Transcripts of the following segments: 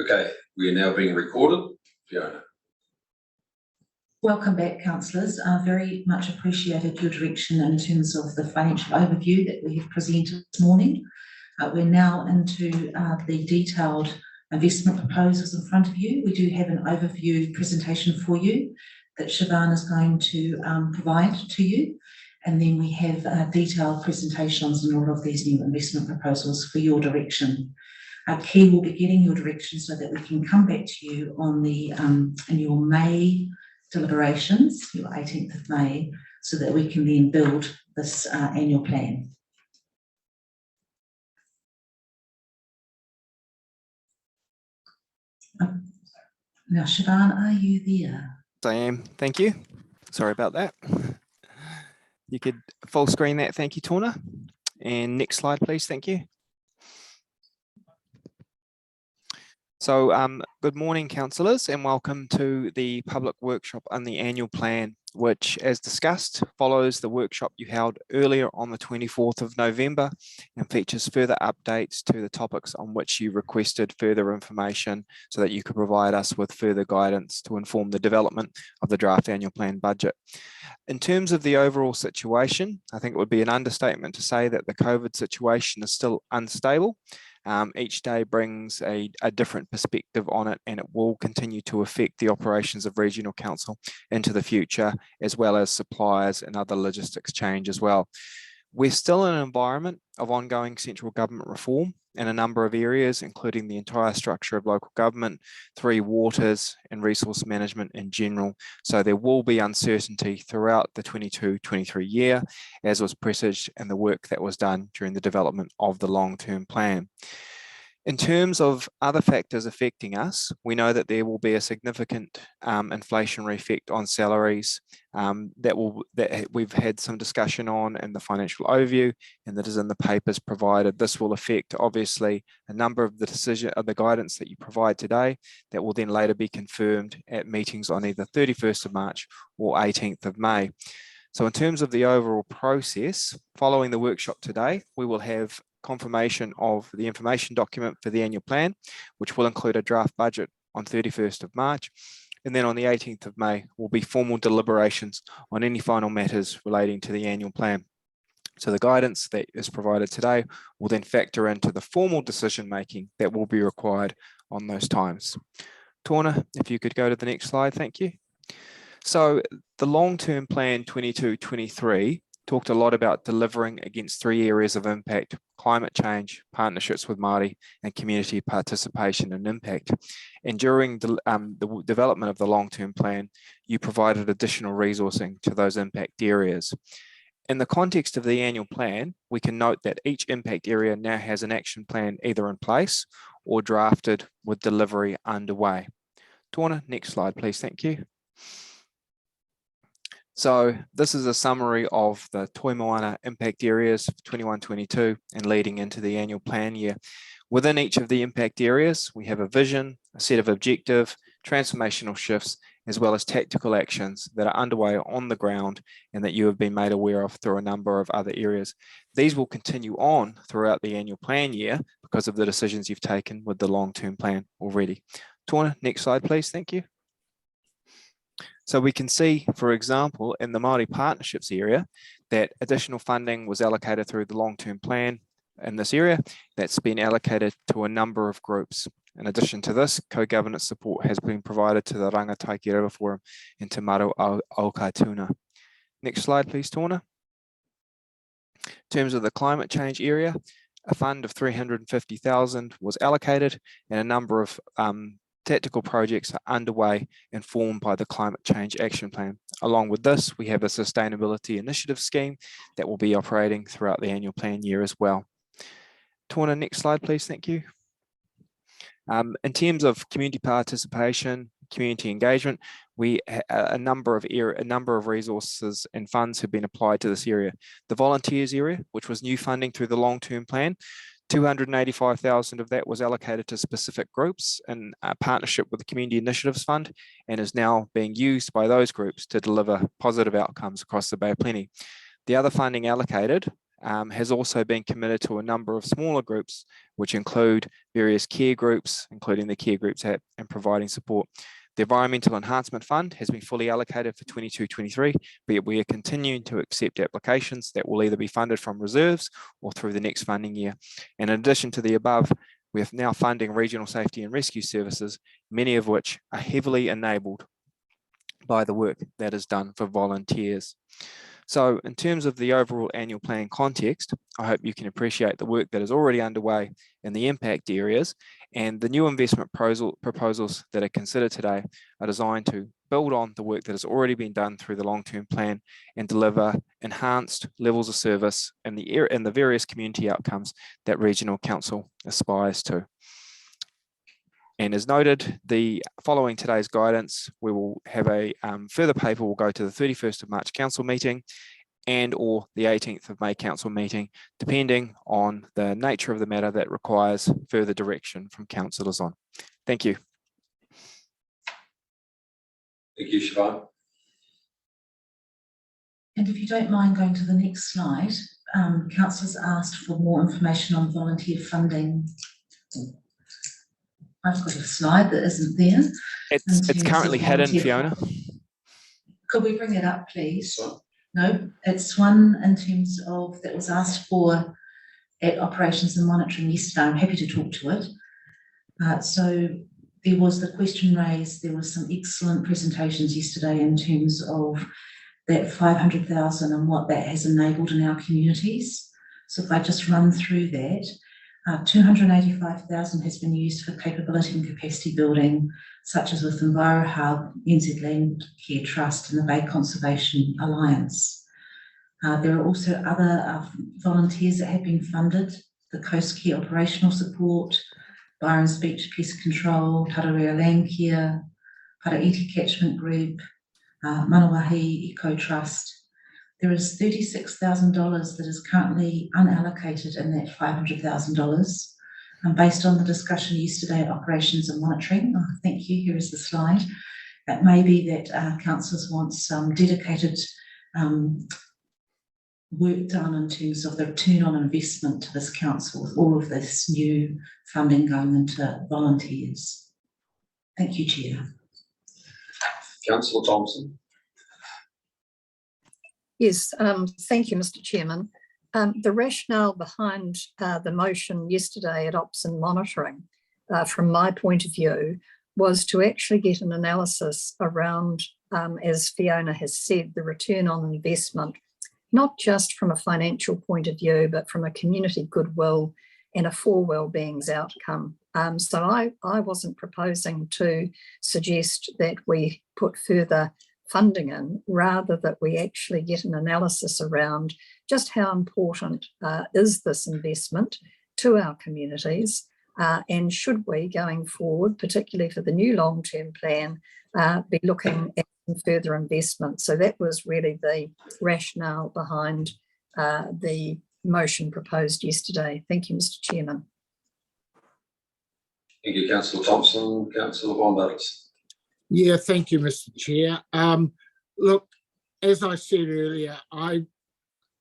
Okay, we are now being recorded. Fiona. Welcome back, councillors. Very much appreciated your direction in terms of the financial overview that we have presented this morning. We're now into the detailed investment proposals in front of you. We do have an overview presentation for you that Siobhan is going to provide to you. And then we have detailed presentations on all of these new investment proposals for your direction. Key will be getting your direction so that we can come back to you on the in your May deliberations, your 18th of May, so that we can then build this annual plan. Now, Siobhan, are you there? I am, thank you. Sorry about that. You could full screen that, thank you, Tauranga. And next slide, please, thank you. So good morning, councillors, and welcome to the public workshop on the annual plan, which, as discussed, follows the workshop you held earlier on the 24th of November and features further updates to the topics on which you requested further information so that you could provide us with further guidance to inform the development of the draft annual plan budget. In terms of the overall situation, I think it would be an understatement to say that the COVID situation is still unstable. Each day brings a different perspective on it, and it will continue to affect the operations of regional council into the future, as well as suppliers and other logistics change as well. We're still in an environment of ongoing central government reform in a number of areas, including the entire structure of local government, three waters, and resource management in general. So there will be uncertainty throughout the 22-23 year, as was presaged in the work that was done during the development of the long-term plan. In terms of other factors affecting us, we know that there will be a significant inflationary effect on salaries that we've had some discussion on in the financial overview, and that is in the papers provided. This will affect, obviously, a number of the guidance that you provide today that will then later be confirmed at meetings on either 31st of March or 18th of May. So in terms of the overall process, following the workshop today, we will have confirmation of the information document for the annual plan, which will include a draft budget on 31st of March. And then on the 18th of May will be formal deliberations on any final matters relating to the annual plan. So the guidance that is provided today will then factor into the formal decision making that will be required on those times. Tauranga, if you could go to the next slide, thank you. So the long-term plan 22-23 talked a lot about delivering against three areas of impact: climate change, partnerships with Māori, and community participation and impact. And during the development of the long-term plan, you provided additional resourcing to those impact areas. In the context of the annual plan, we can note that each impact area now has an action plan either in place or drafted with delivery underway. Tauranga, next slide, please, thank you. So this is a summary of the Toi Moana impact areas for 21-22 and leading into the annual plan year. Within each of the impact areas, we have a vision, a set of objective, transformational shifts, as well as tactical actions that are underway on the ground and that you have been made aware of through a number of other areas. These will continue on throughout the annual plan year because of the decisions you've taken with the long-term plan already. Tauranga, next slide, please. Thank you. So we can see, for example, in the Māori partnerships area, that additional funding was allocated through the long-term plan in this area that's been allocated to a number of groups. In addition to this, co-governance support has been provided to the Rangataiki River Forum and Te Maro Aokaituna. Next slide, please, Tauranga. In terms of the climate change area, a fund of 350,000 was allocated, and a number of tactical projects are underway and formed by the Climate Change Action Plan. Along with this, we have a Sustainability Initiative Scheme that will be operating throughout the annual plan year as well. Tauranga, next slide, please. Thank you. In terms of community participation, community engagement, a number of resources and funds have been applied to this area. The volunteers area, which was new funding through the long-term plan, 285,000 of that was allocated to specific groups in partnership with the Community Initiatives Fund, and is now being used by those groups to deliver positive outcomes across the Bay of Plenty. The other funding allocated has also been committed to a number of smaller groups, which include various care groups, including the Care Groups Act, and providing support. The Environmental Enhancement Fund has been fully allocated for 22-23, but we are continuing to accept applications that will either be funded from reserves or through the next funding year. And in addition to the above, we are now funding regional safety and rescue services, many of which are heavily enabled by the work that is done for volunteers. So in terms of the overall annual plan context, I hope you can appreciate the work that is already underway in the impact areas, and the new investment proposals that are considered today are designed to build on the work that has already been done through the long-term plan and deliver enhanced levels of service in the various community outcomes that Regional Council aspires to. And as noted, following today's guidance, we will have a further paper will go to the 31st of March Council meeting and or the 18th of May Council meeting, depending on the nature of the matter that requires further direction from councillors on. Thank you. Thank you, Siobhan. And if you don't mind going to the next slide, councillors asked for more information on volunteer funding. I've got a slide that isn't there. It's currently hidden, Fiona. Could we bring it up, please? Sorry? No, it's one in terms of that was asked for at operations and monitoring yesterday. I'm happy to talk to it. So there was the question raised. There was some excellent presentations yesterday in terms of that 500,000 and what that has enabled in our communities. So if I just run through that, 285,000 has been used for capability and capacity building, such as with EnviroHub, NZ Land Care Trust and the Bay Conservation Alliance. There are also other volunteers that have been funded, the Coast Care Operational Support, Byron's Beach Pest Control, Tauranga Land Care, Paraiti Catchment Group, Manawahi Eco Trust. There is $36,000 that is currently unallocated in that $500,000. And based on the discussion yesterday at operations and monitoring, thank you, here is the slide. It may be that councillors want some dedicated work done in terms of the return on investment to this council with all of this new funding going into volunteers. Thank you, Chair. Councillor Thompson. Yes, thank you, Mr. Chairman. The rationale behind the motion yesterday at Ops and Monitoring, from my point of view, was to actually get an analysis around, as Fiona has said, the return on investment, not just from a financial point of view, but from a community goodwill and a for wellbeing's outcome. So I wasn't proposing to suggest that we put further funding in, rather that we actually get an analysis around just how important is this investment to our communities, and should we, going forward, particularly for the new long-term plan, be looking at some further investment. So that was really the rationale behind the motion proposed yesterday. Thank you, Mr. Chairman. Thank you, Councillor Thompson. Councillor Bondaris. Yeah, thank you, Mr. Chair. Look, as I said earlier, I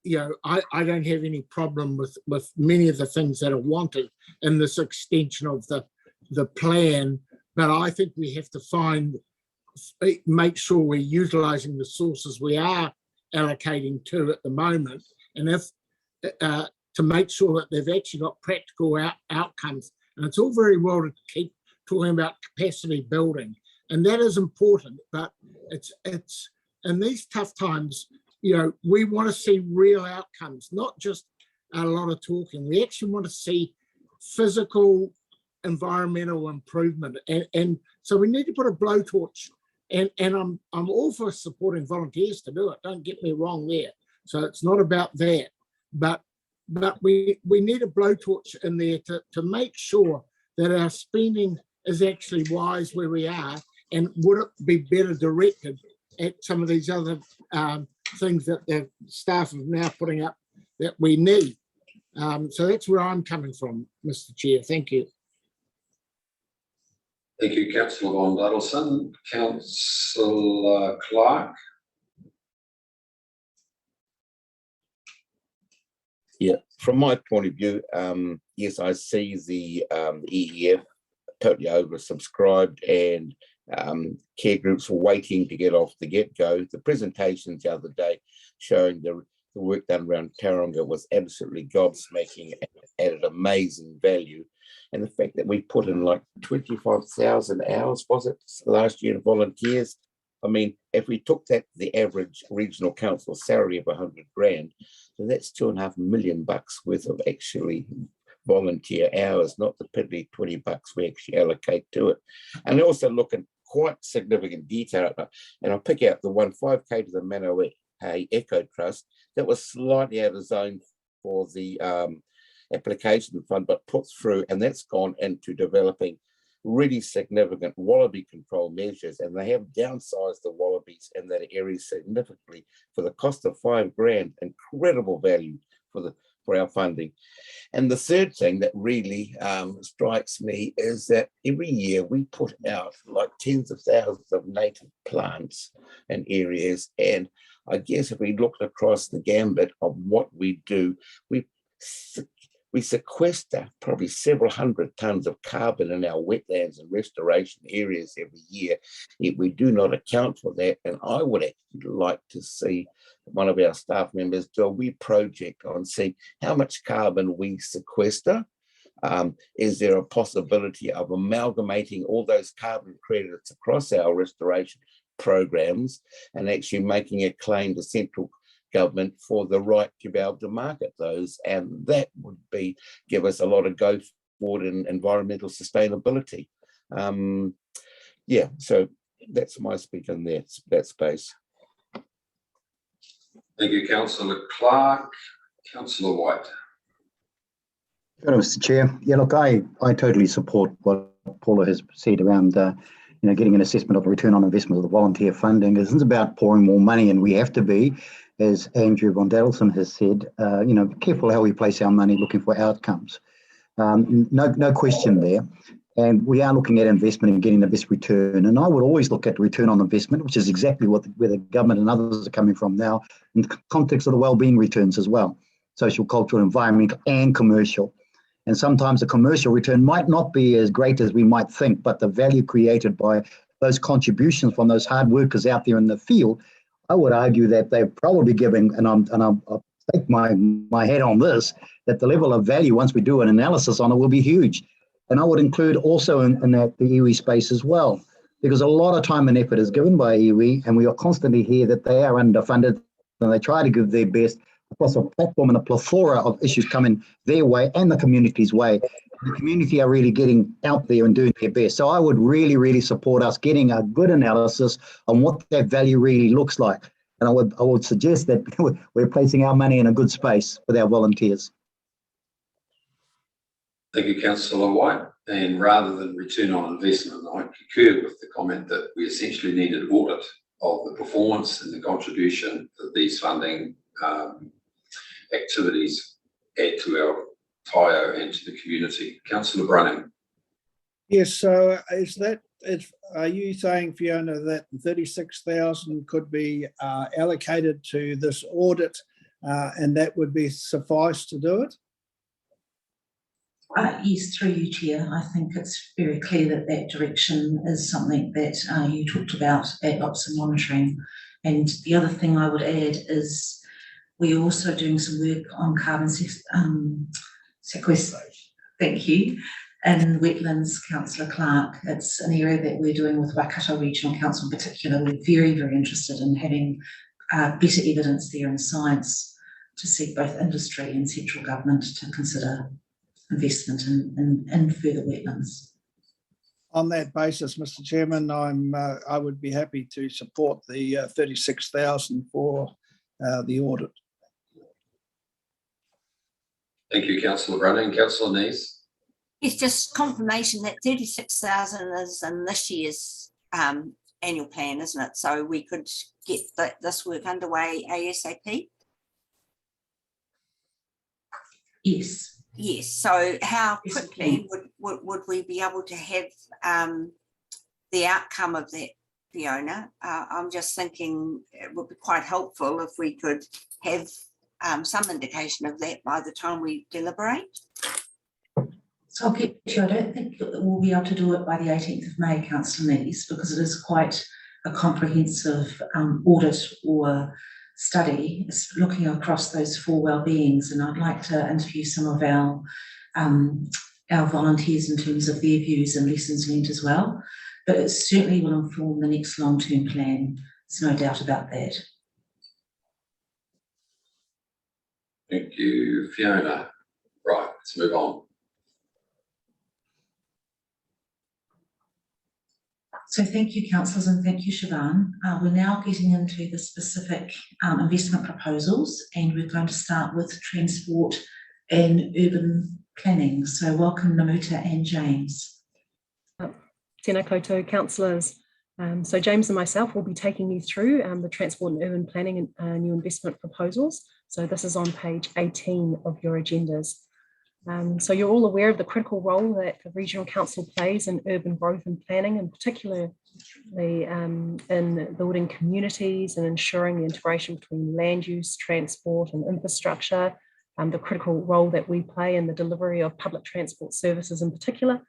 don't have any problem with many of the things that are wanted in this extension of the plan, but I think we have to make sure we're utilising the sources we are allocating to at the moment, and to make sure that they've actually got practical outcomes. And it's all very well to keep talking about capacity building, and that is important, but it's in these tough times, we want to see real outcomes, not just a lot of talking. We actually want to see physical, environmental improvement, and so we need to put a blowtorch. And I'm all for supporting volunteers to do it. Don't get me wrong there. So it's not about that, but we need a blowtorch in there to make sure that our spending is actually wise where we are, and would it be better directed at some of these other things that the staff are now putting up that we need. So that's where I'm coming from, Mr. Chair. Thank you. Thank you, Councillor Von Duddleson. Councillor Clark. from my point of view, yes, I see the EEF totally oversubscribed, and care groups were waiting to get off the get-go. The presentations the other day showing the work done around Tauranga was absolutely gobsmacking and added amazing value. And the fact that we put in like 25,000 hours, was it, last year in volunteers? I mean, if we took that, the average regional council salary of 100 grand, so that's $2.5 million worth of actually volunteer hours, not the piddly $20 we actually allocate to it. And I also look at quite significant detail, and I'll pick out the 5K to the Mano Echo Trust that was slightly out of zone for the application fund, but put through, and that's gone into developing really significant wallaby control measures, and they have downsized the wallabies in that area significantly for the cost of $5 grand. Incredible value for our funding. And the third thing that really strikes me is that every year we put out like tens of thousands of native plants in areas, and I guess if we looked across the gambit of what we do, we sequester probably several hundred tons of carbon in our wetlands and restoration areas every year. Yet we do not account for that. And I would actually like to see one of our staff members do a wee project on seeing how much carbon we sequester. Is there a possibility of amalgamating all those carbon credits across our restoration programs and actually making a claim to central government for the right to be able to market those? And that would give us a lot of go forward in environmental sustainability. Yeah, so that's my speak in that space. Thank you, Councillor Clark. Councillor White. Hello, Mr. Chair. Yeah, look, I totally support what Paula has said around getting an assessment of the return on investment of the volunteer funding. It isn't about pouring more money, and we have to be, as Andrew von Dadelson has said, careful how we place our money, looking for outcomes. No question there. And we are looking at investment and getting the best return. And I would always look at return on investment, which is exactly where the government and others are coming from now, in the context of the wellbeing returns as well, social, cultural, environmental, and commercial. And sometimes the commercial return might not be as great as we might think, but the value created by those contributions from those hard workers out there in the field, I would argue that they're probably giving, and I'll stake my head on this, that the level of value, once we do an analysis on it, will be huge. And I would include also in that the iwi space as well, because a lot of time and effort is given by iwi, and we are constantly hear that they are underfunded and they try to give their best across a platform and a plethora of issues coming their way and the community's way. The community are really getting out there and doing their best. So I would really, really support us getting a good analysis on what that value really looks like. And I would suggest that we're placing our money in a good space with our volunteers. Thank you, Councillor White. And rather than return on investment, I concur with the comment that we essentially need an audit of the performance and the contribution that these funding activities add to our TIO and to the community. Councillor Brunning. Yes, so are you saying, Fiona, that 36,000 could be allocated to this audit and that would be suffice to do it? Yes, through you, Chair. I think it's very clear that direction is something that you talked about at Ops and Monitoring. And the other thing I would add is we're also doing some work on carbon sequestration. Thank you. And wetlands, Councillor Clark. It's an area that we're doing with Waikato Regional Council in particular. We're very, very interested in having better evidence there in science to see both industry and central government to consider investment in further wetlands. On that basis, Mr. Chairman, I would be happy to support the 36,000 for the audit. Thank you, Councillor Brunning. Councillor Nees. It's just confirmation that 36,000 is in this year's annual plan, isn't it? So we could get this work underway ASAP. Yes. Yes. So how quickly would we be able to have the outcome of that, Fiona? I'm just thinking it would be quite helpful if we could have some indication of that by the time we deliberate. So I'll get you, I don't think we'll be able to do it by the 18th of May, Councillor Nees, because it is quite a comprehensive audit or study. It's looking across those 4 well-beings, and I'd like to interview some of our volunteers in terms of their views and lessons learned as well. But it certainly will inform the next long-term plan. There's no doubt about that. Thank you, Fiona. Right, let's move on. So thank you, councillors, and thank you, Siobhan. We're now getting into the specific investment proposals, and we're going to start with transport and urban planning. So welcome, Namuta and James. Tēnā koutou, councillors. So James and myself will be taking you through the transport and urban planning and new investment proposals. So this is on page 18 of your agendas. So you're all aware of the critical role that the Regional Council plays in urban growth and planning, and particularly in building communities and ensuring the integration between land use, transport and infrastructure, the critical role that we play in the delivery of public transport services in particular,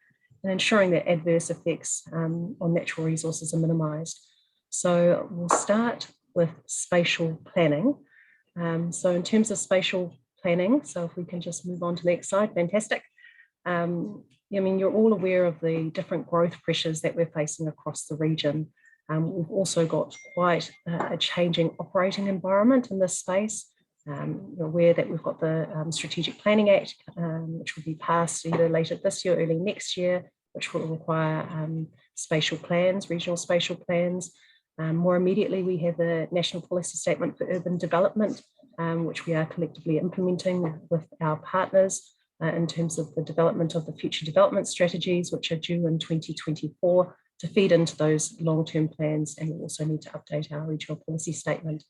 and ensuring that adverse effects on natural resources are minimised. So we'll start with spatial planning. So in terms of spatial planning, so if we can just move on to the next slide, fantastic. I mean, you're all aware of the different growth pressures that we're facing across the region. We've also got quite a changing operating environment in this space. You're aware that we've got the Strategic Planning Act, which will be passed either later this year or early next year, which will require spatial plans, regional spatial plans. More immediately, we have the National Policy Statement for Urban Development, which we are collectively implementing with our partners in terms of the development of the future development strategies, which are due in 2024 to feed into those long-term plans, and we also need to update our regional policy statement.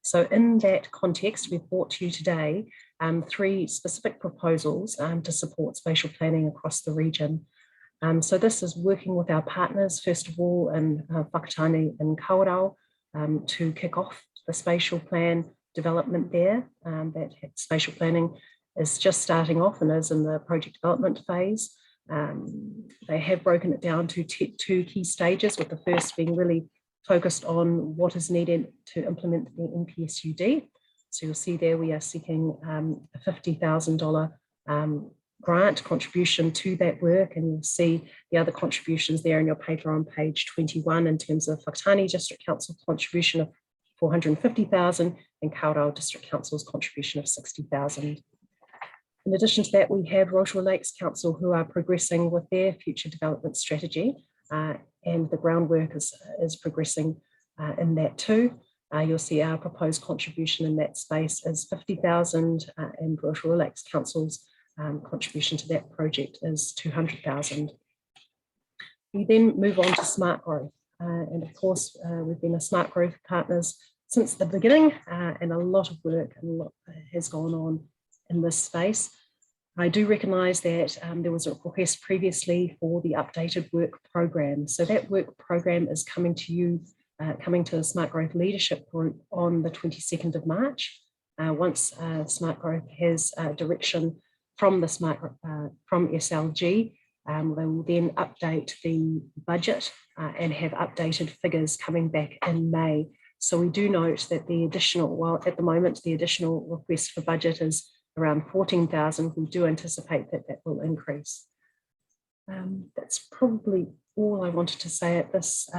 So in that context, we've brought to you today 3 specific proposals to support spatial planning across the region. So this is working with our partners, first of all, in Whakatane and Kawerau, to kick off the spatial plan development there. That spatial planning is just starting off and is in the project development phase. They have broken it down to 2 key stages, with the first being really focused on what is needed to implement the NPSUD. So you'll see there we are seeking a $50,000 grant contribution to that work, and you'll see the other contributions there in your paper on page 21 in terms of Whakatane District Council contribution of $450,000 and Kawerau District Council's contribution of $60,000. In addition to that, we have Rotorua Lakes Council, who are progressing with their future development strategy, and the groundwork is progressing in that too. You'll see our proposed contribution in that space is $50,000, and Rotorua Lakes Council's contribution to that project is $200,000. We then move on to smart growth. And of course, we've been a smart growth partners since the beginning, and a lot of work has gone on in this space. I do recognise that there was a request previously for the updated work program. So that work program is coming to you, coming to the Smart Growth Leadership Group on the 22nd of March. Once Smart Growth has direction from the from SLG, they will then update the budget and have updated figures coming back in May. So we do note that the additional, well, at the moment, the additional request for budget is around 14,000. We do anticipate that that will increase. That's probably all I wanted to say at this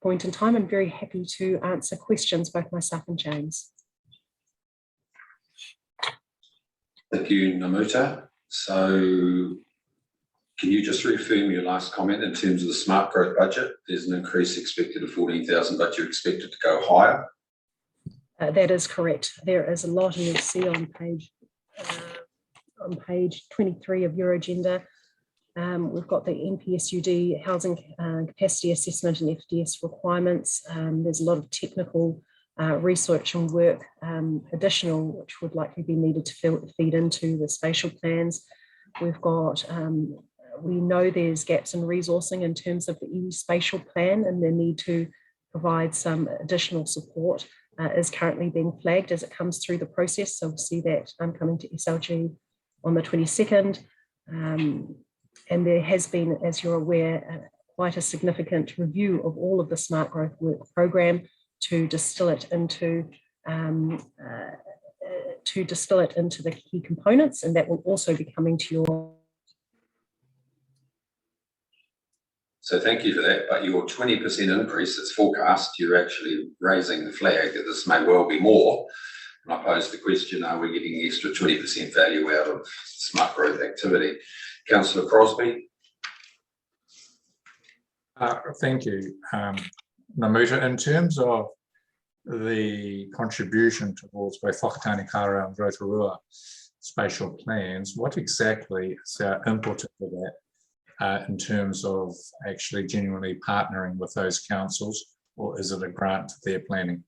point in time. I'm very happy to answer questions, both myself and James. Thank you, Namuta. So can you just reaffirm your last comment in terms of the smart growth budget? There's an increase expected of 14,000, but you're expected to go higher? That is correct. There is a lot, and you'll see on page 23 of your agenda. We've got the NPSUD housing capacity assessment and FDS requirements. There's a lot of technical research and work additional, which would likely be needed to feed into the spatial plans. We've got, we know there's gaps in resourcing in terms of the EU spatial plan, and the need to provide some additional support is currently being flagged as it comes through the process. So we'll see that coming to SLG on the 22nd. And there has been, as you're aware, quite a significant review of all of the Smart Growth Work Programme to distill it into the key components, and that will also be coming to your. So thank you for that, but your 20% increase that's forecast, you're actually raising the flag that this may well be more. And I pose the question, are we getting extra 20% value out of smart growth activity? Councillor Crosby. Thank you, Namuta. In terms of the contribution towards both Whakatane Kara and Rotorua spatial plans, what exactly is our input into that in terms of actually genuinely partnering with those councils, or is it a grant to their planning?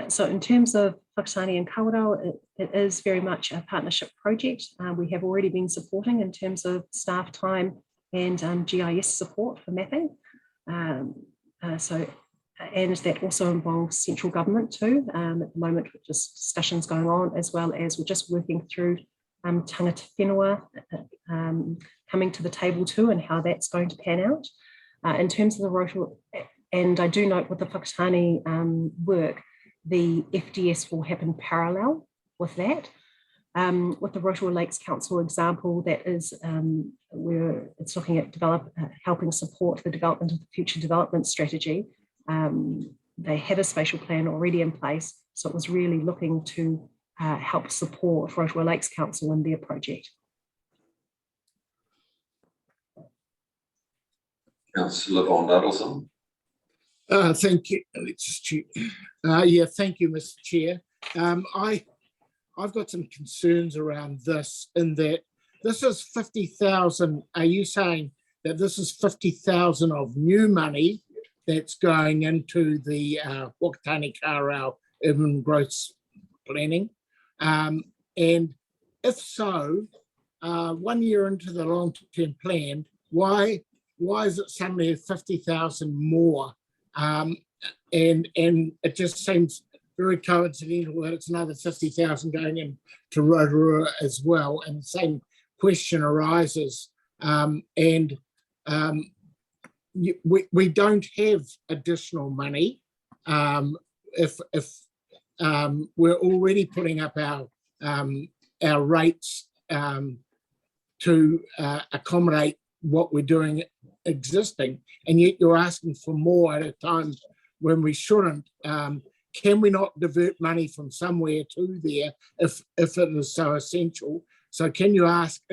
So in terms of Whakatane and Kawerau, it is very much a partnership project. We have already been supporting in terms of staff time and GIS support for mapping. And that also involves central government too. At the moment, just discussions going on, as well as we're just working through tangata whenua coming to the table too, and how that's going to pan out. In terms of the Rotorua, and I do note with the Whakatane work, the FDS will happen parallel with that. With the Rotorua Lakes Council example, that is where it's looking at helping support the development of the future development strategy. They had a spatial plan already in place, so it was really looking to help support Rotorua Lakes Council in their project. Councillor Von Duddleton. Thank you. Yeah, thank you, Mr. Chair. I've got some concerns around this, in that this is 50,000. Are you saying that this is 50,000 of new money that's going into the Whakatane Kara urban growth planning? And if so, 1 year into the long-term plan, why is it suddenly 50,000 more? And it just seems very coincidental that it's another 50,000 going into Rotorua as well, and the same question arises. We don't have additional money if we're already putting up our rates to accommodate what we're doing existing, and yet you're asking for more at a time when we shouldn't. Can we not divert money from somewhere to there if it is so essential? So can you ask,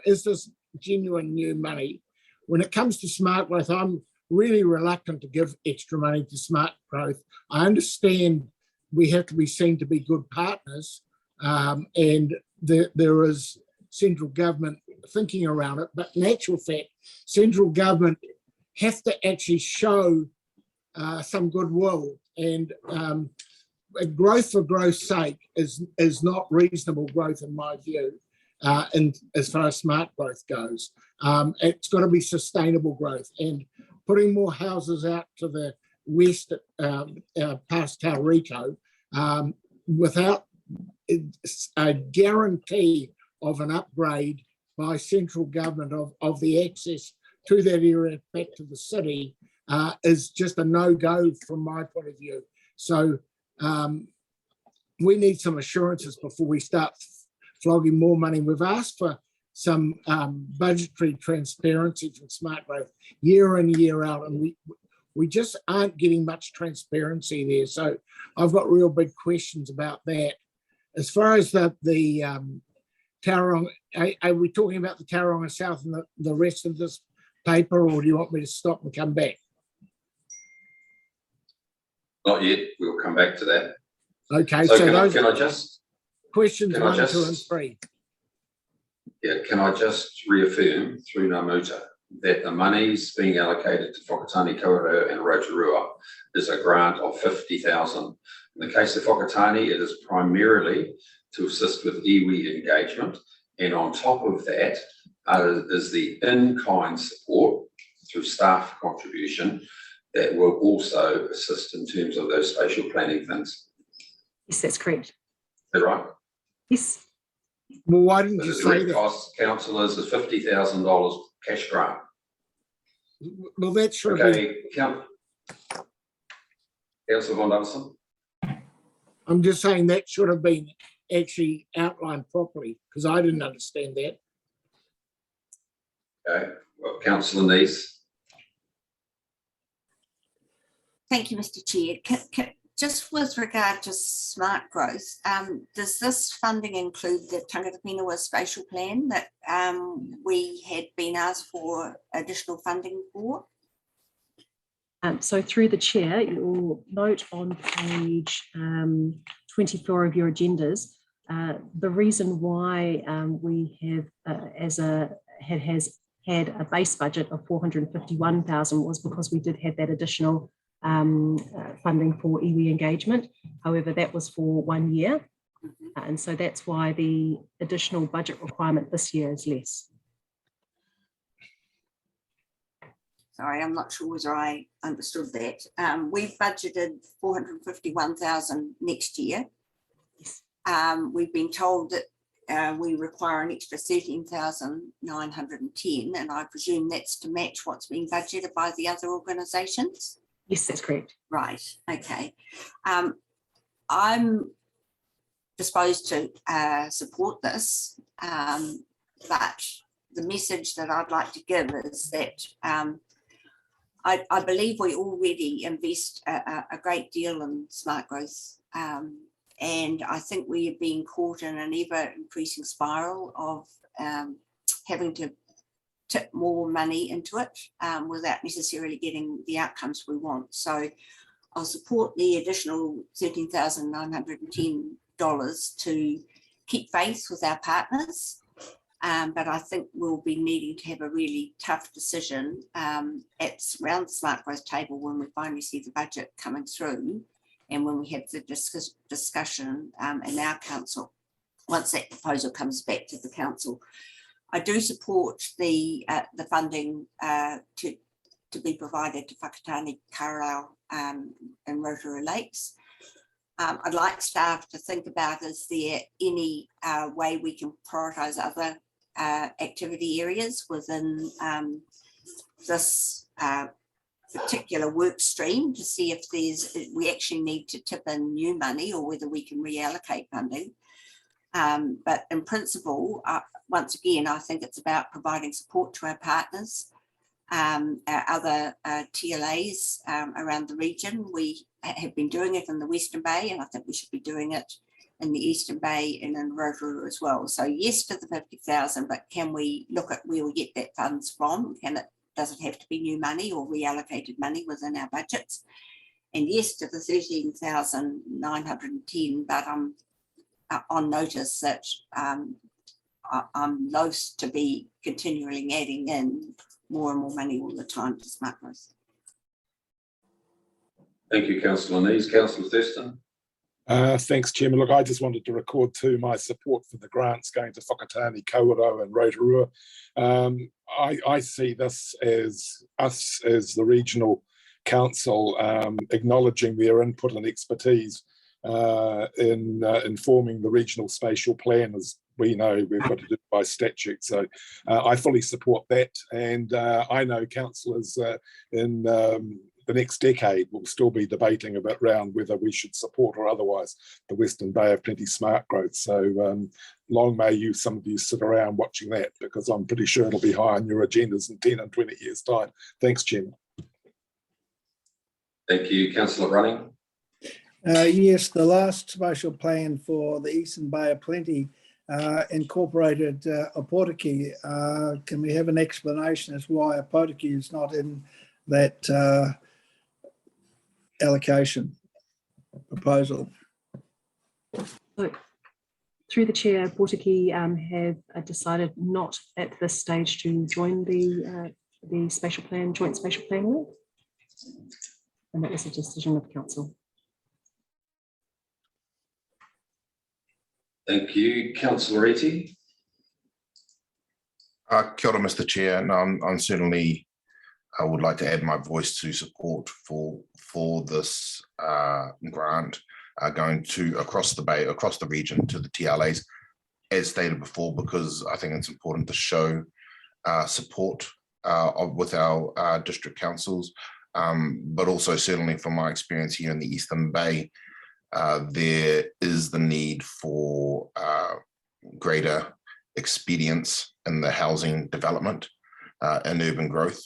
is this genuine new money? When it comes to smart growth, I'm really reluctant to give extra money to smart growth. I understand we have to be seen to be good partners, and there is central government thinking around it, but in actual fact, central government have to actually show some goodwill, and growth for growth's sake is not reasonable growth in my view, and as far as smart growth goes. It's got to be sustainable growth, and putting more houses out to the west past Tauranga without a guarantee of an upgrade by central government of the access to that area back to the city is just a no-go from my point of view. So we need some assurances before we start flogging more money. We've asked for some budgetary transparency from smart growth year in, year out, and we just aren't getting much transparency there. So I've got real big questions about that. As far as the Tauranga, are we talking about the Tauranga South and the rest of this paper, or do you want me to stop and come back? Not yet. We'll come back to that. Okay. So those can I just questions 1, 2, and 3. Yeah, can I just reaffirm through Namuta that the monies being allocated to Whakatane, Kawerau and Rotorua is a grant of 50,000. In the case of Whakatane, it is primarily to assist with iwi engagement, and on top of that is the in-kind support through staff contribution that will also assist in terms of those spatial planning things. Yes, that's correct. Is that right? Yes. Well, why didn't So you the say direct that? cost, councillors, is $50,000 cash grant. Well, that should have been, Okay, Councillor Von Dawson. I'm just saying that should have been actually outlined properly, because I didn't understand that. Okay, well, Councillor Neese. Thank you, Mr. Chair. Just with regard to smart growth, does this funding include the Tangata Whenua spatial plan that we had been asked for additional funding for? So through the chair, you'll note on page 24 of your agendas, the reason why we have had a base budget of 451,000 was because we did have that additional funding for iwi engagement. However, that was for 1 year. And so that's why the additional budget requirement this year is less. Sorry, I'm not sure whether I understood that. We've budgeted 451,000 next year. We've been told that we require an extra 13,910, and I presume that's to match what's being budgeted by the other organisations. Yes, that's correct. Right, okay. I'm disposed to support this, but the message that I'd like to give is that I believe we already invest a great deal in smart growth, and I think we are being caught in an ever increasing spiral of having to tip more money into it without necessarily getting the outcomes we want. So I'll support the additional $13,910 to keep faith with our partners. But I think we'll be needing to have a really tough decision around the smart growth table when we finally see the budget coming through, and when we have the discussion in our council, once that proposal comes back to the council. I do support the funding to be provided to Whakatane, Karau and Rotorua Lakes. I'd like staff to think about, is there any way we can prioritise other activity areas within this particular work stream to see if we actually need to tip in new money or whether we can reallocate funding. But in principle, once again, I think it's about providing support to our partners, our other TLAs around the region. We have been doing it in the Western Bay, and I think we should be doing it in the Eastern Bay and in Rotorua as well. So yes to the 50,000, but can we look at where we get that funds from? Does it have to be new money or reallocated money within our budgets? And yes to the 13,910, but I'm on notice that I'm loath to be continually adding in more and more money all the time to smart growth. Thank you, Councillor Neese. Councillor Thurston. Thanks, Chairman. Look, I just wanted to record too my support for the grants going to Whakatane, Kawerau and Rotorua. I see this as us as the regional council acknowledging their input and expertise in informing the regional spatial plan, as we know we've got to do by statute. So I fully support that, and I know councillors in the next decade will still be debating about round whether we should support or otherwise the Western Bay of Plenty smart growth. So long may you, some of you, sit around watching that, because I'm pretty sure it'll be high on your agendas in 10 and 20 years' time. Thanks, Chairman. Thank you, Councillor Running. Yes, the last spatial plan for the Eastern Bay of Plenty incorporated Opotiki. Can we have an explanation as why Opotiki is not in that allocation proposal? Look, through the chair, Portiki have decided not at this stage to join the spatial plan, joint spatial plan work, and that was a decision of council. Thank you, Councillor Reti. Kia ora, Mr. Chair. No, I'm certainly I would like to add my voice to support for this grant going to across the bay, across the region to the TLAs, as stated before, because I think it's important to show support with our district councils, but also certainly from my experience here in the Eastern Bay, there is the need for greater expedience in the housing development and urban growth,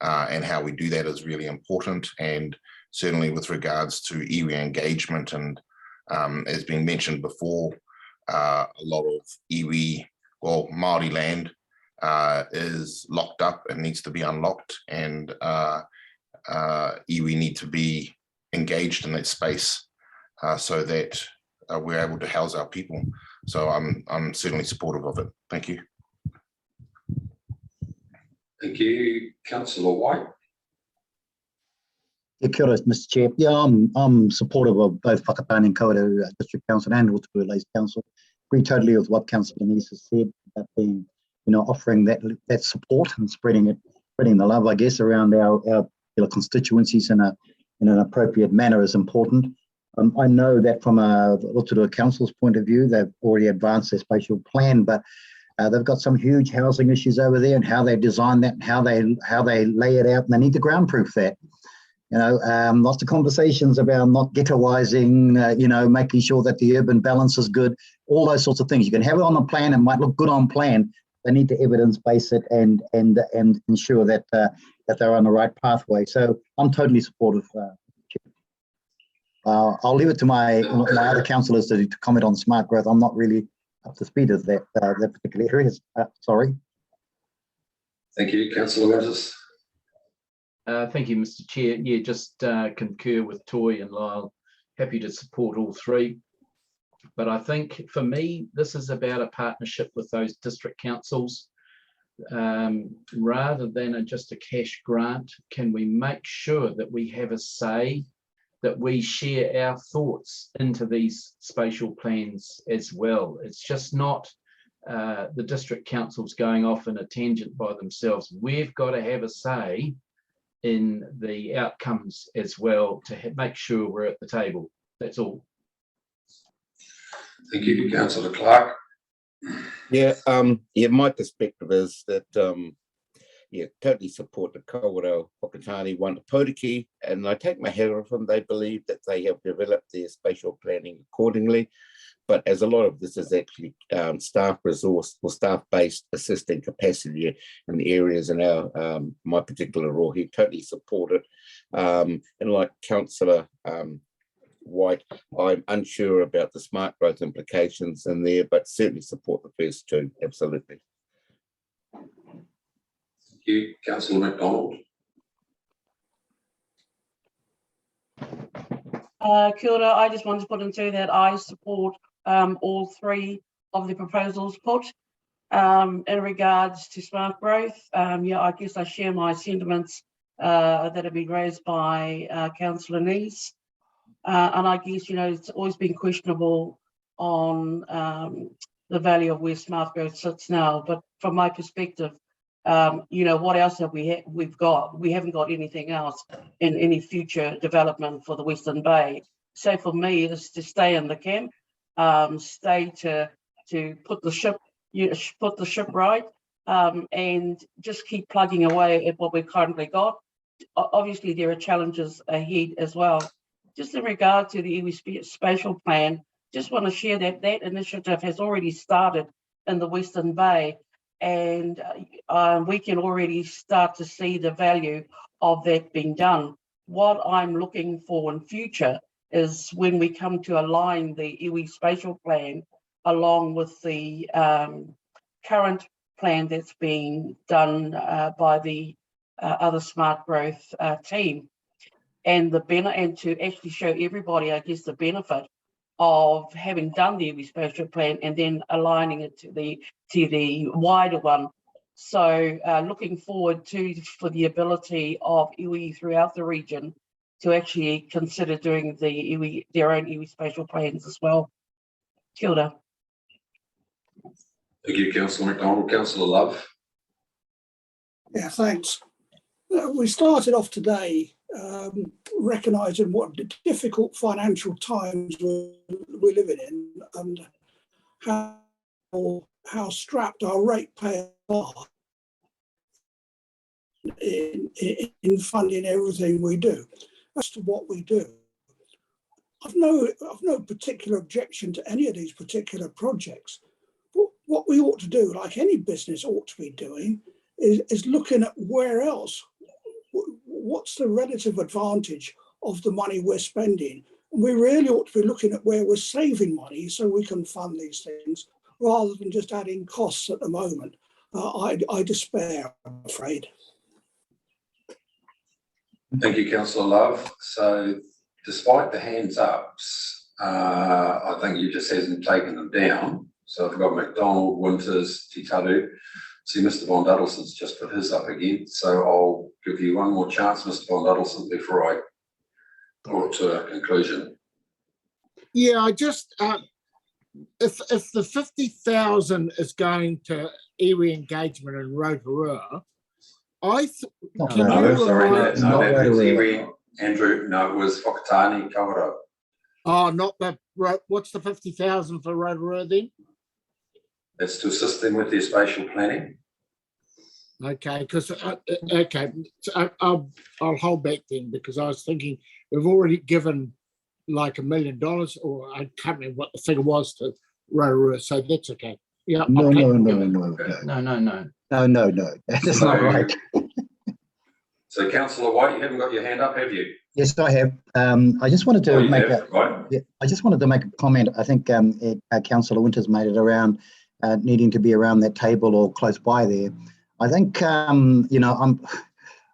and how we do that is really important. And certainly with regards to iwi engagement, and as been mentioned before, a lot of iwi, well, Māori land is locked up and needs to be unlocked, and iwi need to be engaged in that space so that we're able to house our people. So I'm certainly supportive of it. Thank you. Thank you, Councillor White. Yeah, kia ora, Mr. Chair. Yeah, I'm supportive of both Whakatane and Kawerau District Council and Rotorua Lace Council. Agree totally with what Councillor Denise has said about being, offering that support and spreading the love, I guess, around our constituencies in an appropriate manner is important. I know that from a Rotorua Council's point of view, they've already advanced their spatial plan, but they've got some huge housing issues over there, and how they design that, and how they lay it out, and they need to groundproof that. Lots of conversations about not ghettoizing, making sure that the urban balance is good, all those sorts of things. You can have it on a plan, it might look good on plan. They need to evidence base it and ensure that they're on the right pathway. So I'm totally supportive. I'll leave it to my other councillors to comment on smart growth. I'm not really up to speed of that particular area. Sorry. Thank you, Councillor Rogers. Thank you, Mr. Chair. Yeah, just concur with Toy and Lyle. Happy to support all three. But I think for me, this is about a partnership with those district councils. Rather than just a cash grant, can we make sure that we have a say, that we share our thoughts into these spatial plans as well? It's just not the district councils going off in a tangent by themselves. We've got to have a say in the outcomes as well to make sure we're at the table. That's all. Thank you, Councillor Clark. Yeah, my perspective is that totally support the Kawerau Whakatane Wantapotiki, and I take my hat off them. They believe that they have developed their spatial planning accordingly, but as a lot of this is actually staff resource or staff-based assisting capacity in the areas in our my particular rohi, totally support it. And like Councillor White, I'm unsure about the smart growth implications in there, but certainly support the first two, absolutely. Thank you, Councillor McDonald. Kia ora. I just wanted to put into that I support all three of the proposals put in regards to smart growth. I guess I share my sentiments that have been raised by Councillor Neese. And I guess, it's always been questionable on the value of where smart growth sits now. But from my perspective, what else have we've got? We haven't got anything else in any future development for the Western Bay. So for me, it's to stay in the camp, stay to put the ship right, and just keep plugging away at what we've currently got. Obviously, there are challenges ahead as well. Just in regard to the iwi spatial plan, just want to share that initiative has already started in the Western Bay, and we can already start to see the value of that being done. What I'm looking for in future is when we come to align the iwi spatial plan along with the current plan that's being done by the other smart growth team, and to actually show everybody, I guess, the benefit of having done the iwi spatial plan and then aligning it to the wider one. So looking forward for the ability of iwi throughout the region to actually consider doing their own iwi spatial plans as well. Kia ora. Thank you, Councillor McDonald. Councillor Love. Yeah, thanks. We started off today recognising what difficult financial times we're living in, and how strapped our ratepayers are in funding everything we do. That's to what we do. I've no particular objection to any of these particular projects. But what we ought to do, like any business ought to be doing, is looking at where else. What's the relative advantage of the money we're spending? And we really ought to be looking at where we're saving money so we can fund these things, rather than just adding costs at the moment. I despair, I'm afraid. Thank you, Councillor Love. So despite the hands ups, I think you just hasn't taken them down. So I've got McDonald, Winters, Titaru. See, Mr. Von Duddleson's just put his up again. So I'll give you one more chance, Mr. Von Duddleson, before I draw it to a conclusion. Yeah, I just, if the 50,000 is going to iwi engagement in Rotorua, Sorry, that was iwi, Andrew. No, it was Whakatane, Kawerau. Oh, not the, what's the 50,000 for Rotorua then? It's to assist them with their spatial planning. Okay, because okay, so I'll hold back then, because I was thinking we've already given like $1 million, or I can't remember what the figure was, to Rotorua, so that's okay. Yeah. No, okay. No. That's not right. So, Councillor White, you haven't got your hand up, have you? Yes, I have. I just wanted to I just wanted to make a comment. I think Councillor Winters made it around needing to be around that table or close by there. I think you know,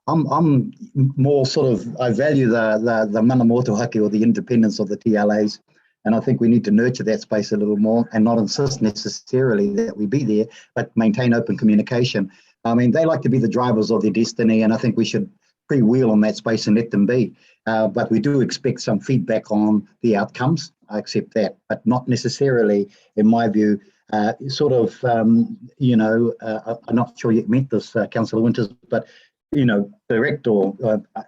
I'm more sort of, I value the mana motuhake, or the independence of the TLAs, and I think we need to nurture that space a little more and not insist necessarily that we be there, but maintain open communication. I mean, they like to be the drivers of their destiny, and I think we should freewheel on that space and let them be. But we do expect some feedback on the outcomes. I accept that, but not necessarily, in my view, you know, I'm not sure you meant this, Councillor Winters, but, you know, direct or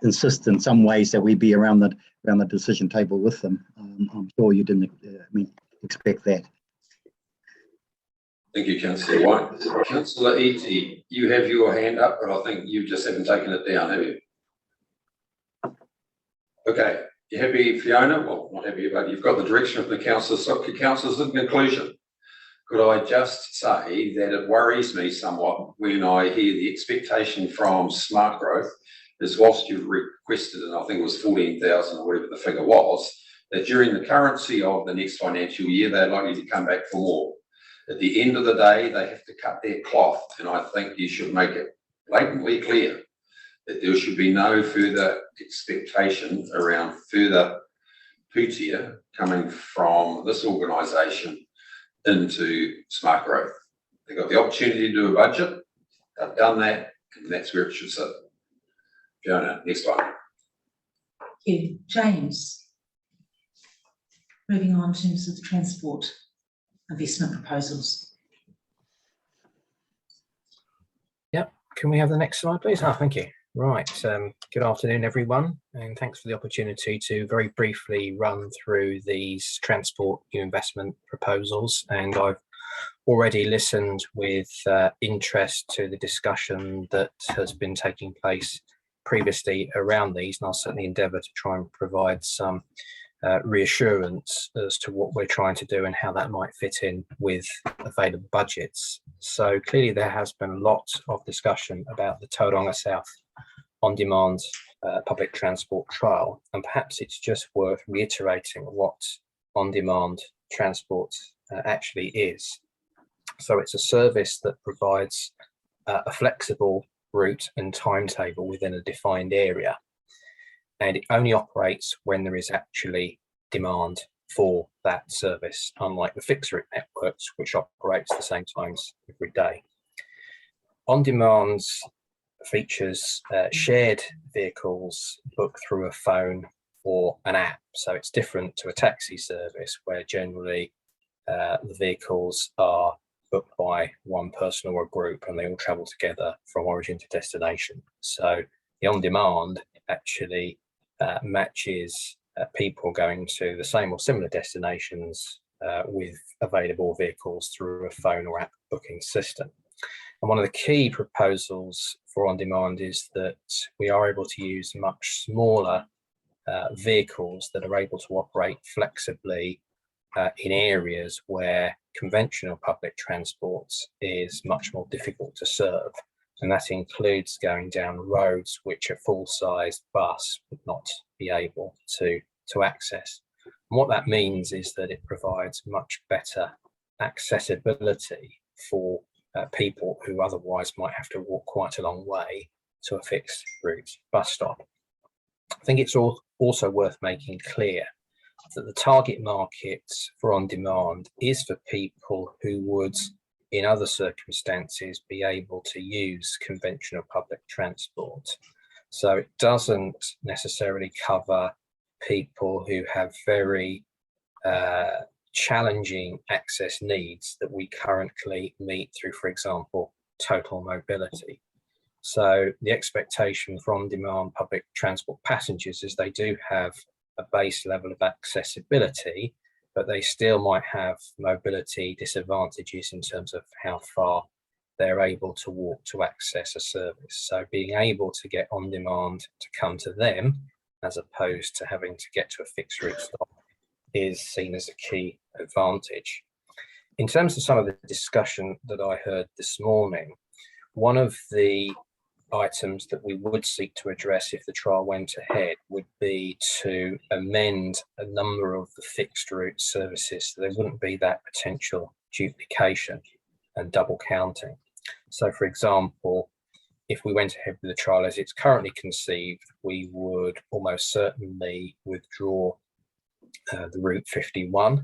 insist in some ways that we be around the decision table with them. I'm sure you didn't expect that. Thank you, Councillor White. Councillor Eadie, you have your hand up, but I think you just haven't taken it down, have you? Okay, you happy, Fiona? Well, not happy, but you've got the direction of the councillors. So, councillors, in conclusion, could I just say that it worries me somewhat when I hear the expectation from Smart Growth is, whilst you've requested, and I think it was 14,000 or whatever the figure was, that during the currency of the next financial year, they're likely to come back for more. At the end of the day, they have to cut their cloth, and I think you should make it blatantly clear that there should be no further expectation around further pūtea coming from this organisation into Smart Growth. They've got the opportunity to do a budget, they've done that, and that's where it should sit. Fiona, next one. Thank you. James. Moving on to the transport investment proposals. Yep, can we have the next slide, please? Thank you. Right, good afternoon, everyone, and thanks for the opportunity to very briefly run through these transport new investment proposals. And I've already listened with interest to the discussion that has been taking place previously around these, and I'll certainly endeavour to try and provide some reassurance as to what we're trying to do and how that might fit in with available budgets. So clearly there has been a lot of discussion about the Tauranga South on-demand public transport trial, and perhaps it's just worth reiterating what on-demand transport actually is. So it's a service that provides a flexible route and timetable within a defined area, and it only operates when there is actually demand for that service, unlike the fixed route networks, which operates the same times every day. On-demand features shared vehicles booked through a phone or an app, so it's different to a taxi service where generally the vehicles are booked by one person or a group and they all travel together from origin to destination. So The on-demand actually matches people going to the same or similar destinations with available vehicles through a phone or app booking system. And one of the key proposals for on-demand is that we are able to use much smaller vehicles that are able to operate flexibly in areas where conventional public transport is much more difficult to serve. And that includes going down roads which a full-size bus would not be able to access. And what that means is that it provides much better accessibility for people who otherwise might have to walk quite a long way to a fixed route bus stop. I think it's also worth making clear that the target market for on-demand is for people who would, in other circumstances, be able to use conventional public transport. So it doesn't necessarily cover people who have very challenging access needs that we currently meet through, for example, total mobility. So the expectation for on-demand public transport passengers is they do have a base level of accessibility, but they still might have mobility disadvantages in terms of how far they're able to walk to access a service. So being able to get on-demand to come to them, as opposed to having to get to a fixed route stop, is seen as a key advantage. In terms of some of the discussion that I heard this morning, one of the items that we would seek to address if the trial went ahead would be to amend a number of the fixed route services so there wouldn't be that potential duplication and double counting. So, for example, if we went ahead with the trial as it's currently conceived, we would almost certainly withdraw the Route 51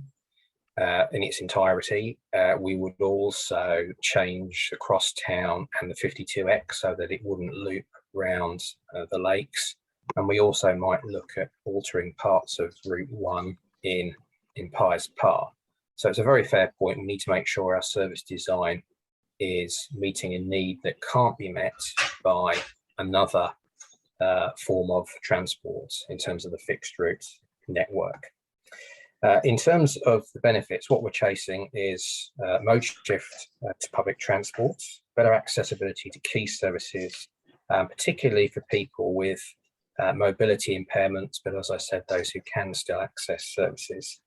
in its entirety. We would also change the crosstown and the 52X so that it wouldn't loop round the lakes. And we also might look at altering parts of Route 1 in Pies Par. So it's a very fair point. We need to make sure our service design is meeting a need that can't be met by another form of transport in terms of the fixed route network. In terms of the benefits, what we're chasing is mode shift to public transport, better accessibility to key services, particularly for people with mobility impairments, but as I said, those who can still access services.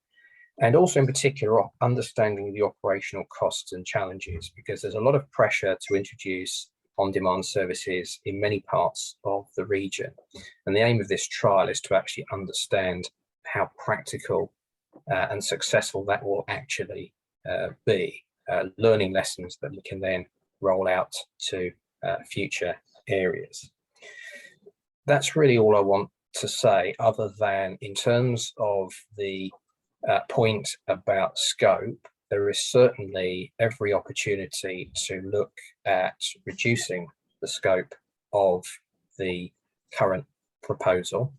And also in particular, understanding the operational costs and challenges, because there's a lot of pressure to introduce on-demand services in many parts of the region. And the aim of this trial is to actually understand how practical and successful that will actually be, learning lessons that we can then roll out to future areas. That's really all I want to say, other than in terms of the point about scope, there is certainly every opportunity to look at reducing the scope of the current proposal.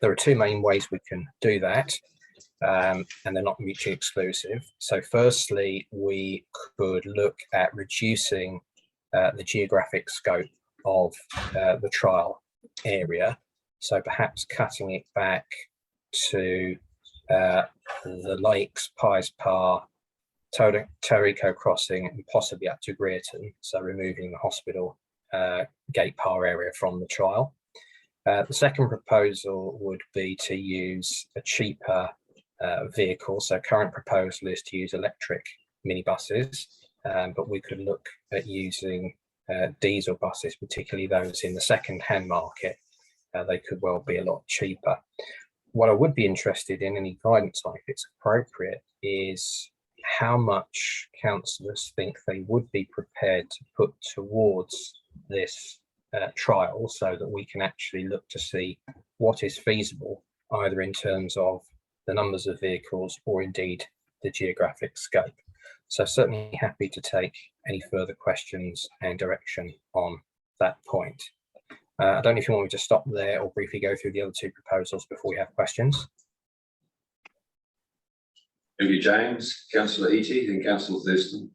There are two main ways we can do that, and they're not mutually exclusive. So firstly, we could look at reducing the geographic scope of the trial area. So perhaps cutting it back to the lakes, Pies Par, Tauranga crossing, and possibly up to Greerton, so removing the hospital Gate Par area from the trial. The second proposal would be to use a cheaper vehicle. So current proposal is to use electric minibuses, but we could look at using diesel buses, particularly those in the second-hand market. They could well be a lot cheaper. What I would be interested in, any guidance on if it's appropriate, is how much councillors think they would be prepared to put towards this trial, so that we can actually look to see what is feasible, either in terms of the numbers of vehicles or indeed the geographic scope. So certainly happy to take any further questions and direction on that point. I don't know if you want me to stop there or briefly go through the other two proposals before we have questions. Thank you, James. Councillor Eatey, then Councillor Thurston.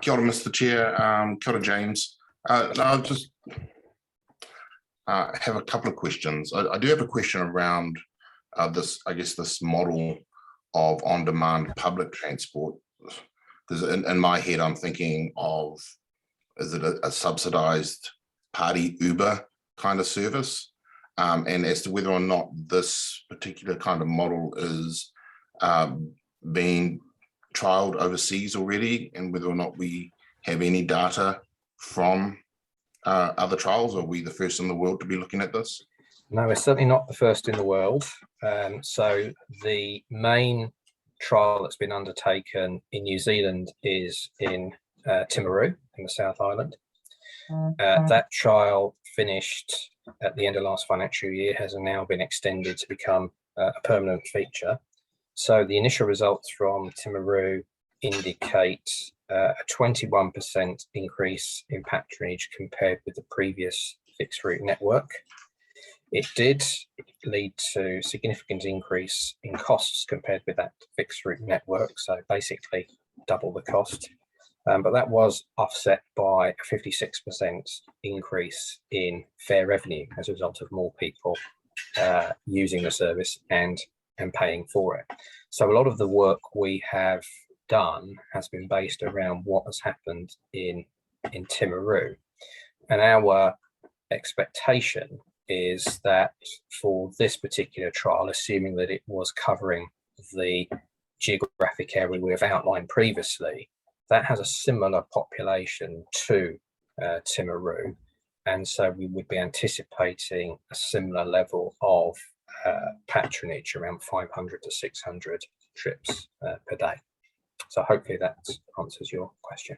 Kia ora, Mr. Chair. Kia ora, James. No, I'll just have a couple of questions. I do have a question around this, I guess, this model of on-demand public transport. Because in my head, I'm thinking of, is it a subsidized party Uber kind of service? And as to whether or not this particular kind of model is being trialed overseas already, and whether or not we have any data from other trials, or are we the first in the world to be looking at this? No, we're certainly not the first in the world. So the main trial that's been undertaken in New Zealand is in Timaru in the South Island. That trial finished at the end of last financial year, has now been extended to become a permanent feature. So the initial results from Timaru indicate a 21% increase in patronage compared with the previous fixed route network. It did lead to significant increase in costs compared with that fixed route network, so basically double the cost. But that was offset by a 56% increase in fare revenue as a result of more people using the service and paying for it. So a lot of the work we have done has been based around what has happened in Timaru. And our expectation is that for this particular trial, assuming that it was covering the geographic area we have outlined previously, that has a similar population to Timaru. And so we would be anticipating a similar level of patronage, around 500 to 600 trips per day. So hopefully that answers your question.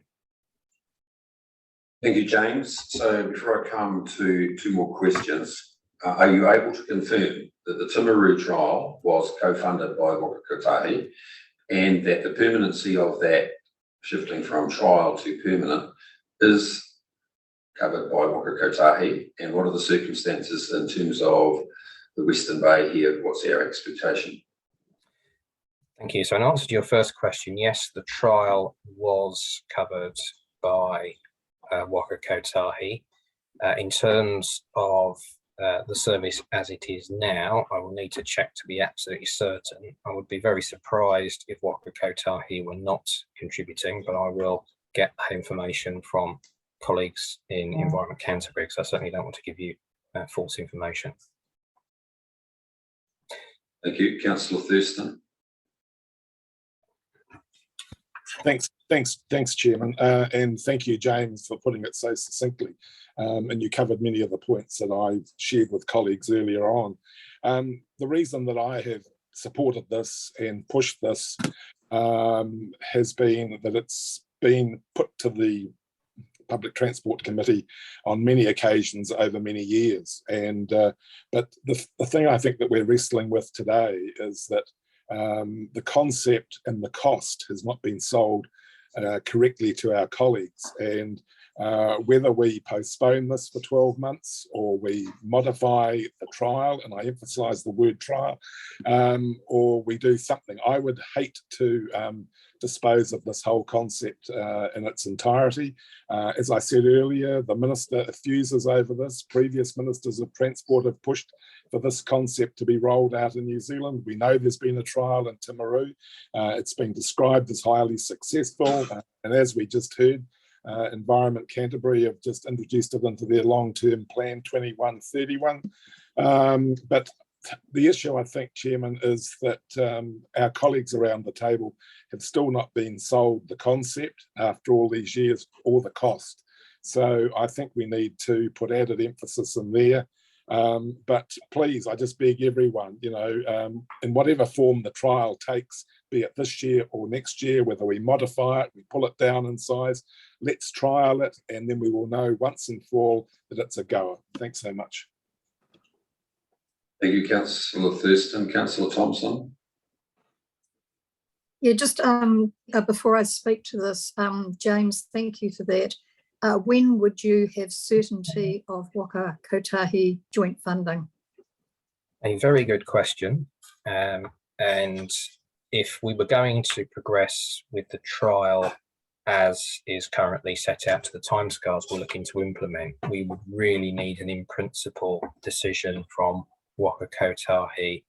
Thank you, James. So before I come to two more questions, are you able to confirm that the Timaru trial was co-funded by Waka Kotahi, and that the permanency of that shifting from trial to permanent is covered by Waka Kotahi? And what are the circumstances in terms of the Western Bay here? What's our expectation? Thank you. So in answer to your first question, yes, the trial was covered by Waka Kotahi. In terms of the service as it is now, I will need to check to be absolutely certain. I would be very surprised if Waka Kotahi were not contributing, but I will get that information from colleagues in Environment Canterbury, because I certainly don't want to give you false information. Thank you. Councillor Thurston. Thanks, Chairman, and thank you, James, for putting it so succinctly. And you covered many of the points that I shared with colleagues earlier on. The reason that I have supported this and pushed this has been that it's been put to the Public Transport Committee on many occasions over many years. And but the thing I think that we're wrestling with today is that the concept and the cost has not been sold correctly to our colleagues, and whether we postpone this for 12 months or we modify the trial, and I emphasize the word trial, or we do something. I would hate to dispose of this whole concept in its entirety. As I said earlier, the Minister effuses over this. Previous Ministers of Transport have pushed for this concept to be rolled out in New Zealand. We know there's been a trial in Timaru. It's been described as highly successful. And as we just heard, Environment Canterbury have just introduced it into their long-term plan 2131. But the issue, I think, Chairman, is that our colleagues around the table have still not been sold the concept after all these years, or the cost. So I think we need to put added emphasis in there. But please, I just beg everyone, in whatever form the trial takes, be it this year or next year, whether we modify it, we pull it down in size, let's trial it, and then we will know once and for all that it's a goer. Thanks so much. Thank you, Councillor Thurston. Councillor Thompson. Yeah, just before I speak to this, James, thank you for that. When would you have certainty of Waka Kotahi joint funding? A very good question. And if we were going to progress with the trial as is currently set out to the timescales we're looking to implement, we would really need an in-principle decision from Waka Kotahi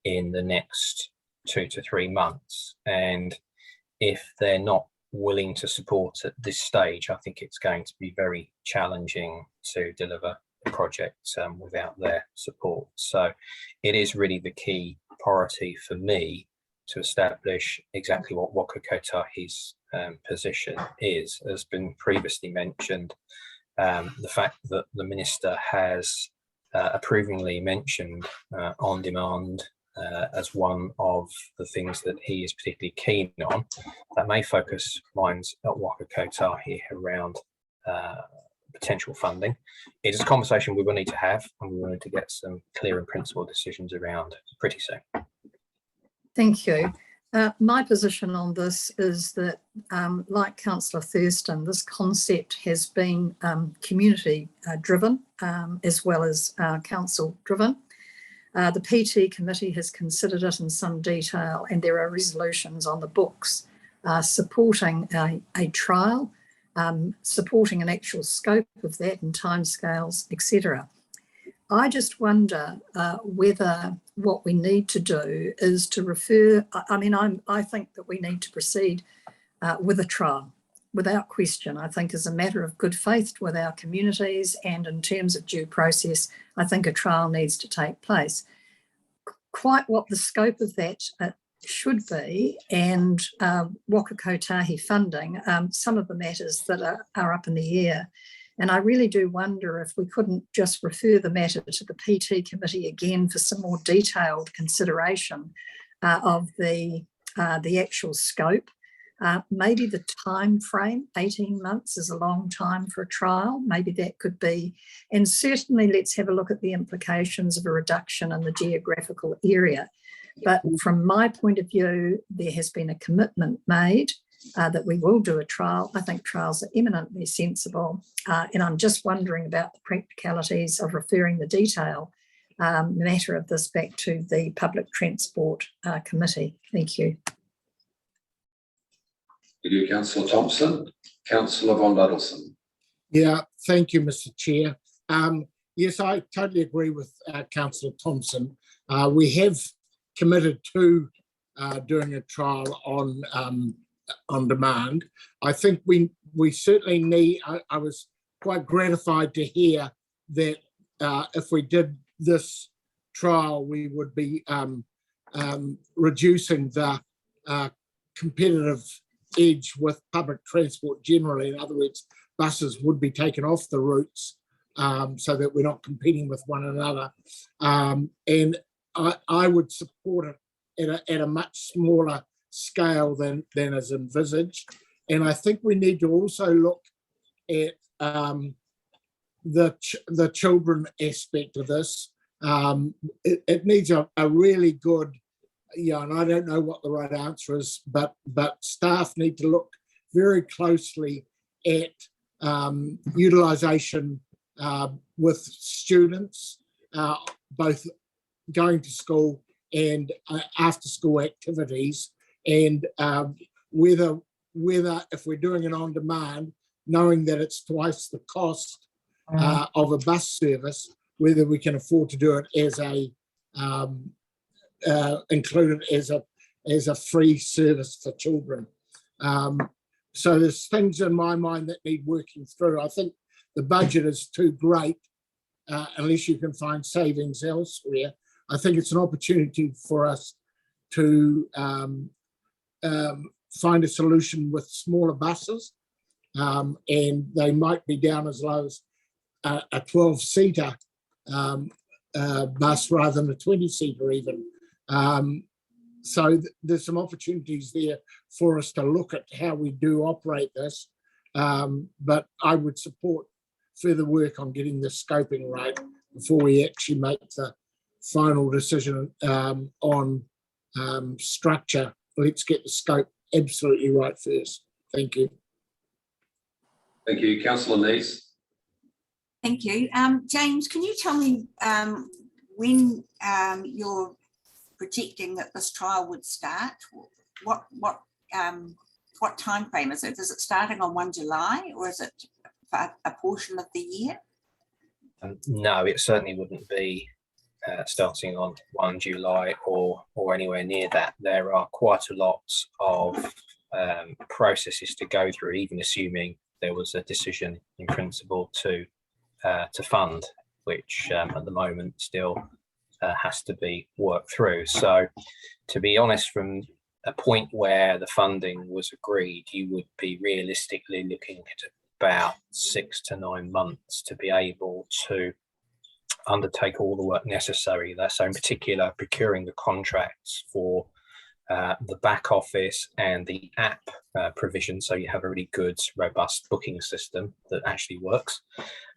in the next 2 to 3 months. And if they're not willing to support at this stage, I think it's going to be very challenging to deliver the project without their support. So it is really the key priority for me to establish exactly what Waka Kotahi's position is. As been previously mentioned, the fact that the Minister has approvingly mentioned on-demand as one of the things that he is particularly keen on, that may focus minds at Waka Kotahi around potential funding. It is a conversation we will need to have, and we will need to get some clear and principled decisions around pretty soon. Thank you. My position on this is that, like Councillor Thurston, this concept has been community driven as well as council driven. The PT committee has considered it in some detail, and there are resolutions on the books supporting a trial, supporting an actual scope of that and timescales, etc. I just wonder whether what we need to do is to refer, I think that we need to proceed with a trial without question. I think as a matter of good faith with our communities and in terms of due process, I think a trial needs to take place. Quite what the scope of that should be, and Waka Kotahi funding, some of the matters that are up in the air. And I really do wonder if we couldn't just refer the matter to the PT committee again for some more detailed consideration of the actual scope. Maybe the time frame, 18 months is a long time for a trial. Maybe that could be, and certainly let's have a look at the implications of a reduction in the geographical area. But from my point of view, there has been a commitment made that we will do a trial. I think trials are eminently sensible. And I'm just wondering about the practicalities of referring the detail matter of this back to the Public Transport Committee. Thank you. Thank you, Councillor Thompson. Councillor Von Duddleston. Yeah, thank you, Mr. Chair. Yes, I totally agree with Councillor Thompson. We have committed to doing a trial on demand. I think we certainly need, I was quite gratified to hear that if we did this trial, we would be reducing the competitive edge with public transport generally. In other words, buses would be taken off the routes so that we're not competing with one another. And I would support it at a much smaller scale than is envisaged. And I think we need to also look at the children aspect of this. It needs a really good, and I don't know what the right answer is, but staff need to look very closely at utilisation with students, both going to school and after school activities, and whether if we're doing it on demand, knowing that it's twice the cost of a bus service, whether we can afford to do it as a included as a free service for children. So there's things in my mind that need working through. I think the budget is too great unless you can find savings elsewhere. I think it's an opportunity for us to find a solution with smaller buses, and they might be down as low as a 12-seater bus rather than a 20-seater even. So there's some opportunities there for us to look at how we do operate this, but I would support further work on getting the scoping right before we actually make the final decision on structure. Let's get the scope absolutely right first. Thank you. Thank you. Councillor Neese. Thank you. James, can you tell me when you're projecting that this trial would start? What what time frame is it? Is it starting on 1 July or is it for a portion of the year? No, it certainly wouldn't be starting on 1 July or anywhere near that. There are quite a lot of processes to go through, even assuming there was a decision in principle to fund, which at the moment still has to be worked through. So, to be honest, from a point where the funding was agreed, you would be realistically looking at about 6 to 9 months to be able to undertake all the work necessary there. So in particular, procuring the contracts for the back office and the app provision, so you have a really good, robust booking system that actually works.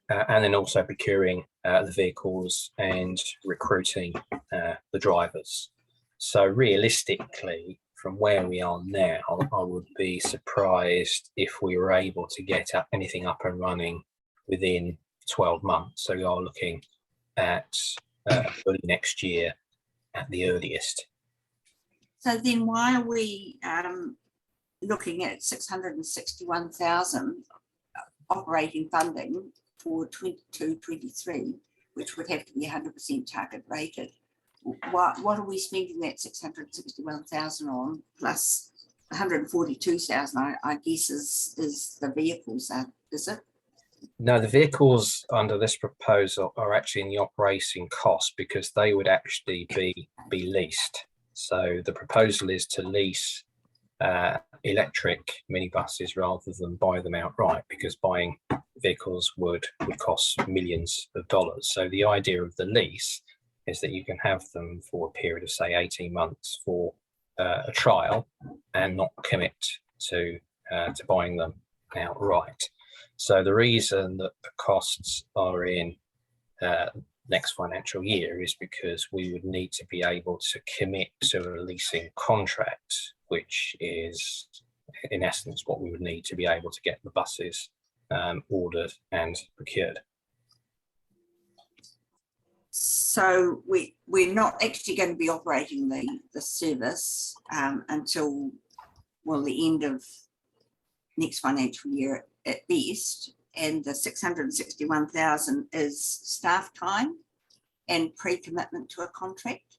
And then also procuring the vehicles and recruiting the drivers. So realistically, from where we are now, I would be surprised if we were able to get anything up and running within 12 months. So we are looking at early next year at the earliest. So then why are we looking at 661,000 operating funding for 22-23, which would have to be 100% target rated? What are we spending that 661,000 on, plus 142,000? I guess is the vehicles. Is it? No, the vehicles under this proposal are actually in the operating cost because they would actually be leased. So the proposal is to lease electric minibuses rather than buy them outright, because buying vehicles would cost millions of dollars. So the idea of the lease is that you can have them for a period of, say, 18 months for a trial and not commit to buying them outright. So the reason that the costs are in next financial year is because we would need to be able to commit to a leasing contract, which is in essence what we would need to be able to get the buses ordered and procured. So we're not actually going to be operating the service until, well, the end of next financial year at best, and the 661,000 is staff time and pre-commitment to a contract?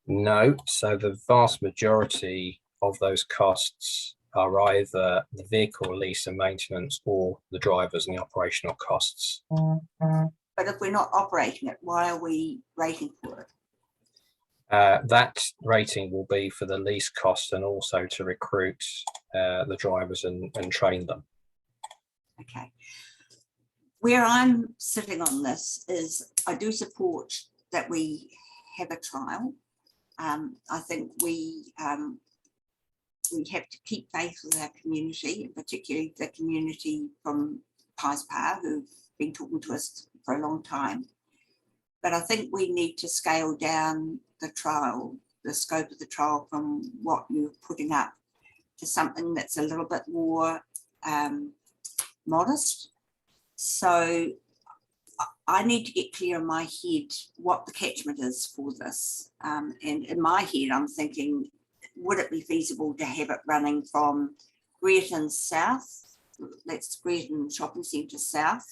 No, so the vast majority of those costs are either the vehicle lease and maintenance or the drivers and the operational costs. But if we're not operating it, why are we rating for it? That rating will be for the lease costs and also to recruit the drivers and train them. Okay. Where I'm sitting on this is I do support that we have a trial. I think we have to keep faith with our community, particularly the community from Paispa who've been talking to us for a long time. But I think we need to scale down the trial, the scope of the trial, from what you're putting up to something that's a little bit more modest. So I need to get clear in my head what the catchment is for this. And in my head, I'm thinking, would it be feasible to have it running from Greaton South, that's Greaton Shopping Centre South,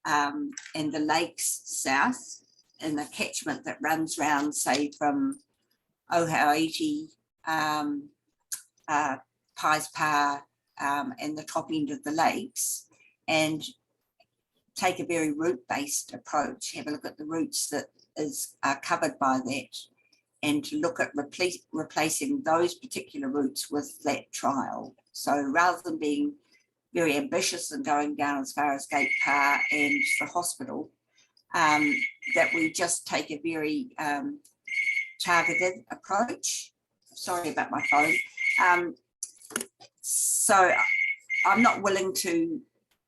and the Lakes South, and the catchment that runs round, say, from Ohauiti, Paispa, and the top end of the lakes, and take a very route-based approach, have a look at the routes that are covered by that, and to look at replacing those particular routes with that trial. So rather than being very ambitious and going down as far as Gate Par and the hospital, that we just take a very targeted approach. Sorry about my phone. So I'm not willing to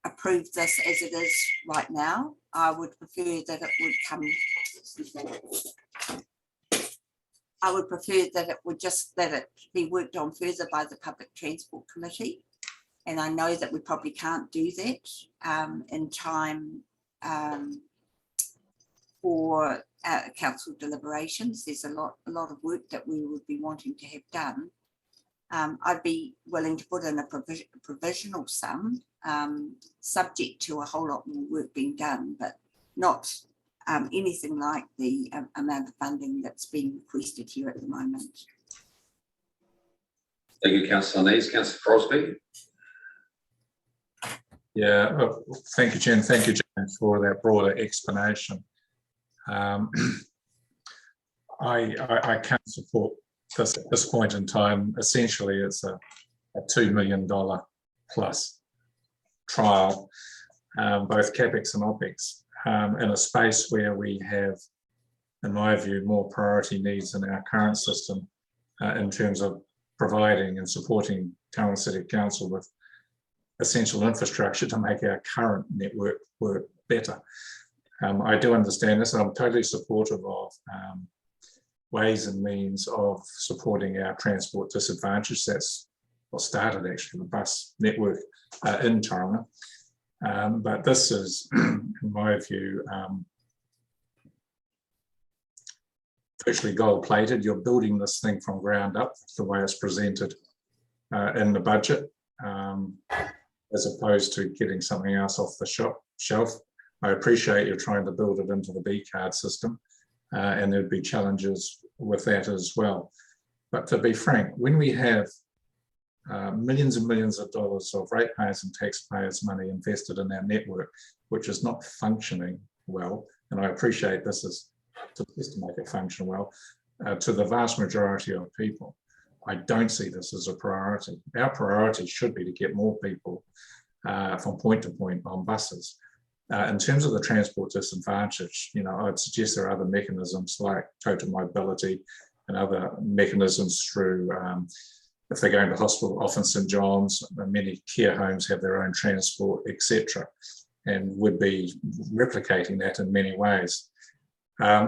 approve this as it is right now. I would prefer that it would come. I would prefer that it would just let it be worked on further by the Public Transport Committee. And I know that we probably can't do that in time for council deliberations. There's a lot of work that we would be wanting to have done. I'd be willing to put in a provisional sum, subject to a whole lot more work being done, but not anything like the amount of funding that's being requested here at the moment. Thank you, Councillor Nees. Councillor Crosby. Yeah, thank you, Jen. Thank you, Jen, for that broader explanation. I can't support this at this point in time. Essentially, it's a $2 million plus trial, both CapEx and OpEx, in a space where we have, in my view, more priority needs in our current system in terms of providing and supporting Tauranga City Council with essential infrastructure to make our current network work better. I do understand this, and I'm totally supportive of ways and means of supporting our transport disadvantage. That's what started actually the bus network in Tauranga. But this is, in my view, virtually gold-plated. You're building this thing from ground up, the way it's presented in the budget, as opposed to getting something else off the shelf. I appreciate you're trying to build it into the B card system, and there'd be challenges with that as well. But to be frank, when we have millions and millions of dollars of ratepayers and taxpayers' money invested in our network, which is not functioning well, and I appreciate this is to make it function well, to the vast majority of people, I don't see this as a priority. Our priority should be to get more people from point to point on buses. In terms of the transport disadvantage, I'd suggest there are other mechanisms like total mobility and other mechanisms through, if they're going to hospital, often St John's, many care homes have their own transport, etc., and would be replicating that in many ways.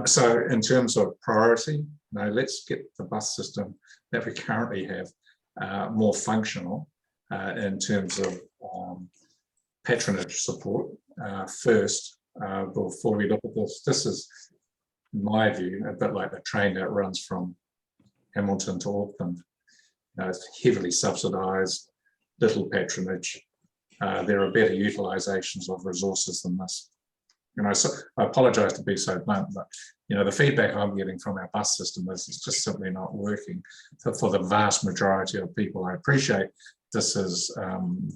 So in terms of priority, let's get the bus system that we currently have more functional in terms of patronage support first before we look at this. This is, in my view, a bit like the train that runs from Hamilton to Auckland. It's heavily subsidised, little patronage. There are better utilisations of resources than this. So I apologise to be so blunt, but the feedback I'm getting from our bus system is it's just simply not working for the vast majority of people. I appreciate this is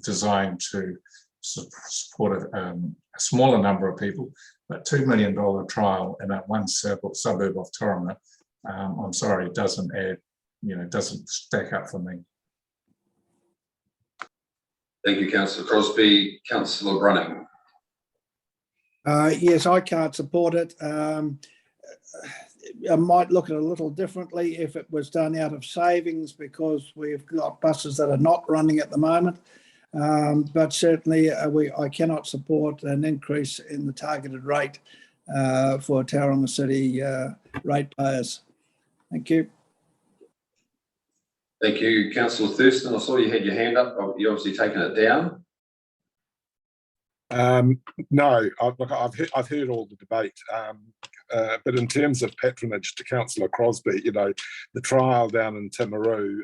designed to support a smaller number of people, but $2 million trial in that one suburb of Tauranga, I'm sorry, it doesn't add, doesn't stack up for me. Thank you, Councillor Crosby. Councillor Brunning. Yes, I can't support it. I might look at it a little differently if it was done out of savings, because we've got buses that are not running at the moment. But certainly I cannot support an increase in the targeted rate for Tauranga City ratepayers. Thank you. Thank you, Councillor Thurston. I saw you had your hand up. You're obviously taking it down. No, I've heard all the debate, but in terms of patronage, to Councillor Crosby, the trial down in Timaru,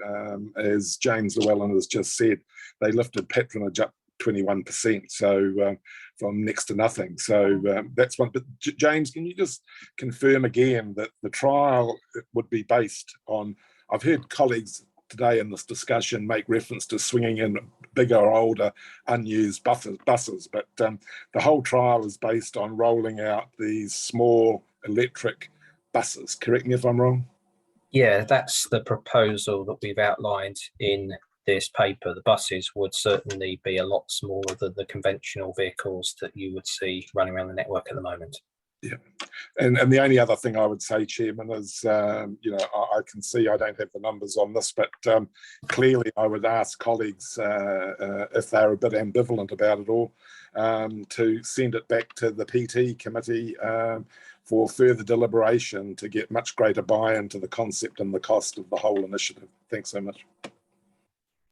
as James Llewellyn has just said, they lifted patronage up 21%, so from next to nothing. So that's one. But James, can you just confirm again that the trial would be based on? I've heard colleagues today in this discussion make reference to swinging in bigger, older, unused buses, but the whole trial is based on rolling out these small electric buses. Correct me if I'm wrong. Yeah, that's the proposal that we've outlined in this paper. The buses would certainly be a lot smaller than the conventional vehicles that you would see running around the network at the moment. Yeah, and the only other thing I would say, Chairman, is I can see I don't have the numbers on this, but clearly I would ask colleagues if they're a bit ambivalent about it all, to send it back to the PT committee for further deliberation to get much greater buy-in to the concept and the cost of the whole initiative. Thanks so much.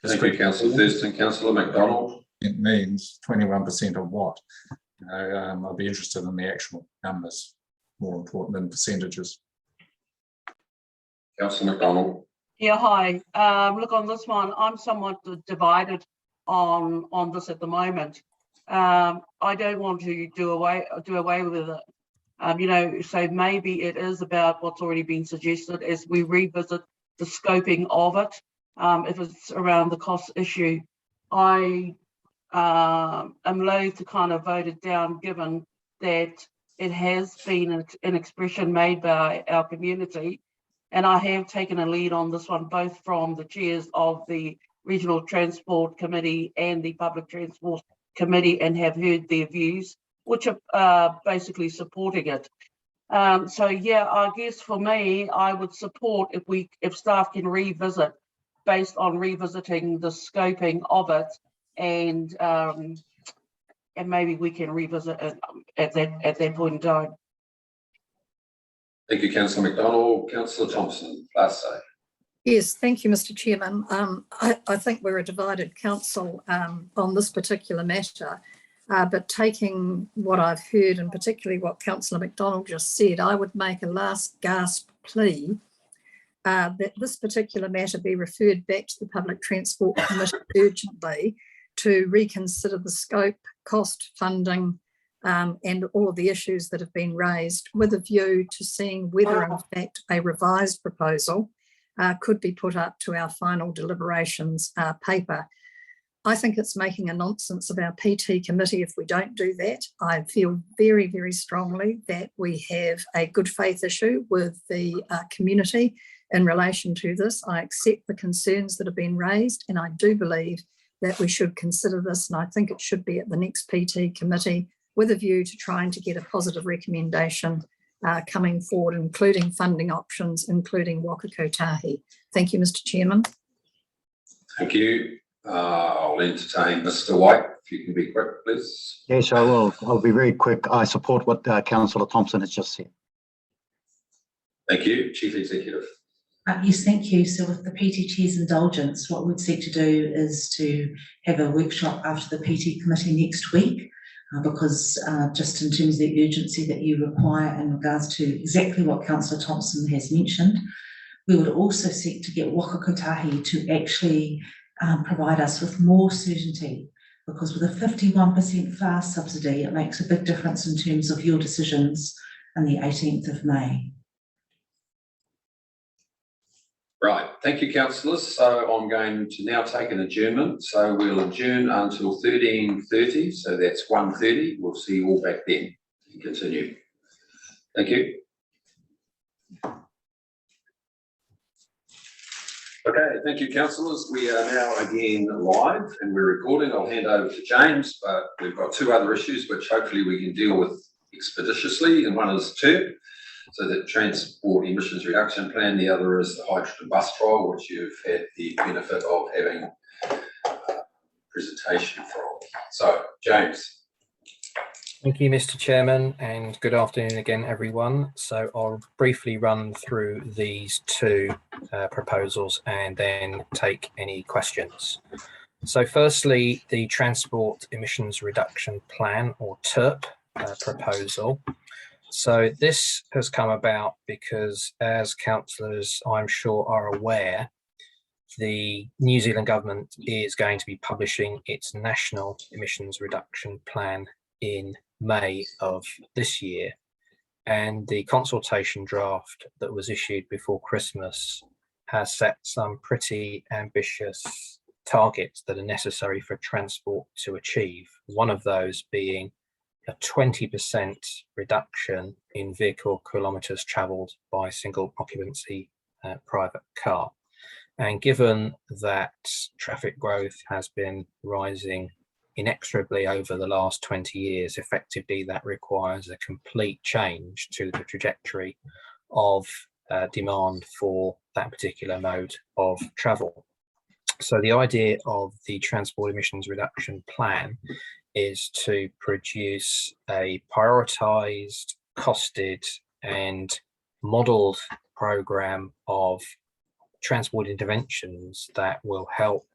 Thank you, Councillor Thurston. Councillor McDonald. It means 21% of what? I'll be interested in the actual numbers, more important than percentages. Councillor McDonald. Yeah, hi. Look, on this one, I'm somewhat divided on this at the moment. I don't want to do away with it. So maybe it is about what's already been suggested as we revisit the scoping of it. If it's around the cost issue, I am loath to kind of vote it down, given that it has been an expression made by our community. And I have taken a lead on this one, both from the chairs of the Regional Transport Committee and the Public Transport Committee, and have heard their views, which are basically supporting it. So yeah, I guess for me, I would support if staff can revisit based on revisiting the scoping of it, and maybe we can revisit it at that point in time. Thank you, Councillor McDonald. Councillor Thompson, last say. Yes, thank you, Mr. Chairman. I think we're a divided council on this particular matter, but taking what I've heard, and particularly what Councillor McDonald just said, I would make a last gasp plea that this particular matter be referred back to the Public Transport Committee urgently to reconsider the scope, cost, funding, and all of the issues that have been raised, with a view to seeing whether in fact a revised proposal could be put up to our final deliberations paper. I think it's making a nonsense of our PT committee if we don't do that. I feel very, very strongly that we have a good faith issue with the community in relation to this. I accept the concerns that have been raised, and I do believe that we should consider this, and I think it should be at the next PT committee, with a view to trying to get a positive recommendation coming forward, including funding options, including Waka Kotahi. Thank you, Mr. Chairman. Thank you. I'll entertain Mr. White, if you can be quick, please. Yes, I will. I'll be very quick. I support what Councillor Thompson has just said. Thank you. Chief Executive. Yes, thank you. So with the PT Chair's indulgence, what we'd seek to do is to have a workshop after the PT committee next week, because just in terms of the urgency that you require in regards to exactly what Councillor Thompson has mentioned, we would also seek to get Waka Kotahi to actually provide us with more certainty, because with a 51% fast subsidy, it makes a big difference in terms of your decisions on the 18th of May. Right, thank you, councillors. So I'm going to now take an adjournment. So we'll adjourn until 13:30. So that's 1:30. We'll see you all back then and continue. Thank you. Okay, thank you, councillors. We are now again live and we're recording. I'll hand over to James, but we've got two other issues which hopefully we can deal with expeditiously, and one is TERP, so the Transport Emissions Reduction Plan. The other is the hydrogen bus trial, which you've had the benefit of having a presentation from. So, James. Thank you, Mr. Chairman, and good afternoon again, everyone. So I'll briefly run through these two proposals and then take any questions. So firstly, the Transport Emissions Reduction Plan, or TERP, proposal. So this has come about because, as councillors I'm sure are aware, the New Zealand government is going to be publishing its National Emissions Reduction Plan in May of this year, and the consultation draft that was issued before Christmas has set some pretty ambitious targets that are necessary for transport to achieve. One of those being a 20% reduction in vehicle kilometres travelled by single occupancy private car. And given that traffic growth has been rising inexorably over the last 20 years, effectively that requires a complete change to the trajectory of demand for that particular mode of travel. So the idea of the Transport Emissions Reduction Plan is to produce a prioritised, costed and modelled programme of transport interventions that will help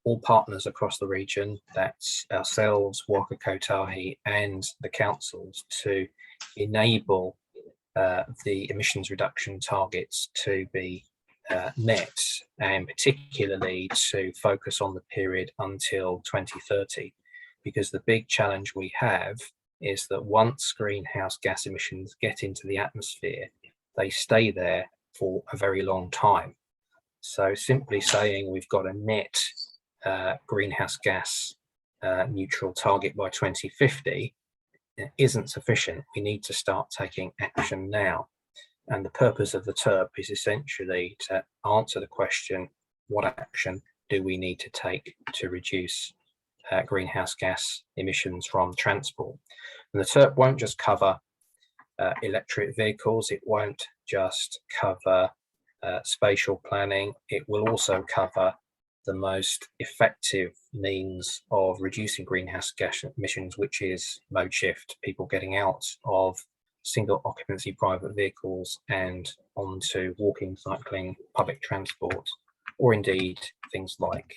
all partners across the region, that's ourselves, Waka Kotahi and the councils, to enable the emissions reduction targets to be met, and particularly to focus on the period until 2030, because the big challenge we have is that once greenhouse gas emissions get into the atmosphere, they stay there for a very long time. So simply saying we've got a net greenhouse gas neutral target by 2050 isn't sufficient. We need to start taking action now. And the purpose of the TERP is essentially to answer the question, what action do we need to take to reduce greenhouse gas emissions from transport? And the TERP won't just cover electric vehicles, it won't just cover spatial planning, it will also cover the most effective means of reducing greenhouse gas emissions, which is mode shift, people getting out of single occupancy private vehicles and onto walking, cycling, public transport, or indeed things like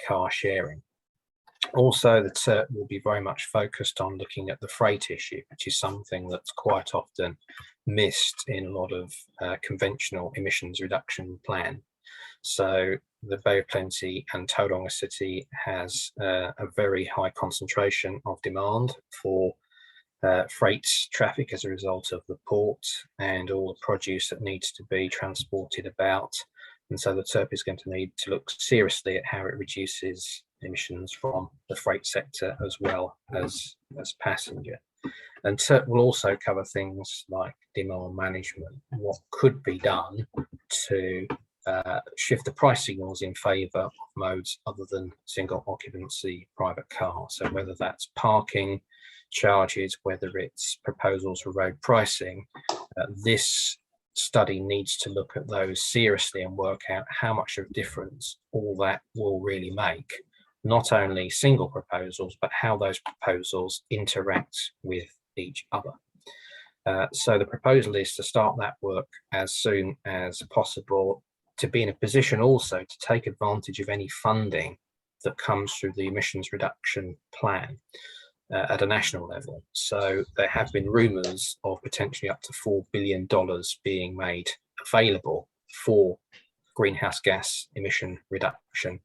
car sharing. Also, the TERP will be very much focused on looking at the freight issue, which is something that's quite often missed in a lot of conventional emissions reduction plan. So the Bay of Plenty and Tauranga City has a very high concentration of demand for freight traffic as a result of the port and all the produce that needs to be transported about. And so the TERP is going to need to look seriously at how it reduces emissions from the freight sector as well as passenger. And TERP will also cover things like demand management, what could be done to shift the price signals in favour of modes other than single occupancy private car. So whether that's parking charges, whether it's proposals for road pricing, this study needs to look at those seriously and work out how much of a difference all that will really make. Not only single proposals, but how those proposals interact with each other. So the proposal is to start that work as soon as possible, to be in a position also to take advantage of any funding that comes through the emissions reduction plan at a national level. So there have been rumours of potentially up to $4 billion being made available for greenhouse gas emission reduction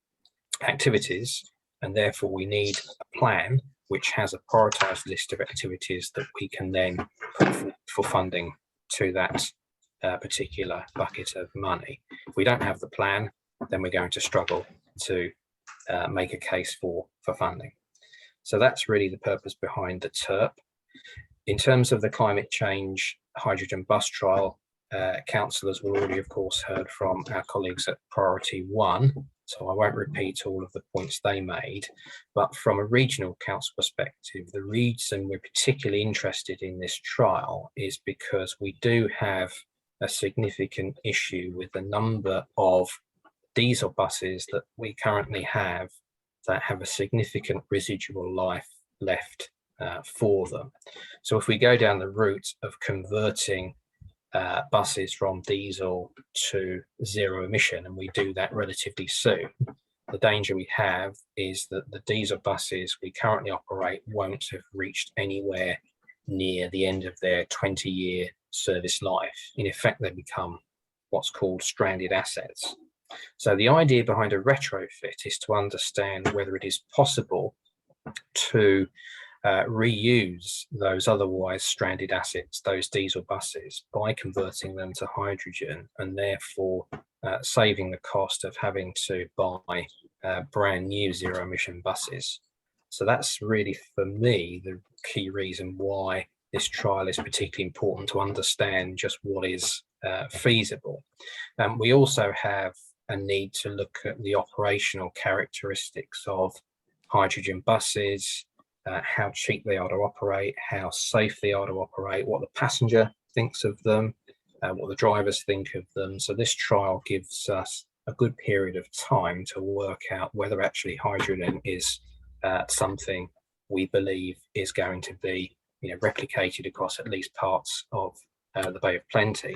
activities, and therefore we need a plan which has a prioritised list of activities that we can then put for funding to that particular bucket of money. If we don't have the plan, then we're going to struggle to make a case for funding. So that's really the purpose behind the TERP. In terms of the climate change hydrogen bus trial, councillors will already, of course, heard from our colleagues at Priority 1, so I won't repeat all of the points they made, but from a regional council perspective, the reason we're particularly interested in this trial is because we do have a significant issue with the number of diesel buses that we currently have that have a significant residual life left for them. So if we go down the route of converting buses from diesel to zero emission, and we do that relatively soon, the danger we have is that the diesel buses we currently operate won't have reached anywhere near the end of their 20-year service life. In effect, they become what's called stranded assets. So the idea behind a retrofit is to understand whether it is possible to reuse those otherwise stranded assets, those diesel buses, by converting them to hydrogen, and therefore saving the cost of having to buy brand new zero emission buses. So that's really, for me, the key reason why this trial is particularly important, to understand just what is feasible. We also have a need to look at the operational characteristics of hydrogen buses, how cheap they are to operate, how safe they are to operate, what the passenger thinks of them, what the drivers think of them. So this trial gives us a good period of time to work out whether actually hydrogen is something we believe is going to be replicated across at least parts of the Bay of Plenty.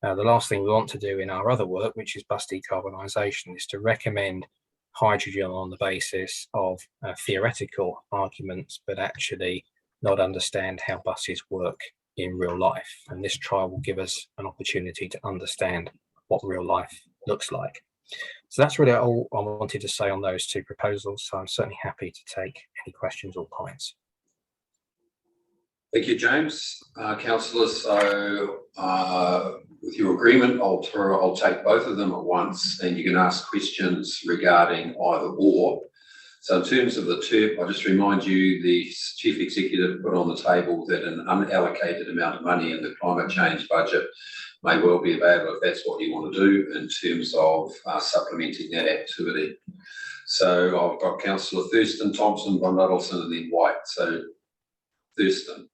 The last thing we want to do in our other work, which is bus decarbonisation, is to recommend hydrogen on the basis of theoretical arguments, but actually not understand how buses work in real life. And this trial will give us an opportunity to understand what real life looks like. So that's really all I wanted to say on those two proposals. So I'm certainly happy to take any questions or comments. Thank you, James. Councillors, so with your agreement, I'll take both of them at once, and you can ask questions regarding either or. So in terms of the TERP, I'll just remind you, the Chief Executive put on the table that an unallocated amount of money in the climate change budget may well be available if that's what you want to do in terms of supplementing that activity. So I've got Councillor Thurston, Thompson, Von Nuttleson, and then White. So Thurston.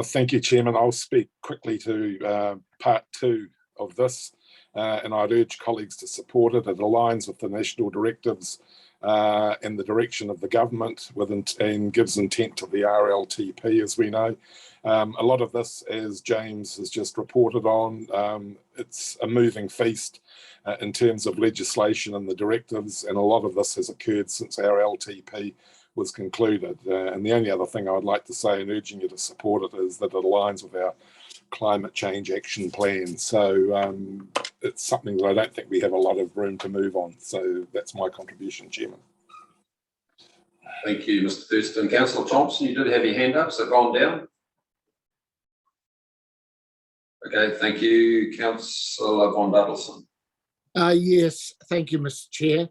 Thank you, Chairman. I'll speak quickly to part two of this, and I'd urge colleagues to support it. It aligns with the national directives and the direction of the government and gives intent to the RLTP, as we know. A lot of this, as James has just reported on, it's a moving feast in terms of legislation and the directives, and a lot of this has occurred since our LTP was concluded. And the only other thing I would like to say, and urging you to support it, is that it aligns with our climate change action plan. So it's something that I don't think we have a lot of room to move on. So that's my contribution, Chairman. Thank you, Mr. Thurston. Councillor Thompson, you did have your hand up, so gone down. Okay, thank you. Councillor Von Nuttleson. Yes, thank you, Mr. Chair.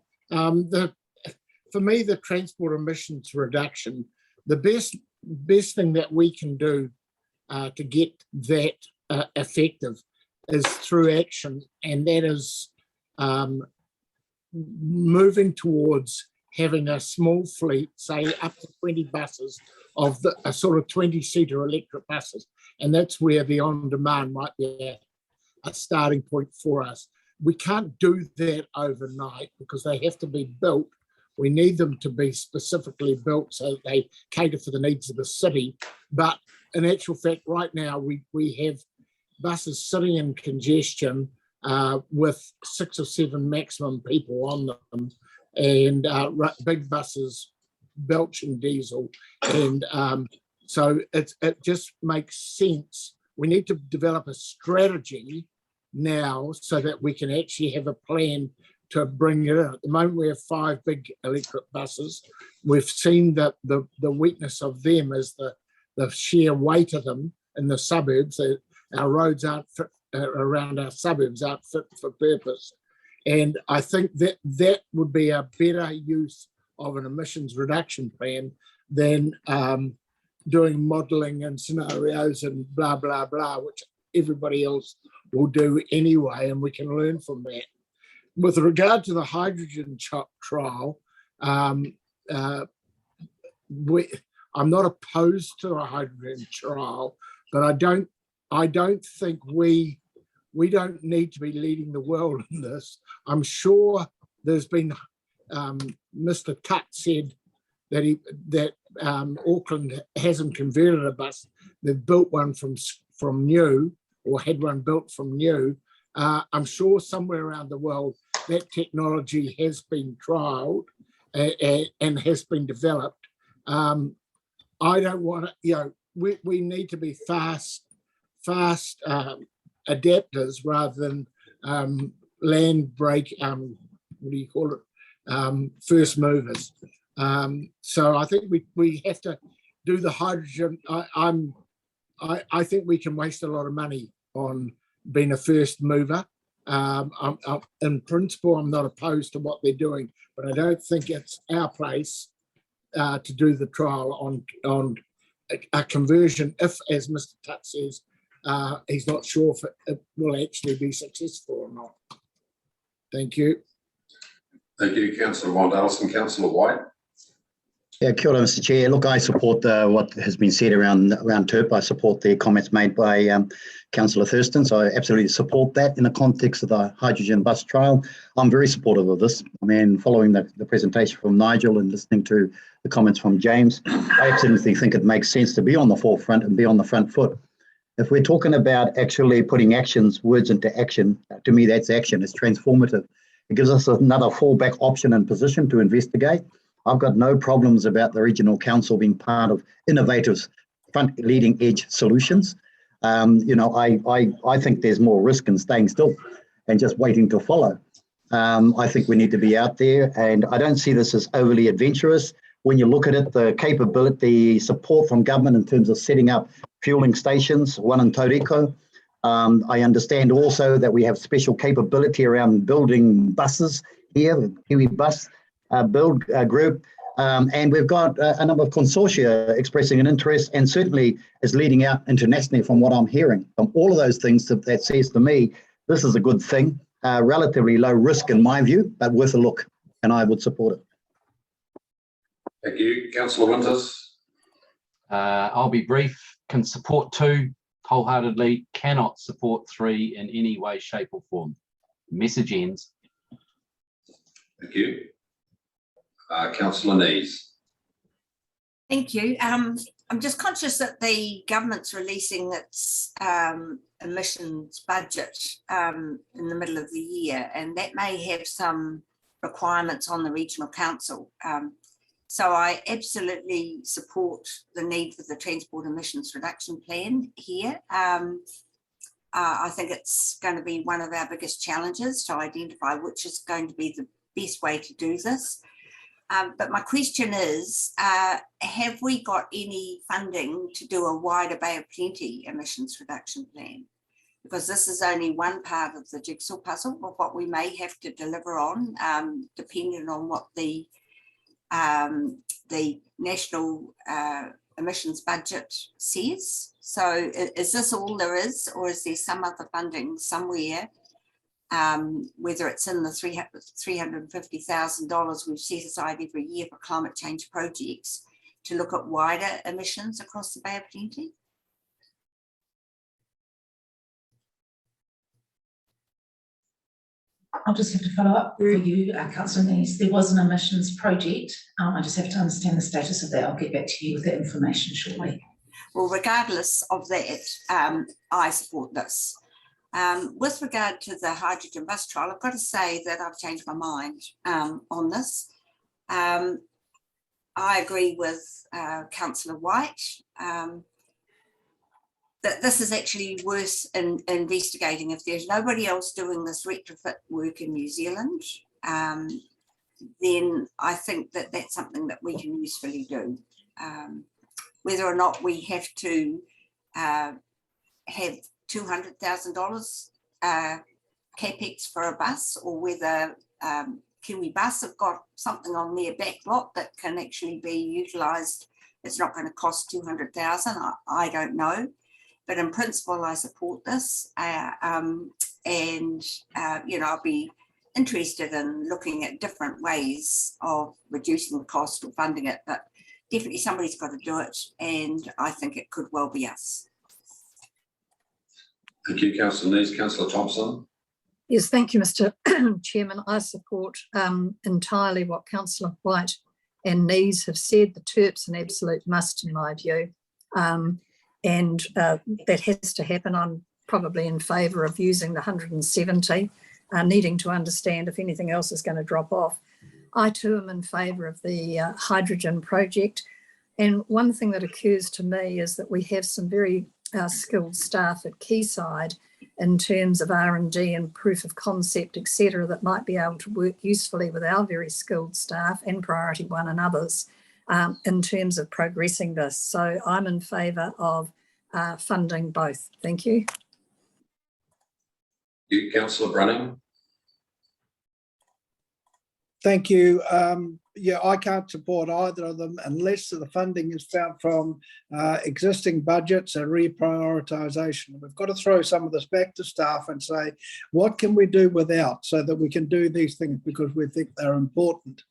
For me, the transport emissions reduction, the best thing that we can do to get that effective is through action, and that is moving towards having a small fleet, say up to 20 buses of a sort of 20-seater electric buses, and that's where the on-demand might be a starting point for us. We can't do that overnight because they have to be built. We need them to be specifically built so that they cater for the needs of the city. But in actual fact, right now, we have buses sitting in congestion with 6 or 7 maximum people on them, and big buses belching diesel. And so it just makes sense. We need to develop a strategy now so that we can actually have a plan to bring it in. At the moment, we have 5 big electric buses. We've seen that the weakness of them is the sheer weight of them in the suburbs. Our roads aren't fit around our suburbs, aren't fit for purpose. And I think that would be a better use of an emissions reduction plan than doing modelling and scenarios and blah, blah, blah, which everybody else will do anyway, and we can learn from that. With regard to the hydrogen trial, I'm not opposed to a hydrogen trial, but I don't think we don't need to be leading the world in this. I'm sure there's been Mr. Tutt said that Auckland hasn't converted a bus. They've built one from new, or had one built from new. I'm sure somewhere around the world that technology has been trialled and has been developed. I don't want to, we need to be fast adapters rather than land break, what do you call it, first movers. So I think we have to do the hydrogen. I think we can waste a lot of money on being a first mover. In principle, I'm not opposed to what they're doing, but I don't think it's our place to do the trial on a conversion if, as Mr. Tutt says, he's not sure if it will actually be successful or not. Thank you. Thank you, Councillor Von Nuttleson. Councillor White. Yeah, kia ora, Mr. Chair. Look, I support what has been said around TERP. I support the comments made by Councillor Thurston, so I absolutely support that in the context of the hydrogen bus trial. I'm very supportive of this. I mean, following the presentation from Nigel and listening to the comments from James, I absolutely think it makes sense to be on the forefront and be on the front foot. If we're talking about actually putting words into action, to me that's action, it's transformative. It gives us another fallback option and position to investigate. I've got no problems about the regional council being part of innovative, front leading edge solutions. I think there's more risk in staying still and just waiting to follow. I think we need to be out there, and I don't see this as overly adventurous. When you look at it, the capability, support from government in terms of setting up fueling stations, one in Tauranga. I understand also that we have special capability around building buses here, the Kiwi Bus build group. And we've got a number of consortia expressing an interest, and certainly is leading out internationally from what I'm hearing. From all of those things that says to me, this is a good thing, relatively low risk in my view, but worth a look, and I would support it. Thank you. Councillor Winters. I'll be brief. Can support 2 wholeheartedly, cannot support 3 in any way, shape or form. Message ends. Thank you. Councillor Nees. Thank you. I'm just conscious that the government's releasing its emissions budget in the middle of the year, and that may have some requirements on the regional council. So I absolutely support the need for the transport emissions reduction plan here. I think it's going to be one of our biggest challenges to identify which is going to be the best way to do this. But my question is, have we got any funding to do a wider Bay of Plenty emissions reduction plan? Because this is only one part of the jigsaw puzzle of what we may have to deliver on, depending on what the national emissions budget says. So is this all there is, or is there some other funding somewhere, whether it's in the $350,000 we've set aside every year for climate change projects to look at wider emissions across the Bay of Plenty? I'll just have to follow up for you, Councillor Nees. There was an emissions project. I just have to understand the status of that. I'll get back to you with that information shortly. Well, regardless of that, I support this. With regard to the hydrogen bus trial, I've got to say that I've changed my mind on this. I agree with Councillor White that this is actually worth investigating. If there's nobody else doing this retrofit work in New Zealand, then I think that that's something that we can usefully do. Whether or not we have to have $200,000 capex for a bus, or whether Kiwi Bus have got something on their back lot that can actually be utilised, it's not going to cost $200,000. I don't know. But in principle, I support this, and you know, I'll be interested in looking at different ways of reducing the cost or funding it. But definitely, somebody's got to do it, and I think it could well be us. Thank you, Councillor Nees. Councillor Thompson. Yes, thank you, Mr. Chairman. I support entirely what Councillor White and Nees have said. The TERP's an absolute must, in my view. And that has to happen. I'm probably in favour of using the 170, needing to understand if anything else is going to drop off. I too am in favour of the hydrogen project. And one thing that occurs to me is that we have some very skilled staff at Quayside in terms of R&D and proof of concept, etc., that might be able to work usefully with our very skilled staff and Priority 1 and others in terms of progressing this. So I'm in favour of funding both. Thank you. You, Councillor Brunning. Thank you. Yeah, I can't support either of them unless the funding is found from existing budgets and reprioritisation. We've got to throw some of this back to staff and say, what can we do without, so that we can do these things because we think they're important.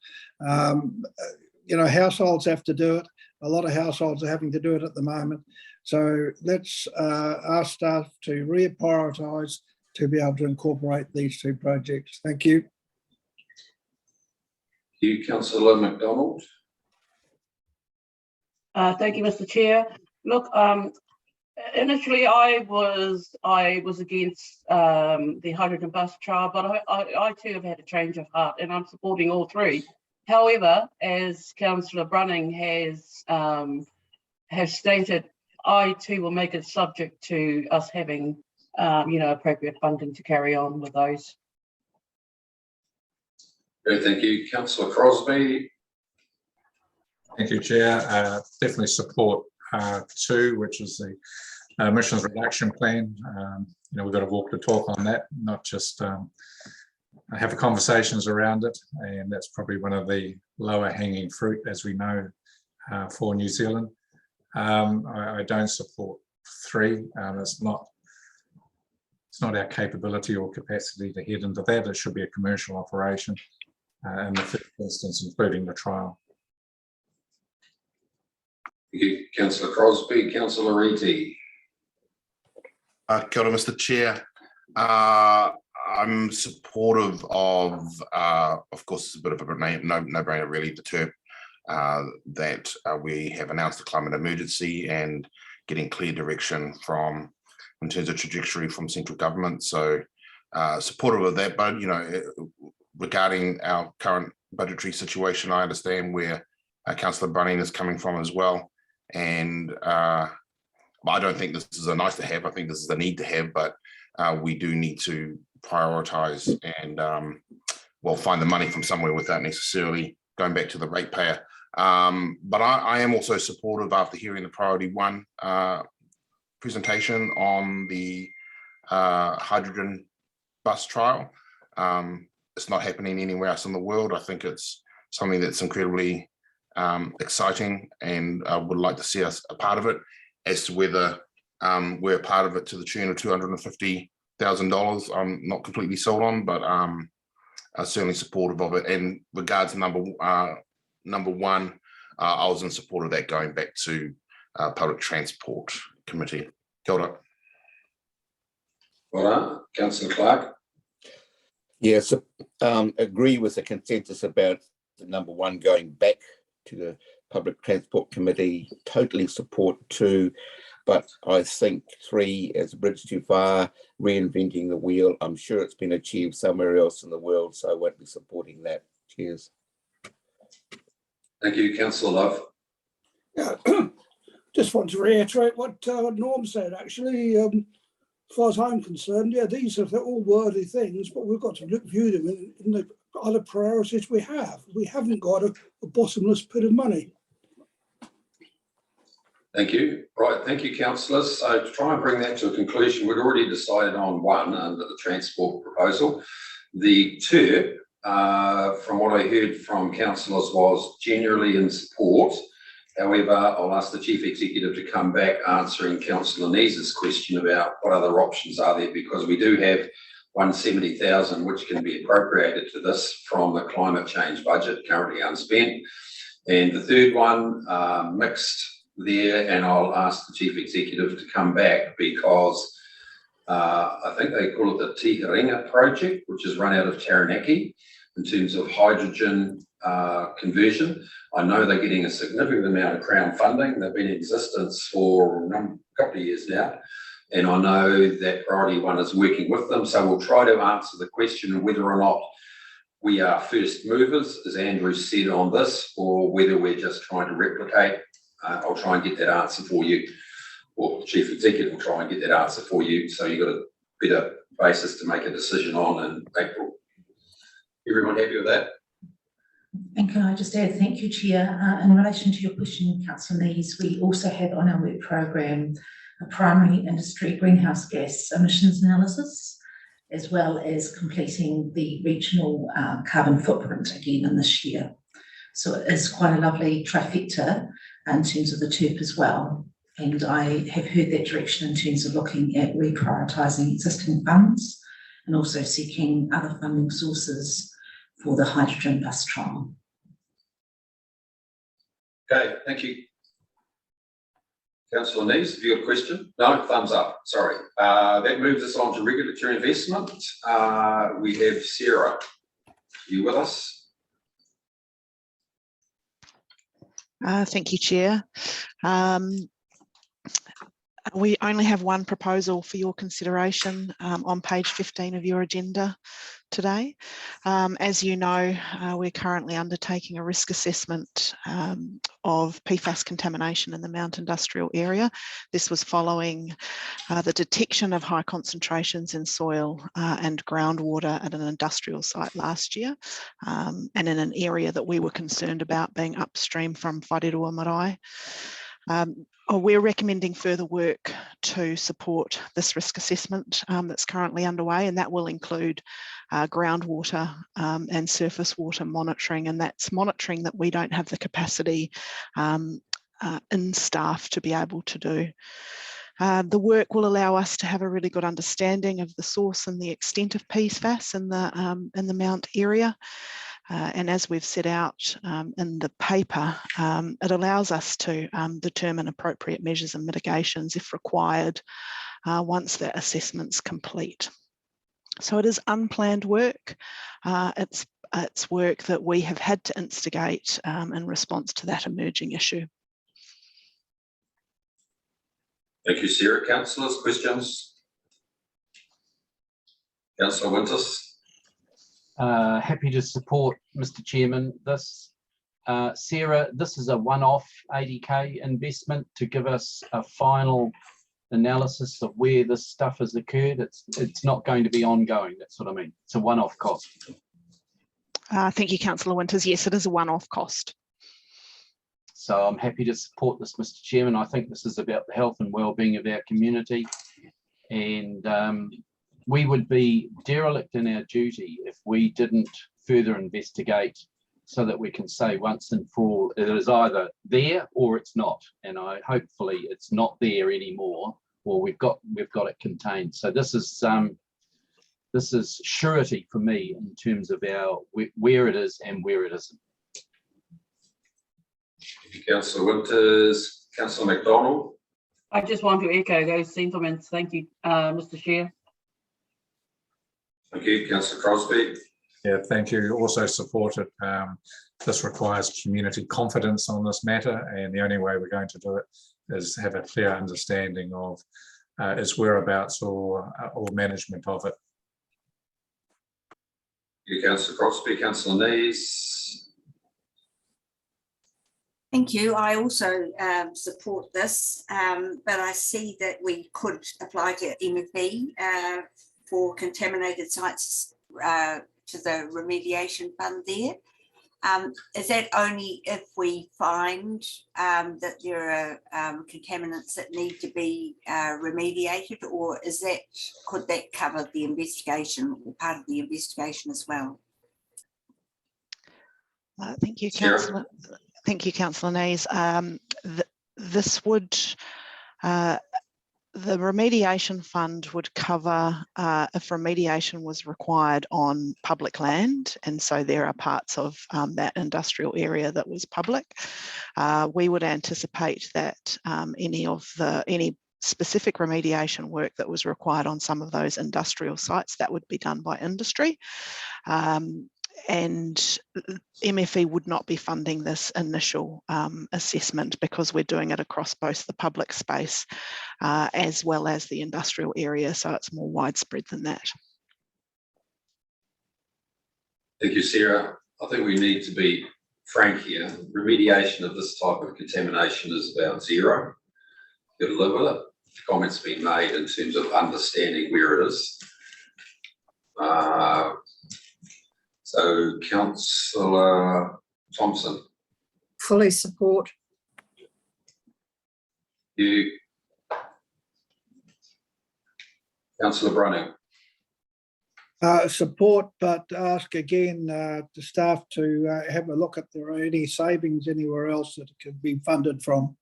You know, households have to do it. A lot of households are having to do it at the moment. So let's ask staff to reprioritise to be able to incorporate these two projects. Thank you. You, Councillor McDonald. Thank you, Mr. Chair. Look, initially I was against the hydrogen bus trial, but I too have had a change of heart, and I'm supporting all three. However, as Councillor Brunning has stated, I too will make it subject to us having, you know, appropriate funding to carry on with those. Okay, thank you. Councillor Crosby. Thank you, Chair. Definitely support 2, which is the emissions reduction plan. We've got to walk the talk on that, not just have conversations around it. And that's probably one of the lower hanging fruit, as we know, for New Zealand. I don't support 3. It's not our capability or capacity to head into that. It should be a commercial operation in the first instance, including the trial. Thank you, Councillor Crosby. Councillor Reedy. Kia ora, Mr. Chair. I'm supportive of course, it's a bit of a no-brainer really, the term that we have announced the climate emergency and getting clear direction in terms of trajectory from central government. So supportive of that, but regarding our current budgetary situation, I understand where Councillor Bunning is coming from as well. And I don't think this is a nice to have, I think this is a need to have, but we do need to prioritise and find the money from somewhere without necessarily going back to the ratepayer. But I am also supportive after hearing the priority 1 presentation on the hydrogen bus trial. It's not happening anywhere else in the world. I think it's something that's incredibly exciting, and I would like to see us a part of it. As to whether we're a part of it to the tune of $250,000, I'm not completely sold on, but I'm certainly supportive of it. And regards to number 1, I was in support of that going back to Public Transport Committee. Kia ora. Well done. Councillor Clark. Yes, agree with the consensus about the number 1 going back to the Public Transport Committee. Totally support 2, but I think 3 is a bridge too far, reinventing the wheel. I'm sure it's been achieved somewhere else in the world, so I won't be supporting that. Cheers. Thank you, Councillor Love. Yeah, just want to reiterate what Norm said, actually. As far as I'm concerned, yeah, these are all worthy things, but we've got to view them in the other priorities we have. We haven't got a bottomless pit of money. Thank you. Right, thank you, councillors. So to try and bring that to a conclusion, we'd already decided on 1 under the transport proposal. The 2, from what I heard from councillors, was generally in support. However, I'll ask the Chief Executive to come back answering Councillor Neese's question about what other options are there, because we do have 170,000 which can be appropriated to this from the climate change budget currently unspent. And the 3rd one, mixed there, and I'll ask the Chief Executive to come back because I think they call it the Tauranga project, which is run out of Taranaki in terms of hydrogen conversion. I know they're getting a significant amount of Crown funding. They've been in existence for a couple of years now, and I know that priority 1 is working with them. So we'll try to answer the question of whether or not we are first movers, as Andrew said, on this, or whether we're just trying to replicate. I'll try and get that answer for you, or the Chief Executive will try and get that answer for you, so you've got a better basis to make a decision on in April. Everyone happy with that? And can I just add, thank you, Chair. In relation to your question, Councillor Nees, we also have on our work programme a primary industry greenhouse gas emissions analysis, as well as completing the regional carbon footprint again in this year. So it is quite a lovely trifecta in terms of the TERP as well. And I have heard that direction in terms of looking at reprioritising existing funds and also seeking other funding sources for the hydrogen bus trial. Okay, thank you. Councillor Nees, have you got a question? No, thumbs up, sorry. That moves us on to regulatory investment. We have Sarah. Are you with us? Thank you, Chair. We only have one proposal for your consideration on page 15 of your agenda today. As you know, we're currently undertaking a risk assessment of PFAS contamination in the Mount Industrial area. This was following the detection of high concentrations in soil and groundwater at an industrial site last year, and in an area that we were concerned about being upstream from Wharirua Marae. We're recommending further work to support this risk assessment that's currently underway, and that will include groundwater and surface water monitoring, and that's monitoring that we don't have the capacity in staff to be able to do. The work will allow us to have a really good understanding of the source and the extent of PFAS in the Mount area. And as we've set out in the paper, it allows us to determine appropriate measures and mitigations if required once that assessment's complete. So it is unplanned work. It's work that we have had to instigate in response to that emerging issue. Thank you, Sarah. Councillors, questions? Councillor Winters. Happy to support, Mr. Chairman. This, Sarah, this is a one-off 80k investment to give us a final analysis of where this stuff has occurred. It's not going to be ongoing. That's what I mean. It's a one-off cost. Thank you, Councillor Winters. Yes, it is a one-off cost. So I'm happy to support this, Mr. Chairman. I think this is about the health and well-being of our community, and we would be derelict in our duty if we didn't further investigate so that we can say once and for all it is either there or it's not. And hopefully it's not there anymore, or we've got it contained. So this is surety for me in terms of our where it is and where it isn't. Thank you, Councillor Winters. Councillor McDonald. I just want to echo those sentiments. Thank you, Mr. Chair. Thank you, Councillor Crosby. Yeah, thank you. Also supported. This requires community confidence on this matter, and the only way we're going to do it is have a clear understanding of its whereabouts or management of it. Thank you, Councillor Crosby. Councillor Nees. Thank you. I also support this, but I see that we could apply to MFE for contaminated sites to the remediation fund there. Is that only if we find that there are contaminants that need to be remediated, or could that cover the investigation or part of the investigation as well? Thank you, Councillor. Thank you, Councillor Nees. This would, the remediation fund would cover if remediation was required on public land, and so there are parts of that industrial area that was public. We would anticipate that any specific remediation work that was required on some of those industrial sites, that would be done by industry. And MFE would not be funding this initial assessment because we're doing it across both the public space as well as the industrial area, so it's more widespread than that. Thank you, Sarah. I think we need to be frank here. Remediation of this type of contamination is about zero. You've got to live with it. Comments being made in terms of understanding where it is. So, Councillor Thompson. Fully support. You. Councillor Brunning. Support, but ask again the staff to have a look at there are any savings anywhere else that it could be funded from.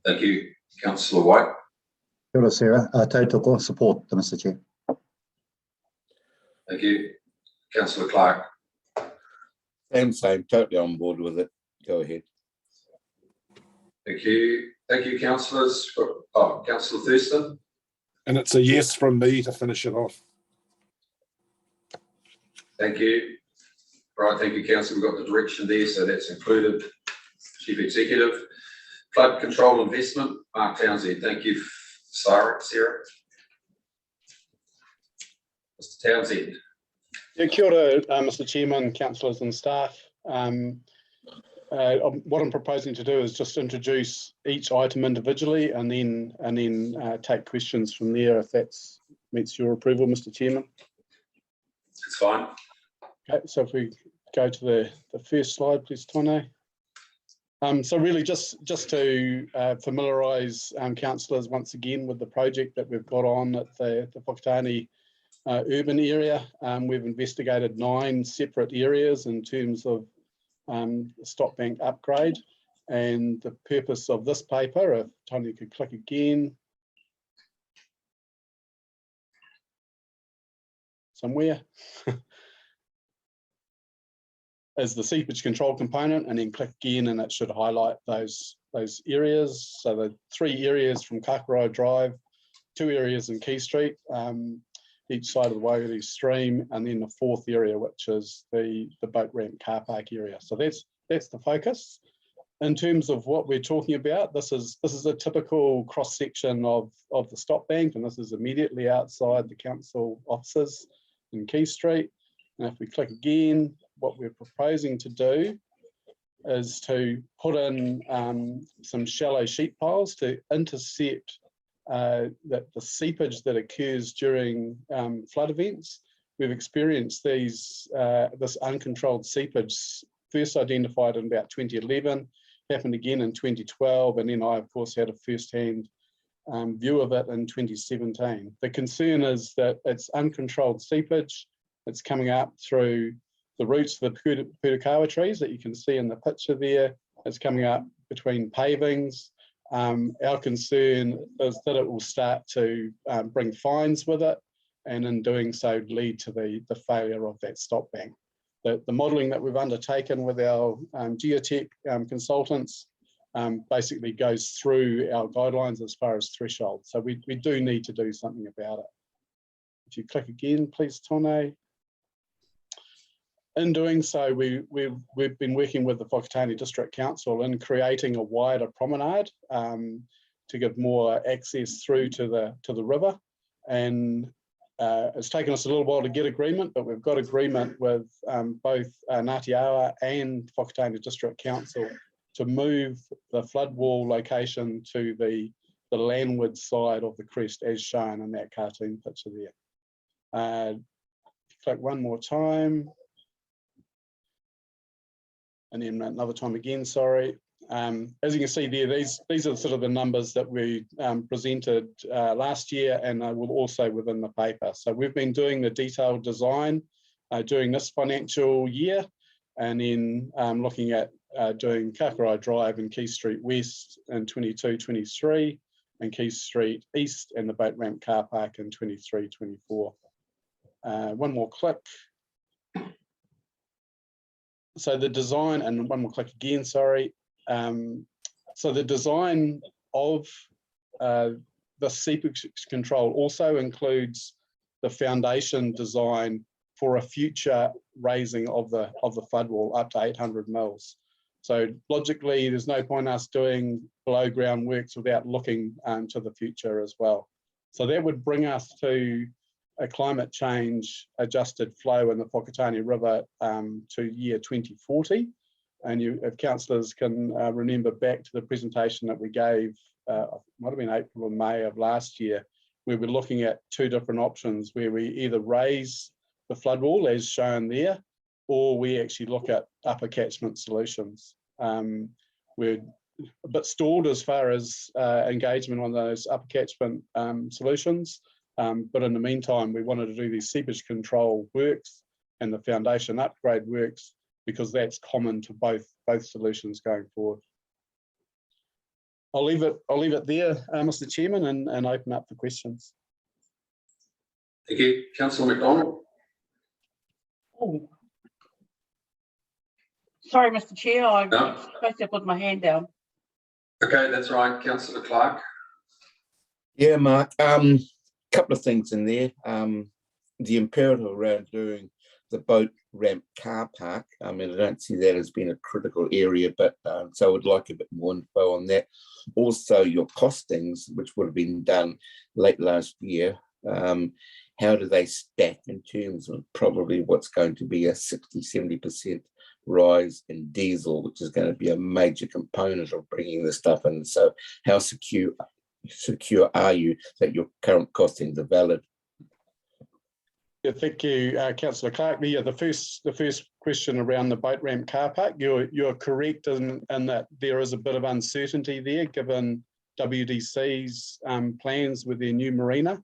Thank you. Councillor White. Kia ora, Sarah. Tautoko, support, Mr. Chair. Thank you. Councillor Clark. Same, totally on board with it. Go ahead. Thank you. Thank you, councillors. Oh, Councillor Thurston. And it's a yes from me to finish it off. Thank you. Right, thank you, Councillor. We've got the direction there, so that's included. Chief Executive. Flood control investment, Mark Townsend. Thank you, Sarah. Mr. Townsend. Yeah, kia ora, Mr. Chairman, councillors and staff. What I'm proposing to do is just introduce each item individually and then take questions from there if that meets your approval, Mr. Chairman. It's fine. Okay, so if we go to the first slide, please, Tone. So really just to familiarise councillors once again with the project that we've got on at the Whakatane urban area. We've investigated 9 separate areas in terms of stop bank upgrade, and the purpose of this paper, if Tony could click again somewhere, is the seepage control component, and then click again and it should highlight those areas. So the 3 areas from Kakarai Drive, 2 areas in Key Street, each side of the Wairere stream, and then the 4th area, which is the boat ramp car park area. So that's the focus. In terms of what we're talking about, this is a typical cross section of the stop bank, and this is immediately outside the council offices in Key Street. And if we click again, what we're proposing to do is to put in some shallow sheet piles to intercept the seepage that occurs during flood events. We've experienced this uncontrolled seepage first identified in about 2011, happened again in 2012, and then I, of course, had a first-hand view of it in 2017. The concern is that it's uncontrolled seepage. It's coming up through the roots of the purakawa trees that you can see in the picture there. It's coming up between pavings. Our concern is that it will start to bring fines with it, and in doing so lead to the failure of that stop bank. The modelling that we've undertaken with our geotech consultants basically goes through our guidelines as far as threshold. So we do need to do something about it. If you click again, please, Tone. In doing so, we've been working with the Whakatane District Council in creating a wider promenade to give more access through to the river. And it's taken us a little while to get agreement, but we've got agreement with both Ngāti Awa and Whakatane District Council to move the flood wall location to the landward side of the crest as shown in that cartoon picture there. Click one more time. And then another time again, sorry. As you can see there, these are sort of the numbers that we presented last year, and will also within the paper. So we've been doing the detailed design during this financial year, and then looking at doing Kakarai Drive and Key Street West in 22-23, and Key Street East and the boat ramp car park in 23-24. One more click. So the design, and one more click again, sorry. So the design of the seepage control also includes the foundation design for a future raising of the flood wall up to 800 mils. So logically, there's no point us doing below ground works without looking to the future as well. So that would bring us to a climate change adjusted flow in the Whakatane River to year 2040. And if councillors can remember back to the presentation that we gave, might have been April or May of last year, we were looking at 2 different options where we either raise the flood wall as shown there, or we actually look at upper catchment solutions. We're a bit stalled as far as engagement on those upper catchment solutions. But in the meantime, we wanted to do these seepage control works and the foundation upgrade works because that's common to both solutions going forward. I'll leave it there, Mr. Chairman, and open up for questions. Thank you, Councillor McDonald. Oh. Sorry, Mr. Chair, I'm supposed to put my hand down. Okay, that's right, Councillor Clark. Yeah, Mark. Couple of things in there. The imperative around doing the boat ramp car park. I mean, I don't see that as being a critical area, but so I would like a bit more info on that. Also, your costings, which would have been done late last year, how do they stack in terms of probably what's going to be a 60-70% rise in diesel, which is going to be a major component of bringing this stuff in? So how secure are you that your current costings are valid? Yeah, thank you, Councillor Clark. Yeah, the first question around the boat ramp car park, you're correct in that there is a bit of uncertainty there, given WDC's plans with their new marina.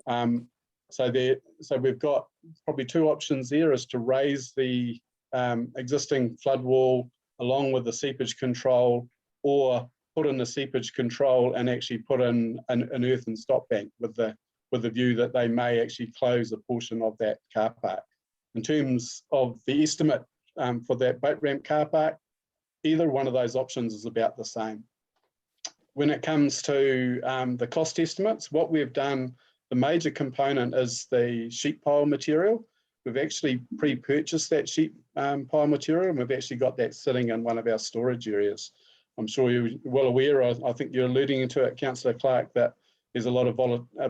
So we've got probably two options there: is to raise the existing flood wall along with the seepage control, or put in the seepage control and actually put in an earthen stop bank with the view that they may actually close a portion of that car park. In terms of the estimate for that boat ramp car park, either one of those options is about the same. When it comes to the cost estimates, what we've done, the major component is the sheet pile material. We've actually pre-purchased that sheet pile material, and we've actually got that sitting in one of our storage areas. I'm sure you're well aware, I think you're alluding to it, Councillor Clark, that there's a lot of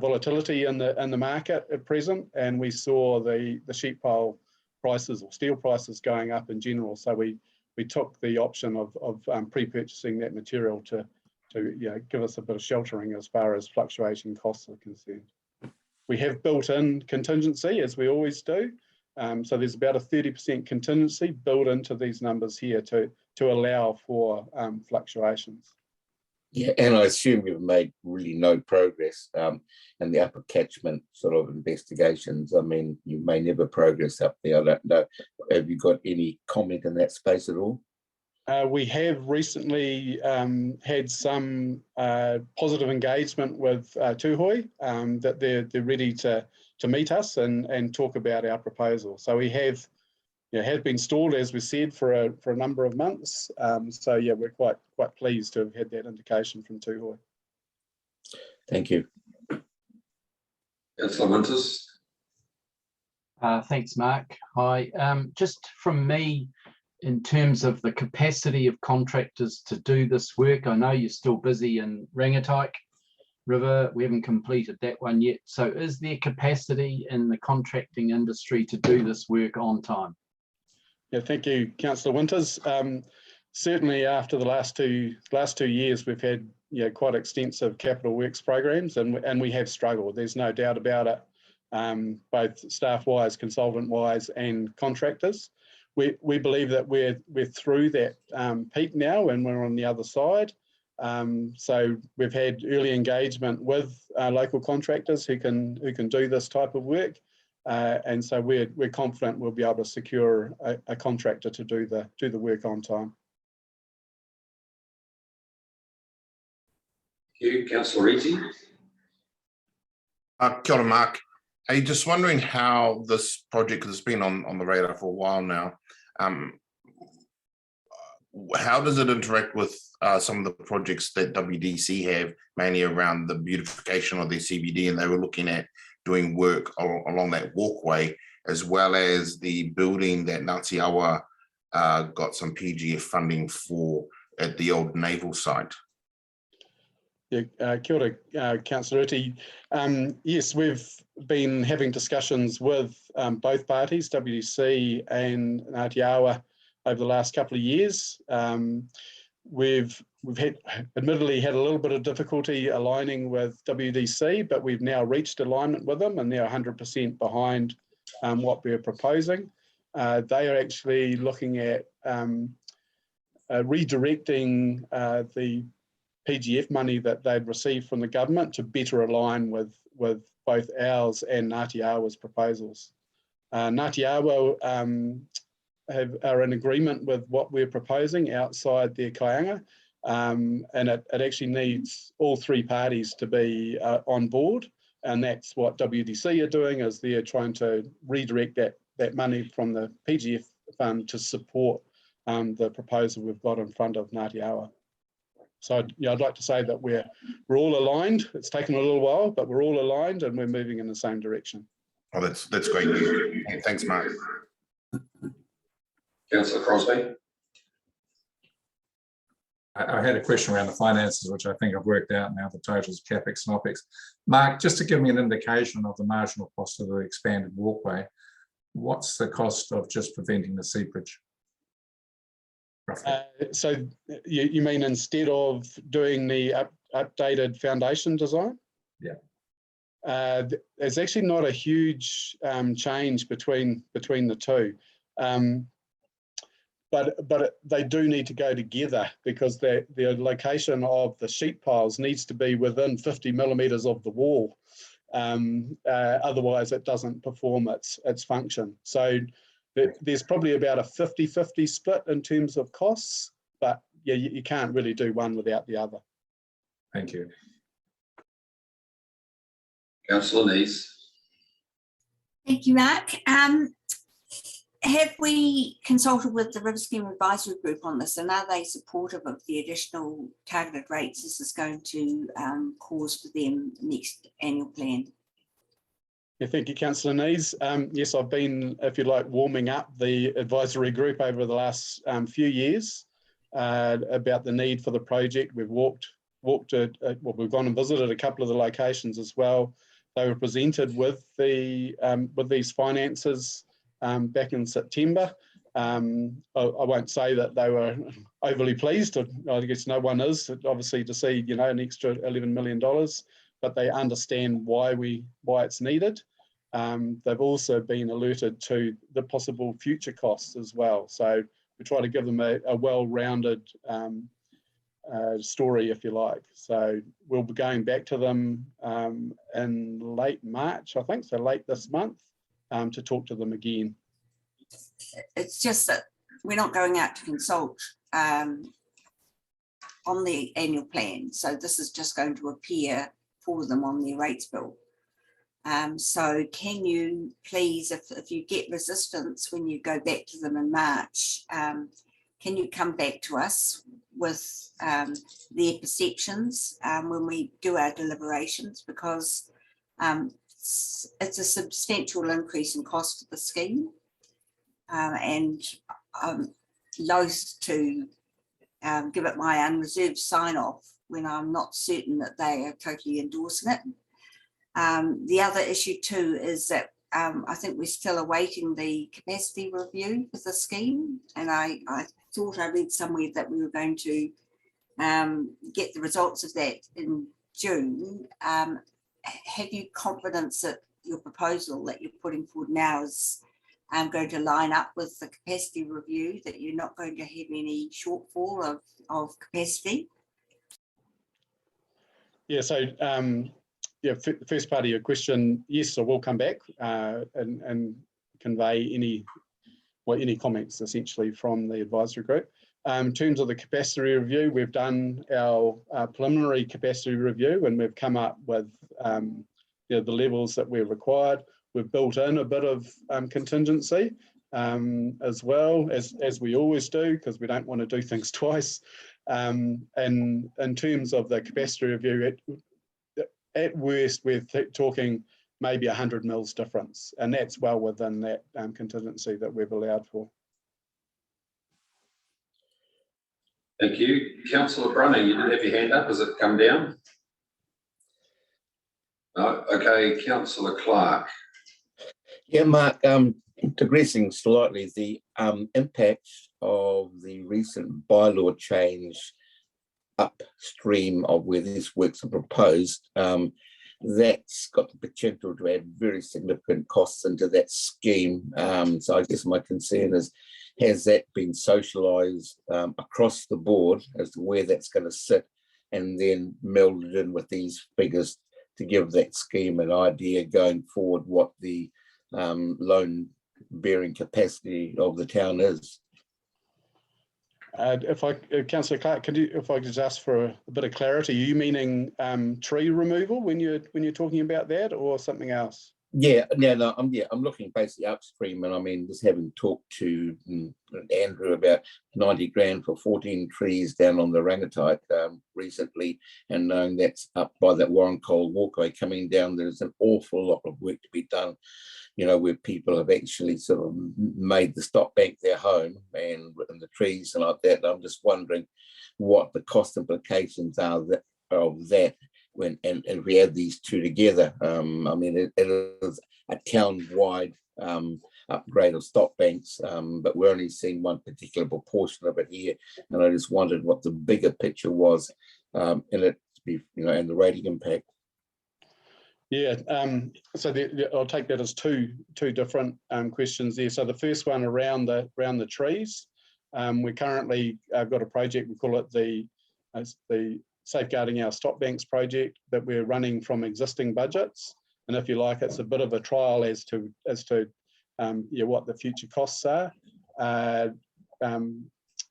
volatility in the market at present, and we saw the sheet pile prices or steel prices going up in general. So we took the option of pre-purchasing that material to give us a bit of sheltering as far as fluctuation costs are concerned. We have built in contingency, as we always do. So there's about a 30% contingency built into these numbers here to allow for fluctuations. Yeah, and I assume you've made really no progress in the upper catchment sort of investigations. I mean, you may never progress up there. I don't know. Have you got any comment in that space at all? We have recently had some positive engagement with Tuhoe, that they're ready to meet us and talk about our proposal. So we have been stalled, as we said, for a number of months. So yeah, we're quite pleased to have had that indication from Tuhoe. Thank you. Councillor Winters. Thanks, Mark. Hi. Just from me, in terms of the capacity of contractors to do this work, I know you're still busy in Rangataiki River. We haven't completed that one yet. So is there capacity in the contracting industry to do this work on time? Yeah, thank you, Councillor Winters. Certainly after the last two years, we've had quite extensive capital works programs, and we have struggled. There's no doubt about it, both staff-wise, consultant-wise, and contractors. We believe that we're through that peak now, and we're on the other side. So we've had early engagement with local contractors who can do this type of work, and so we're confident we'll be able to secure a contractor to do the work on time. Thank you, Councillor Reedy. Kia ora, Mark. Hey, just wondering how this project has been on the radar for a while now. How does it interact with some of the projects that WDC have, mainly around the beautification of their CBD, and they were looking at doing work along that walkway, as well as the building that Ngāti Awa got some PGF funding for at the old naval site? Yeah, kia ora, Councillor Iti. Yes, we've been having discussions with both parties, WDC and Ngāti Awa, over the last couple of years. We've admittedly had a little bit of difficulty aligning with WDC, but we've now reached alignment with them, and they're 100% behind what we're proposing. They are actually looking at redirecting the PGF money that they'd received from the government to better align with both ours and Ngāti Awa's proposals. Ngāti Awa are in agreement with what we're proposing outside their kaianga, and it actually needs all three parties to be on board, and that's what WDC are doing, is they're trying to redirect that money from the PGF fund to support the proposal we've got in front of Ngāti Awa. So I'd like to say that we're all aligned. It's taken a little while, but we're all aligned and we're moving in the same direction. Oh, that's great news. Thanks, Mark. Councillor Crosby. I had a question around the finances, which I think I've worked out now, the totals, CapEx and OpEx. Mark, just to give me an indication of the marginal cost of the expanded walkway, what's the cost of just preventing the seepage? So you mean instead of doing the updated foundation design? Yeah. There's actually not a huge change between the two. But they do need to go together because the location of the sheet piles needs to be within 50 millimeters of the wall. Otherwise, it doesn't perform its function. So there's probably about a 50-50 split in terms of costs, but yeah, you can't really do one without the other. Thank you. Councillor Nees. Thank you, Mark. Have we consulted with the River Scheme Advisory Group on this, and are they supportive of the additional targeted rates this is going to cause for them next annual plan? Yeah, thank you, Councillor Nees. Yes, I've been, if you like, warming up the advisory group over the last few years about the need for the project. We've well, we've gone and visited a couple of the locations as well. They were presented with these finances back in September. I won't say that they were overly pleased. I guess no one is, obviously, to see an extra $11 million, but they understand why it's needed. They've also been alerted to the possible future costs as well. So we try to give them a well-rounded story, if you like. So we'll be going back to them in late March, I think, so late this month, to talk to them again. It's just that we're not going out to consult on the annual plan. So this is just going to appear for them on their rates bill. So can you please, if you get resistance when you go back to them in March, can you come back to us with their perceptions when we do our deliberations? Because it's a substantial increase in cost of the scheme. And I'm loath to give it my unreserved sign off when I'm not certain that they are totally endorsing it. The other issue too is that I think we're still awaiting the capacity review with the scheme, and I thought I read somewhere that we were going to get the results of that in June. Have you confidence that your proposal that you're putting forward now is going to line up with the capacity review, that you're not going to have any shortfall of capacity? Yeah, so yeah, the first part of your question, yes, I will come back and convey any comments essentially from the advisory group. In terms of the capacity review, we've done our preliminary capacity review, and we've come up with the levels that we're required. We've built in a bit of contingency as well, as we always do, because we don't want to do things twice. And in terms of the capacity review, at worst, we're talking maybe 100 mils difference, and that's well within that contingency that we've allowed for. Thank you. Councillor Brunning, you did have your hand up. Has it come down? No. Okay, Councillor Clark. Yeah, Mark, digressing slightly, the impact of the recent bylaw change upstream of where these works are proposed, that's got the potential to add very significant costs into that scheme. So I guess my concern is, has that been socialised across the board as to where that's going to sit, and then melded in with these figures to give that scheme an idea going forward what the loan bearing capacity of the town is? Councillor Clark, if I could just ask for a bit of clarity, are you meaning tree removal when you're talking about that, or something else? I'm looking basically upstream, and I mean, just having talked to Andrew about 90 grand for 14 trees down on the Rangatite recently, and knowing that's up by that Warren Cole walkway coming down, there's an awful lot of work to be done, you know, where people have actually sort of made the stop bank their home and the trees and like that. I'm just wondering what the cost implications are of that. And if we add these two together, I mean, it is a town-wide upgrade of stop banks, but we're only seeing one particular proportion of it here, and I just wondered what the bigger picture was in it, you know, and the rating impact. Yeah, so I'll take that as two different questions there. So the first one around the trees, we currently got a project, we call it the Safeguarding Our Stop Banks project, that we're running from existing budgets, and if you like, it's a bit of a trial as to what the future costs are.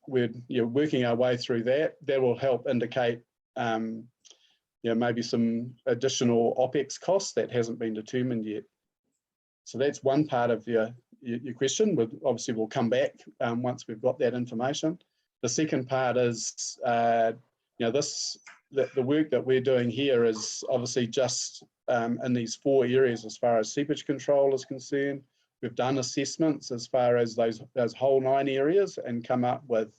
We're working our way through that. That will help indicate maybe some additional OPEX costs that hasn't been determined yet. So that's one part of your question. Obviously, we'll come back once we've got that information. The second part is the work that we're doing here is obviously just in these 4 areas as far as seepage control is concerned. We've done assessments as far as those whole 9 areas and come up with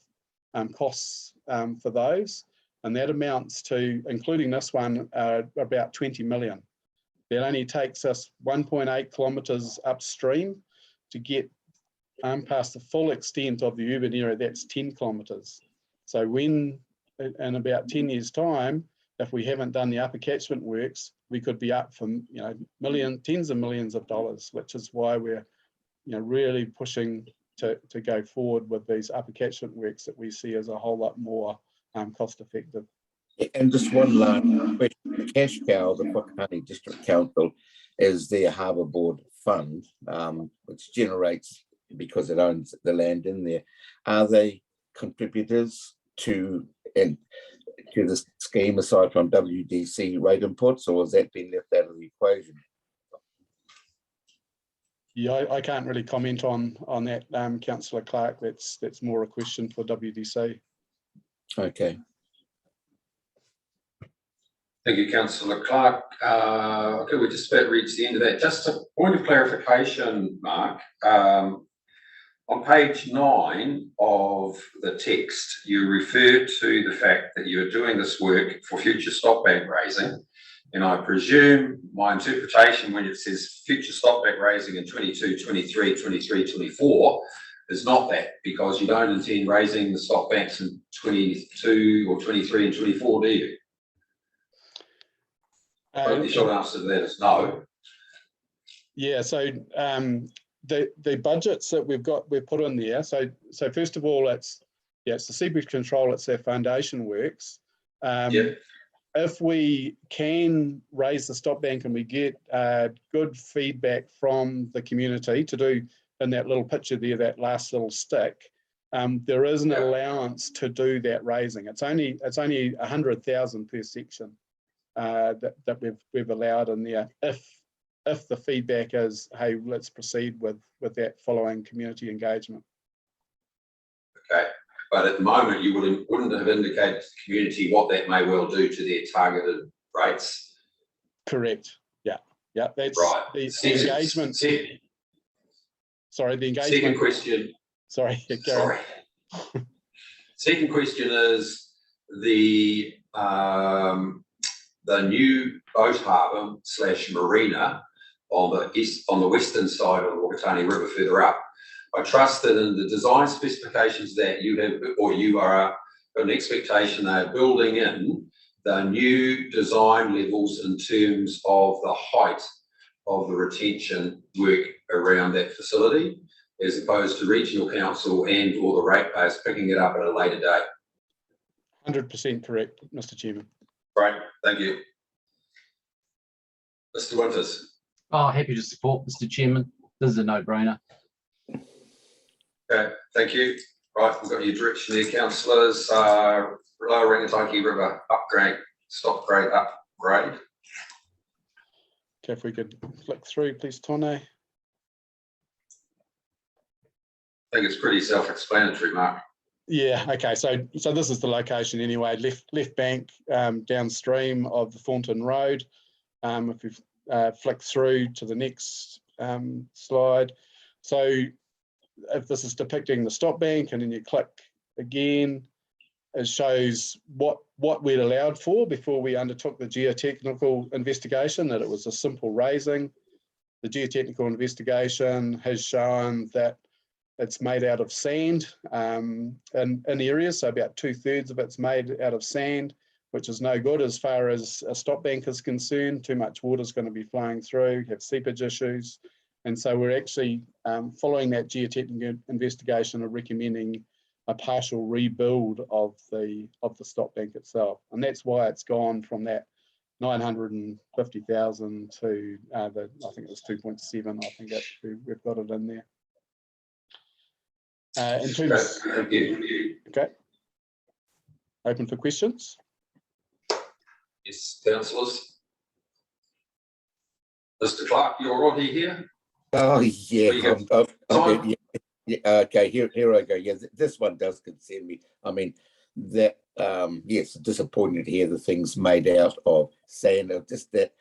costs for those. And that amounts to, including this one, about 20 million. That only takes us 1.8 kilometres upstream to get past the full extent of the urban area. That's 10 kilometres. So when, in about 10 years' time, if we haven't done the upper catchment works, we could be up for tens of millions of dollars, which is why we're really pushing to go forward with these upper catchment works that we see as a whole lot more cost effective. And just one last question. The cash cow, the Whakatane District Council, is their harbour board fund, which generates, because it owns the land in there. Are they contributors to the scheme aside from WDC rate inputs, or has that been left out of the equation? Yeah, I can't really comment on that, Councillor Clark. That's more a question for WDC. Okay. Thank you, Councillor Clark. Okay, we're just about to reach the end of that. Just a point of clarification, Mark. On page 9 of the text, you refer to the fact that you're doing this work for future stop bank raising. And I presume my interpretation when it says future stop bank raising in 22, 23, 23, 24 is not that, because you don't intend raising the stop banks in 22 or 23 and 24, do you? The short answer to that is no. Yeah, so the budgets that we've put in there. So first of all, it's the seepage control. It's their foundation works. If we can raise the stop bank and we get good feedback from the community to do in that little picture there, that last little stick, there is an allowance to do that raising. It's only 100,000 per section that we've allowed in there. If the feedback is, hey, let's proceed with that following community engagement. Okay, but at the moment you wouldn't have indicated to the community what that may well do to their targeted rates. Correct. Yeah. That's right. The engagement. Sorry, the engagement. Second question. Sorry. Second question is the new boat harbour / marina on the western side of the Whakatane River further up. I trust that in the design specifications that you have, or you are an expectation they're building in the new design levels in terms of the height of the retention work around that facility, as opposed to regional council and or the ratepayers picking it up at a later date. 100% correct, Mr. Chairman. Great, thank you. Mr. Winters. Oh, happy to support, Mr. Chairman. This is a no-brainer. Okay, thank you. Right, we've got your direction there, councillors. Lower Rangatiki River upgrade, stop grade upgrade. Okay, if we could flick through, please, Tone. I think it's pretty self-explanatory, Mark. Yeah, okay, so this is the location anyway, left bank downstream of the Thornton Road. If we flick through to the next slide. So if this is depicting the stop bank and then you click again, it shows what we'd allowed for before we undertook the geotechnical investigation, that it was a simple raising. The geotechnical investigation has shown that it's made out of sand in areas, so about 2/3 of it's made out of sand, which is no good as far as a stop bank is concerned. Too much water is going to be flowing through, have seepage issues. And so we're actually following that geotechnical investigation and recommending a partial rebuild of the stop bank itself. And that's why it's gone from that 950,000 to I think it was 2.7. I think we've got it in there. In terms, okay, open for questions. Yes, councillors. Mr. Clark, you're already here? Oh, yeah. Okay, here I go. Yeah, this one does concern me. I mean, that, yes, disappointed to hear the things made out of sand, just that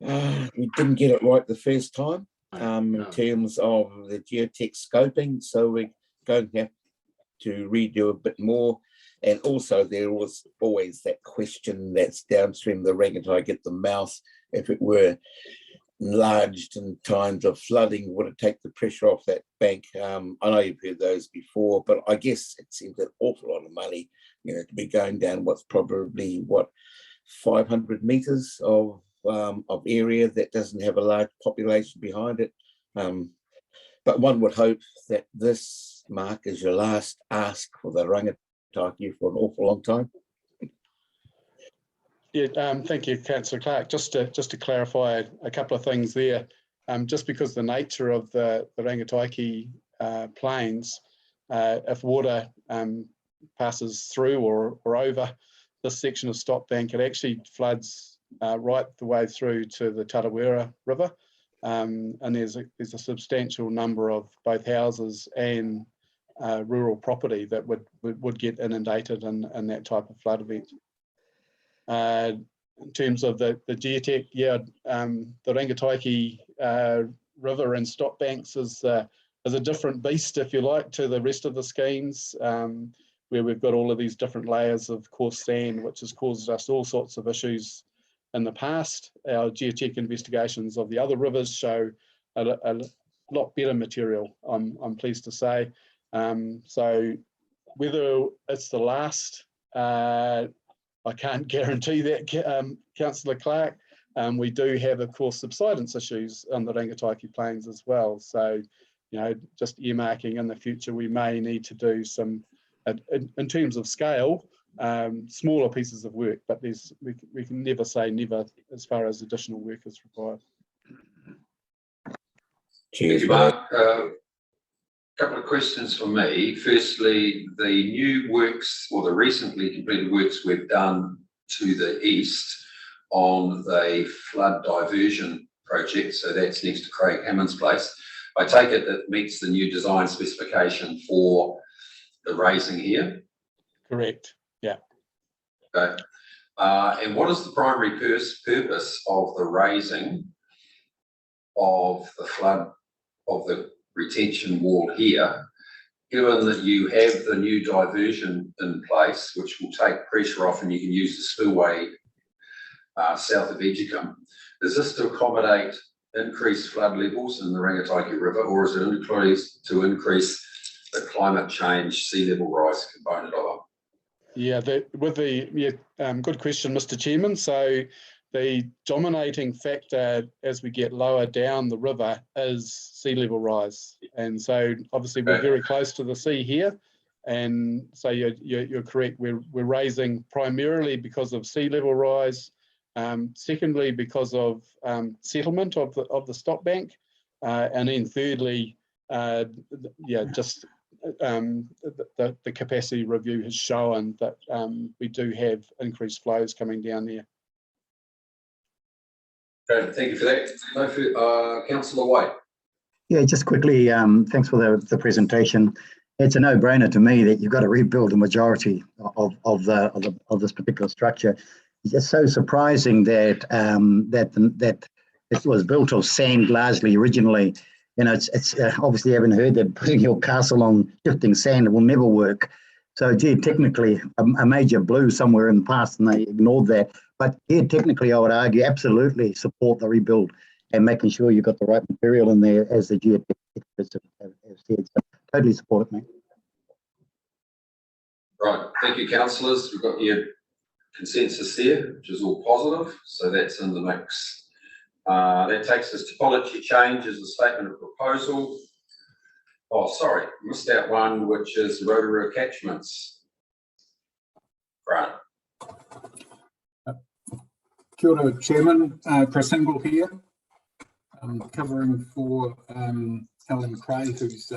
we didn't get it right the first time. In terms of the geotech scoping, so we're going to have to redo a bit more. And also there was always that question that's downstream the Rangitai at the mouth, if it were enlarged in times of flooding, would it take the pressure off that bank? I know you've heard those before, but I guess it seems an awful lot of money, to be going down what's probably 500 meters of area that doesn't have a large population behind it. But one would hope that this, Mark, is your last ask for the Rangataiki for an awful long time. Yeah, thank you, Councillor Clark. Just to clarify a couple of things there. Just because the nature of the Rangataiki plains, if water passes through or over this section of stop bank, it actually floods right the way through to the Tauranga River. And there's a substantial number of both houses and rural property that would get inundated in that type of flood event. In terms of the geotech, yeah, the Rangataiki River and stop banks is a different beast, if you like, to the rest of the schemes, where we've got all of these different layers of coarse sand, which has caused us all sorts of issues in the past. Our geotech investigations of the other rivers show a lot better material, I'm pleased to say. So whether it's the last, I can't guarantee that, Councillor Clark. We do have, of course, subsidence issues on the Rangataiki plains as well. So, just earmarking in the future, we may need to do some, in terms of scale, smaller pieces of work, but we can never say never as far as additional work is required. Cheers, Mark. Couple of questions for me. Firstly, the new works or the recently completed works we've done to the east on the flood diversion project, so that's next to Craig Hammond's place. I take it that meets the new design specification for the raising here? Correct, yeah. Okay. And what is the primary purpose of the raising of the flood, of the retention wall here, given that you have the new diversion in place, which will take pressure off and you can use the spillway south of Edgecombe? Is this to accommodate increased flood levels in the Rangataiki River, or is it to increase the climate change sea level rise component of it? Yeah, good question, Mr. Chairman. So the dominating factor as we get lower down the river is sea level rise. And so obviously we're very close to the sea here. And so you're correct, we're raising primarily because of sea level rise. Secondly, because of settlement of the stop bank. And then thirdly, just the capacity review has shown that we do have increased flows coming down there. Great, thank you for that. No further, Councillor White. Yeah, just quickly, thanks for the presentation. It's a no-brainer to me that you've got to rebuild the majority of this particular structure. It's just so surprising that that it was built of sand largely originally. You know, it's obviously you haven't heard that putting your castle on shifting sand will never work. So, gee, technically a major blew somewhere in the past and they ignored that. But yeah, technically I would argue absolutely support the rebuild and making sure you've got the right material in there as the geotech experts have said. So totally support it, mate. Right, thank you, councillors. We've got your consensus there, which is all positive. So that's in the mix. That takes us to policy change as a statement of proposal. Oh, sorry, missed out one, which is the Rotorua catchments. Grant. Kia ora, Chairman. Chris Ingle here. Covering for Helen Cray, who's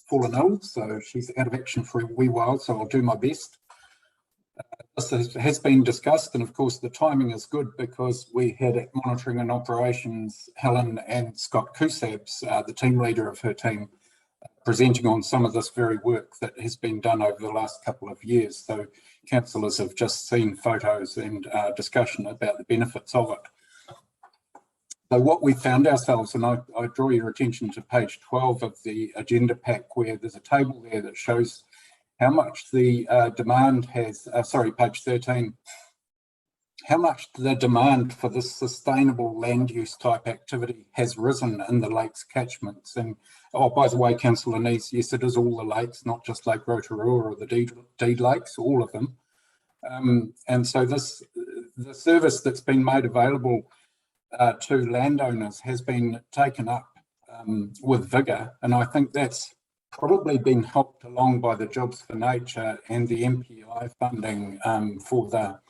fallen ill, so she's out of action for a wee while, so I'll do my best. This has been discussed, and of course the timing is good because we had at Monitoring and Operations Helen and Scott Kusabs, the team leader of her team, presenting on some of this very work that has been done over the last couple of years. So councillors have just seen photos and discussion about the benefits of it. So what we found ourselves, and I draw your attention to page 12 of the agenda pack, where there's a table there that shows how much the demand has, page 13, how much the demand for this sustainable land use type activity has risen in the lakes catchments. And, oh, by the way, Councillor Neese, yes, it is all the lakes, not just Lake Rotorua or the Deed Lakes, all of them. And so the service that's been made available to landowners has been taken up with vigour, and I think that's probably been helped along by the Jobs for Nature and the MPI funding for the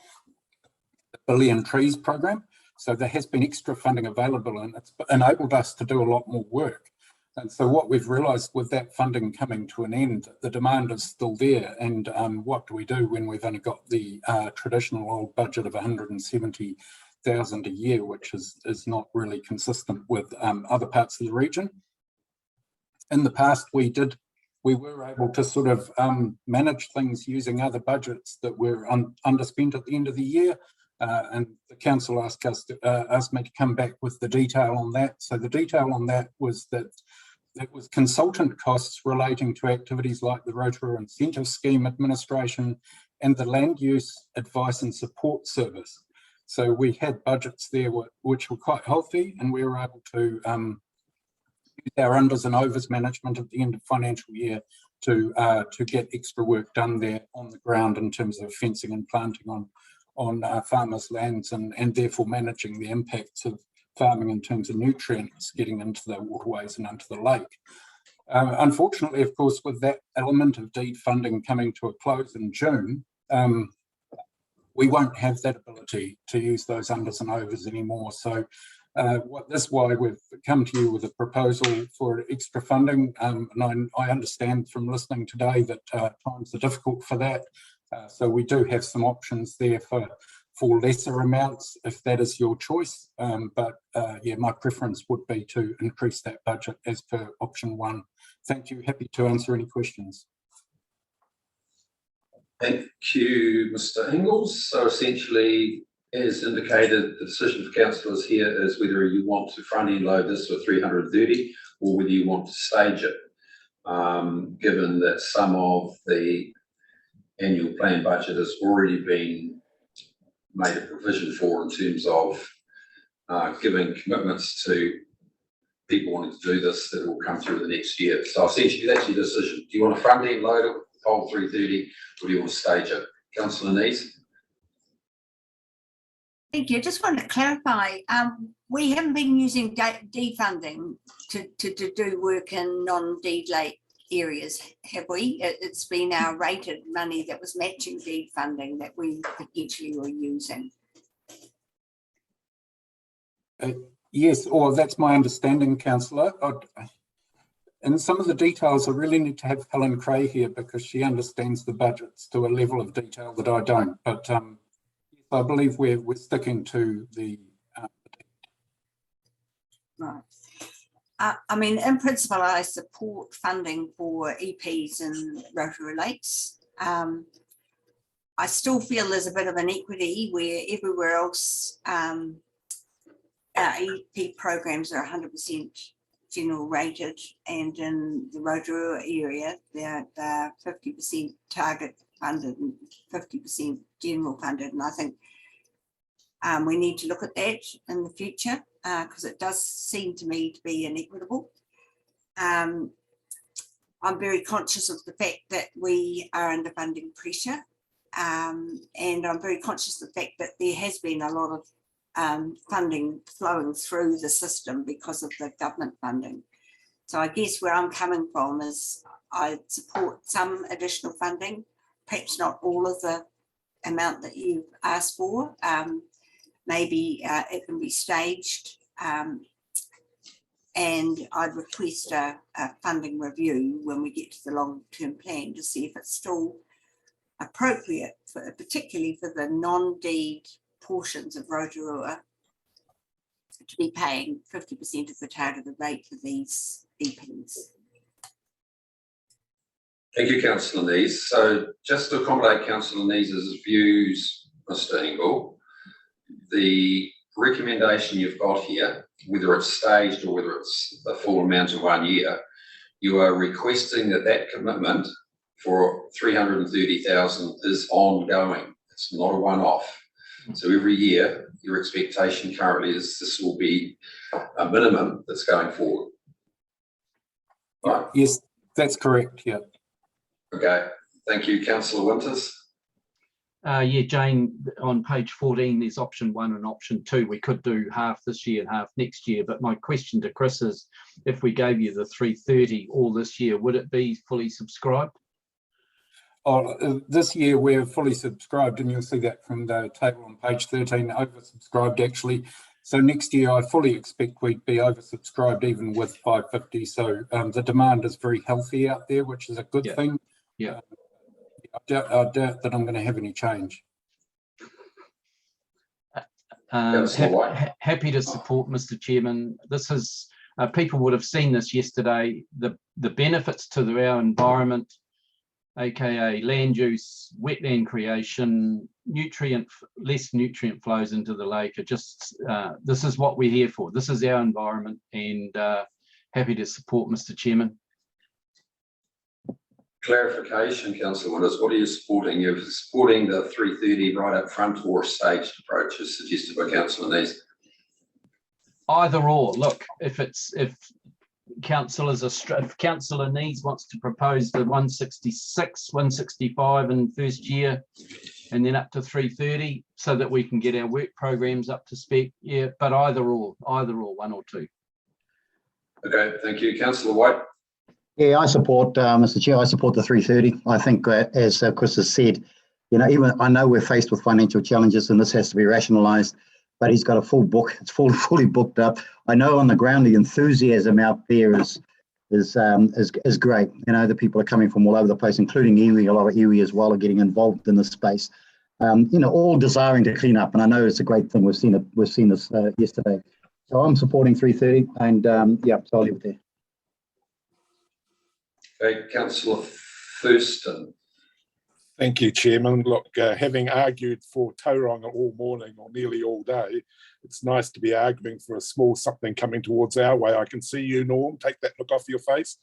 Billion Trees program. So there has been extra funding available, and it's enabled us to do a lot more work. And so what we've realised with that funding coming to an end, the demand is still there. And what do we do when we've only got the traditional old budget of 170,000 a year, which is not really consistent with other parts of the region? In the past, we were able to sort of manage things using other budgets that were underspent at the end of the year. And the council asked me to come back with the detail on that. So the detail on that was that it was consultant costs relating to activities like the Rotorua Incentive Scheme administration and the Land Use Advice and Support Service. So we had budgets there which were quite healthy, and we were able to use our unders and overs management at the end of financial year to get extra work done there on the ground in terms of fencing and planting on farmers' lands, and therefore managing the impacts of farming in terms of nutrients getting into the waterways and into the lake. Unfortunately, of course, with that element of deed funding coming to a close in June, we won't have that ability to use those unders and overs anymore. So that's why we've come to you with a proposal for extra funding. And I understand from listening today that times are difficult for that. So we do have some options there for lesser amounts, if that is your choice. But yeah, my preference would be to increase that budget as per option 1. Thank you. Happy to answer any questions. Thank you, Mr. Ingles. So essentially, as indicated, the decision for councillors here is whether you want to front-end load this for 330 or whether you want to stage it, given that some of the annual plan budget has already been made a provision for in terms of giving commitments to people wanting to do this that will come through the next year. So essentially, that's your decision. Do you want to front-end load it with the whole 330 or do you want to stage it? Councillor Neese? Thank you. I just want to clarify, we haven't been using deed funding to do work in non-deed lake areas, have we? It's been our rated money that was matching deed funding that we potentially were using. Yes, or that's my understanding, Councillor. In some of the details, I really need to have Helen Cray here because she understands the budgets to a level of detail that I don't. But I believe we're sticking to the Right. I mean, in principle, I support funding for EPs and Rotorua Lakes. I still feel there's a bit of inequity where everywhere else our EP programs are 100% general rated, and in the Rotorua area, they're 50% target funded and 50% general funded. And I think we need to look at that in the future because it does seem to me to be inequitable. I'm very conscious of the fact that we are under funding pressure, and I'm very conscious of the fact that there has been a lot of funding flowing through the system because of the government funding. So I guess where I'm coming from is I support some additional funding, perhaps not all of the amount that you've asked for. Maybe it can be staged, and I'd request a funding review when we get to the long-term plan to see if it's still appropriate, particularly for the non-deed portions of Rotorua, to be paying 50% of the targeted rate for these EPs. Thank you, Councillor Nees. So just to accommodate Councillor Nees's views, Mr. Engel, the recommendation you've got here, whether it's staged or whether it's the full amount of 1 year, you are requesting that commitment for 330,000 is ongoing. It's not a one-off. So every year, your expectation currently is this will be a minimum that's going forward. Right? Yes, that's correct. Yeah. Okay. Thank you, Councillor Winters. Yeah, Jane, on page 14, there's option 1 and option 2. We could do half this year and half next year. But my question to Chris is, if we gave you the 330 all this year, would it be fully subscribed? Oh, this year we're fully subscribed, and you'll see that from the table on page 13, oversubscribed actually. So next year I fully expect we'd be oversubscribed even with 550. So the demand is very healthy out there, which is a good thing. Yeah. I doubt that I'm going to have any change. Happy to support, Mr. Chairman. This is, people would have seen this yesterday, the benefits to our environment, aka land use, wetland creation, less nutrient flows into the lake are just, this is what we're here for. This is our environment, and happy to support, Mr. Chairman. Clarification, Councillor Winters, what are you supporting? You're supporting the 330 right up front or a staged approach as suggested by Councillor Nees? Either or. Look, if Councillor Nees wants to propose the 166, 165 in first year, and then up to 330, so that we can get our work programs up to spec. Yeah, but either or, 1 or 2. Okay, thank you, Councillor White. Yeah, I support, Mr. Chair, I support the 330. I think, as Chris has said, you know, even I know we're faced with financial challenges and this has to be rationalised, but he's got a full book. It's fully booked up. I know on the ground the enthusiasm out there is great. You know, the people are coming from all over the place, including iwi. A lot of iwi as well are getting involved in this space. You know, all desiring to clean up, and I know it's a great thing. We've seen this yesterday. So I'm supporting 330, and yeah, so I'll leave it there. Okay, Councillor Thurston. Thank you, Chairman. Look, having argued for Tauranga all morning or nearly all day, it's nice to be arguing for a small something coming towards our way. I can see you, Norm. Take that look off your face.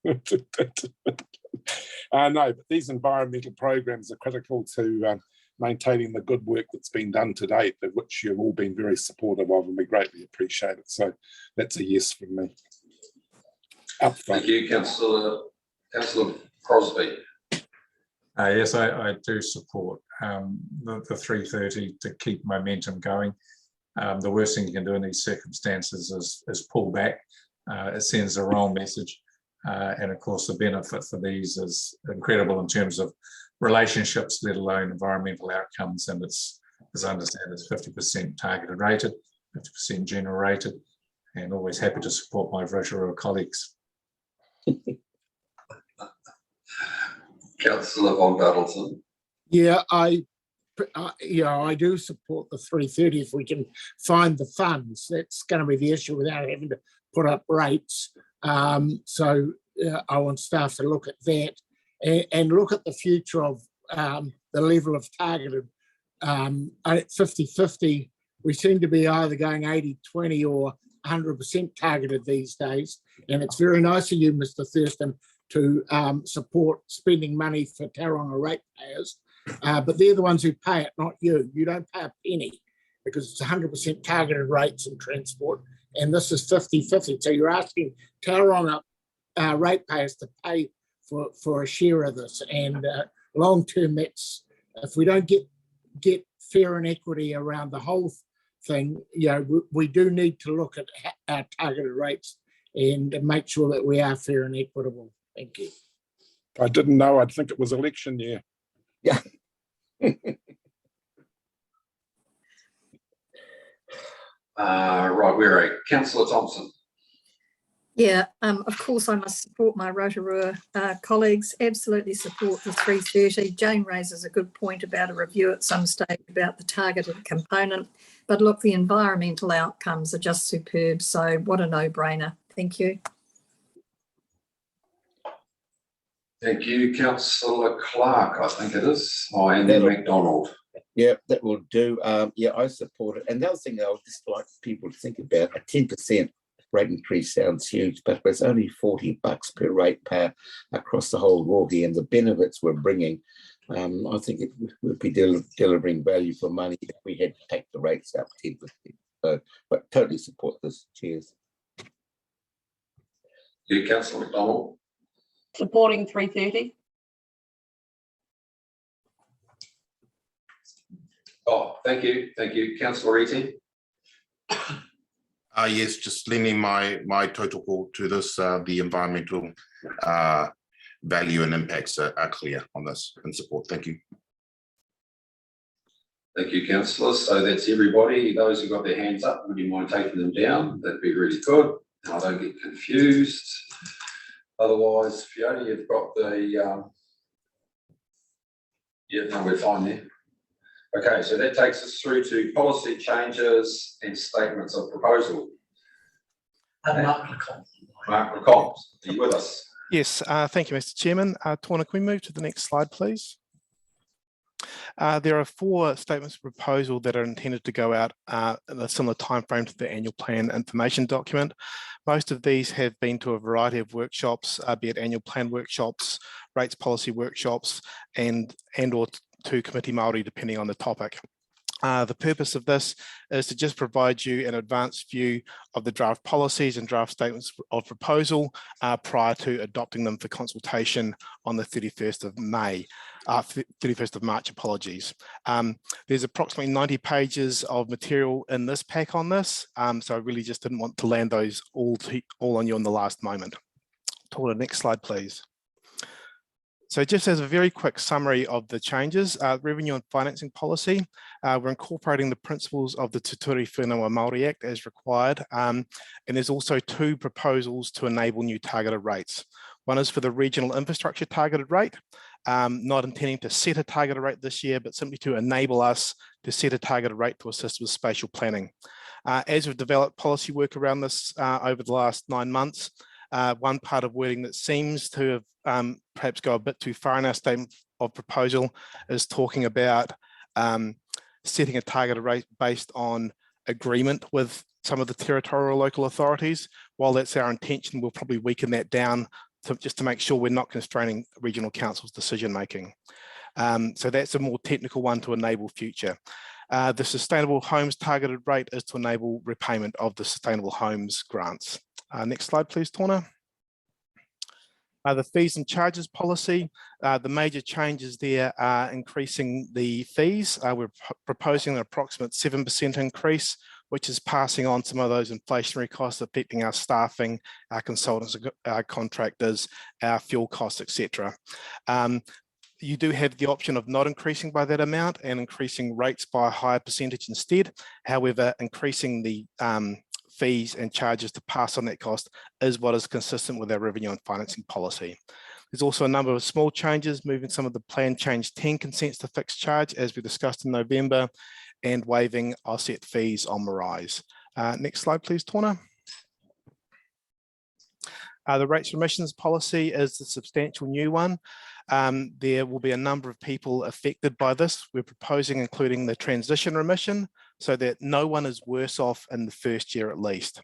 No, but these environmental programs are critical to maintaining the good work that's been done to date, of which you've all been very supportive of, and we greatly appreciate it. So that's a yes from me. Thank you, Councillor Crosby. Yes, I do support the 330 to keep momentum going. The worst thing you can do in these circumstances is pull back. It sends the wrong message. And of course, the benefit for these is incredible in terms of relationships, let alone environmental outcomes. And it's, as I understand, it's 50% targeted rated, 50% general rated, and always happy to support my Rotorua colleagues. Councillor Von Battleton. Yeah, I I do support the 330 if we can find the funds. That's going to be the issue without having to put up rates. So I want staff to look at that and look at the future of the level of targeted. At 50-50, we seem to be either going 80-20 or 100% targeted these days. And it's very nice of you, Mr. Thurston, to support spending money for Tauranga ratepayers. But they're the ones who pay it, not you. You don't pay a penny because it's 100% targeted rates in transport. And this is 50-50. So you're asking Tauranga ratepayers to pay for a share of this. And long term, that's, if we don't get fair and equity around the whole thing, we do need to look at our targeted rates and make sure that we are fair and equitable. Thank you. I didn't know. I'd think it was election year. Yeah. Right, we're at Councillor Thompson. Yeah, of course I must support my Rotorua colleagues, absolutely support the 330. Jane raises a good point about a review at some stage about the targeted component, but look, the environmental outcomes are just superb, so what a no-brainer. Thank you. Thank you, Councillor Clark, I think it is, and then McDonald. Yeah, that will do. Yeah, I support it. And the other thing I would just like people to think about, a 10% rate increase sounds huge, but it's only $40 per ratepayer across the whole Rohe, and the benefits we're bringing, I think it would be delivering value for money if we had to take the rates up 10%. So, but totally support this. Cheers. You, Councillor McDonald. Supporting 330. Oh, thank you, Councillor Eaton. Yes, just lending my total call to this. The environmental value and impacts are clear on this and support. Thank you. Thank you, councillors. So that's everybody. Those who got their hands up, would you mind taking them down? That'd be really good. I don't get confused. Otherwise, Fiona, you've got the, yeah, no, we're fine there. Okay, so that takes us through to policy changes and statements of proposal. Mark LeComte, are you with us? Yes, thank you, Mr. Chairman. Tauranga, can we move to the next slide, please? There are 4 statements of proposal that are intended to go out in a similar timeframe to the annual plan information document. Most of these have been to a variety of workshops, be it annual plan workshops, rates policy workshops, and or to committee Māori, depending on the topic. The purpose of this is to just provide you an advanced view of the draft policies and draft statements of proposal prior to adopting them for consultation on the 31st of March, apologies. There's approximately 90 pages of material in this pack on this, so I really just didn't want to land those all on you in the last moment. Tauranga, next slide, please. So just as a very quick summary of the changes, revenue and financing policy, we're incorporating the principles of the Te Ture Whenua Māori Act as required, and there's also 2 proposals to enable new targeted rates. One is for the regional infrastructure targeted rate, not intending to set a targeted rate this year, but simply to enable us to set a targeted rate to assist with spatial planning. As we've developed policy work around this over the last 9 months, one part of wording that seems to have perhaps go a bit too far in our statement of proposal is talking about setting a targeted rate based on agreement with some of the territorial local authorities. While that's our intention, we'll probably weaken that down just to make sure we're not constraining regional council's decision making. So that's a more technical one to enable future. The sustainable homes targeted rate is to enable repayment of the sustainable homes grants. Next slide, please, Tauranga. The fees and charges policy, the major changes there are increasing the fees. We're proposing an approximate 7% increase, which is passing on some of those inflationary costs affecting our staffing, our consultants, our contractors, our fuel costs, etc. You do have the option of not increasing by that amount and increasing rates by a higher percentage instead. However, increasing the fees and charges to pass on that cost is what is consistent with our revenue and financing policy. There's also a number of small changes, moving some of the plan change 10 consents to fixed charge, as we discussed in November, and waiving offset fees on Marais. Next slide, please, Tauranga. The rates remissions policy is the substantial new one. There will be a number of people affected by this. We're proposing including the transition remission so that no one is worse off in the first year at least.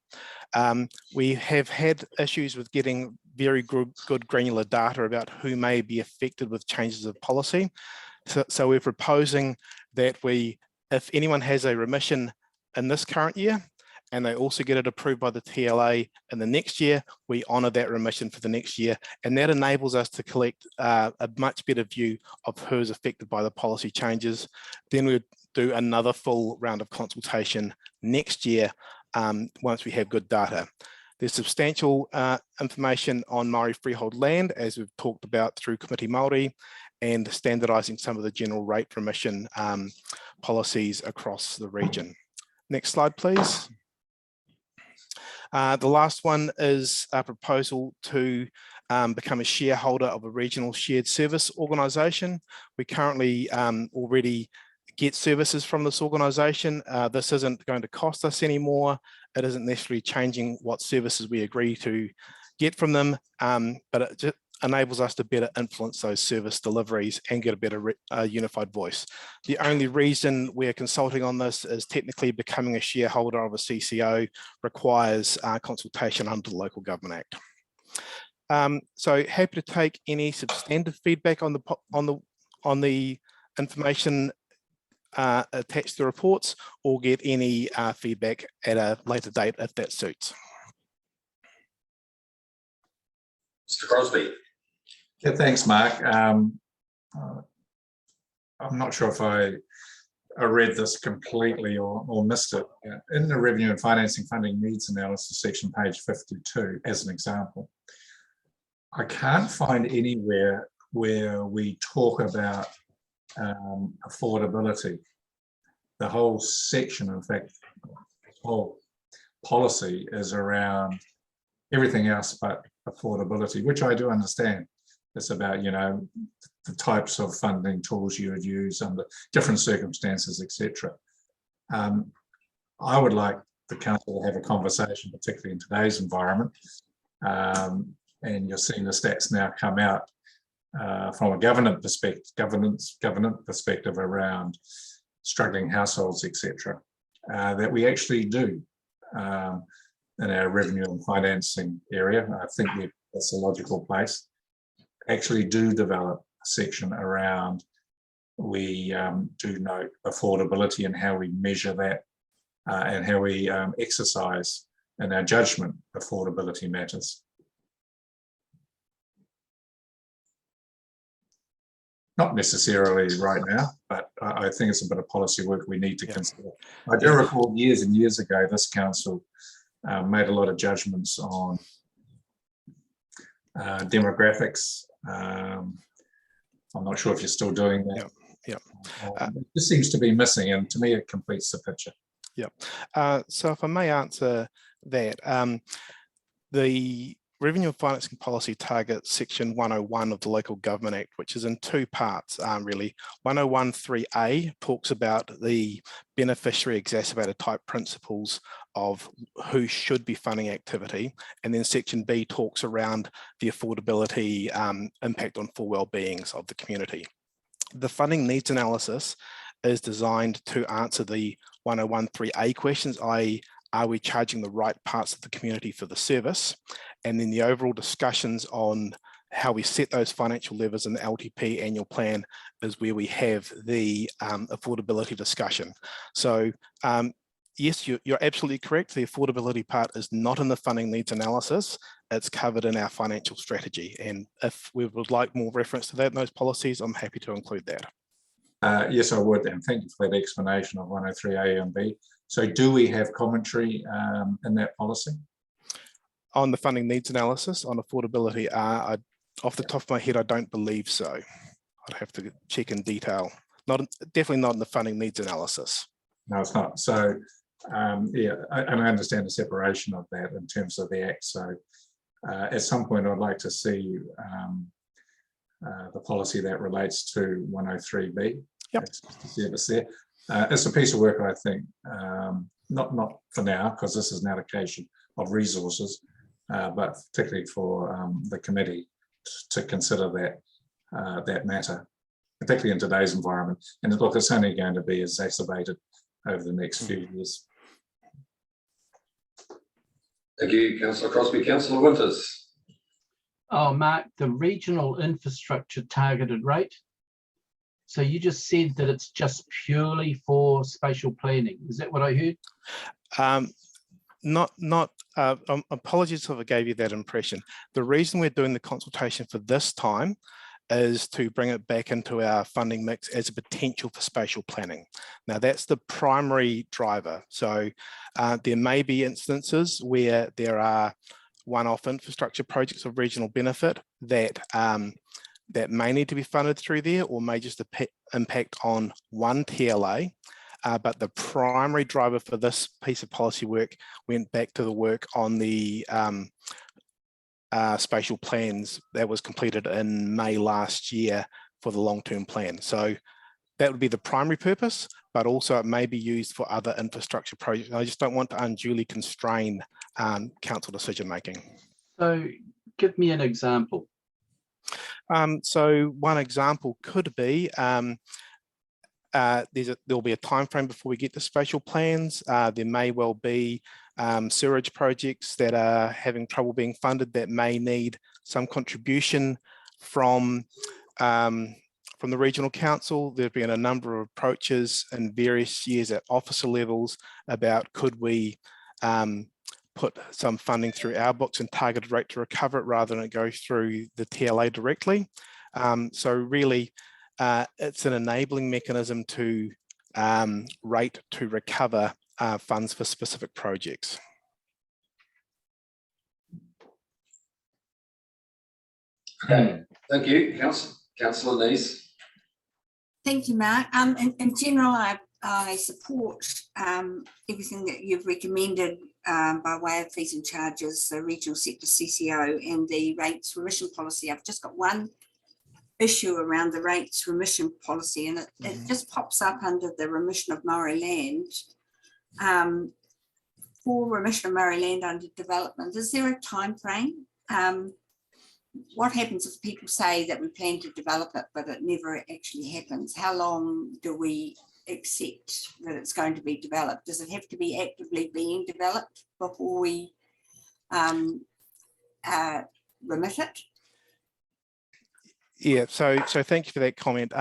We have had issues with getting very good granular data about who may be affected with changes of policy. So we're proposing that if anyone has a remission in this current year, and they also get it approved by the TLA in the next year, we honour that remission for the next year. And that enables us to collect a much better view of who is affected by the policy changes. Then we'll do another full round of consultation next year once we have good data. There's substantial information on Maori freehold land, as we've talked about through Committee Māori, and standardising some of the general rate remission policies across the region. Next slide, please. The last one is a proposal to become a shareholder of a regional shared service organisation. We currently already get services from this organisation. This isn't going to cost us anymore. It isn't necessarily changing what services we agree to get from them, but it just enables us to better influence those service deliveries and get a better unified voice. The only reason we're consulting on this is technically becoming a shareholder of a CCO requires consultation under the Local Government Act. So happy to take any substantive feedback on the information attached to the reports, or get any feedback at a later date if that suits. Mr. Crosby. Yeah, thanks, Mark. I'm not sure if I read this completely or missed it. In the Revenue and Financing Funding Needs Analysis section, page 52, as an example, I can't find anywhere where we talk about affordability. The whole section, in fact, the whole policy is around everything else but affordability, which I do understand. It's about, you know, the types of funding tools you would use under different circumstances, etc. I would like the council to have a conversation, particularly in today's environment, and you're seeing the stats now come out from a governance perspective around struggling households, etc., that we actually do in our revenue and financing area. I think that's a logical place. Actually do develop a section around, we do note affordability and how we measure that and how we exercise in our judgment affordability matters. Not necessarily right now, but I think it's a bit of policy work we need to consider. I do recall years and years ago, this council made a lot of judgments on demographics. I'm not sure if you're still doing that. It just seems to be missing, and to me it completes the picture. So if I may answer that, the Revenue and Financing Policy targets section 101 of the Local Government Act, which is in two parts, really. 101.3a talks about the beneficiary exacerbated type principles of who should be funding activity, and then section B talks around the affordability impact on full well-beings of the community. The funding needs analysis is designed to answer the 101.3a questions, i.e., are we charging the right parts of the community for the service? And then the overall discussions on how we set those financial levers in the LTP annual plan is where we have the affordability discussion. So yes, you're absolutely correct. The affordability part is not in the funding needs analysis. It's covered in our financial strategy. And if we would like more reference to that in those policies, I'm happy to include that. Yes, I would, and thank you for that explanation of 103A and B. So do we have commentary in that policy? On the funding needs analysis, on affordability, off the top of my head, I don't believe so. I'd have to check in detail. Definitely not in the funding needs analysis. No, it's not. So yeah, and I understand the separation of that in terms of the Act. So at some point, I'd like to see the policy that relates to 103B. Yep. It's there. It's a piece of work, I think, not for now, because this is an allocation of resources, but particularly for the committee to consider that matter, particularly in today's environment. And look, it's only going to be exacerbated over the next few years. Thank you, Councillor Crosby. Councillor Winters. Oh, Mark, the regional infrastructure targeted rate. So you just said that it's just purely for spatial planning. Is that what I heard? Apologies if I gave you that impression. The reason we're doing the consultation for this time is to bring it back into our funding mix as a potential for spatial planning. Now that's the primary driver. So there may be instances where there are one-off infrastructure projects of regional benefit that that may need to be funded through there, or may just impact on one TLA. But the primary driver for this piece of policy work went back to the work on the spatial plans that was completed in May last year for the long-term plan. So that would be the primary purpose, but also it may be used for other infrastructure projects. I just don't want to unduly constrain council decision making. So give me an example. So one example could be there'll be a time frame before we get to spatial plans. There may well be sewerage projects that are having trouble being funded that may need some contribution from the regional council. There have been a number of approaches in various years at officer levels about could we put some funding through our books and targeted rate to recover it rather than it go through the TLA directly. So really, it's an enabling mechanism to rate to recover funds for specific projects. Okay, thank you, Councillor Neese. Thank you, Mark. In general, I support everything that you've recommended by way of fees and charges, the regional sector CCO and the rates remission policy. I've just got one issue around the rates remission policy, and it just pops up under the remission of Maori land. For remission of Maori land under development, is there a time frame? What happens if people say that we plan to develop it, but it never actually happens? How long do we accept that it's going to be developed? Does it have to be actively being developed before we remit it? Yeah, so thank you for that comment.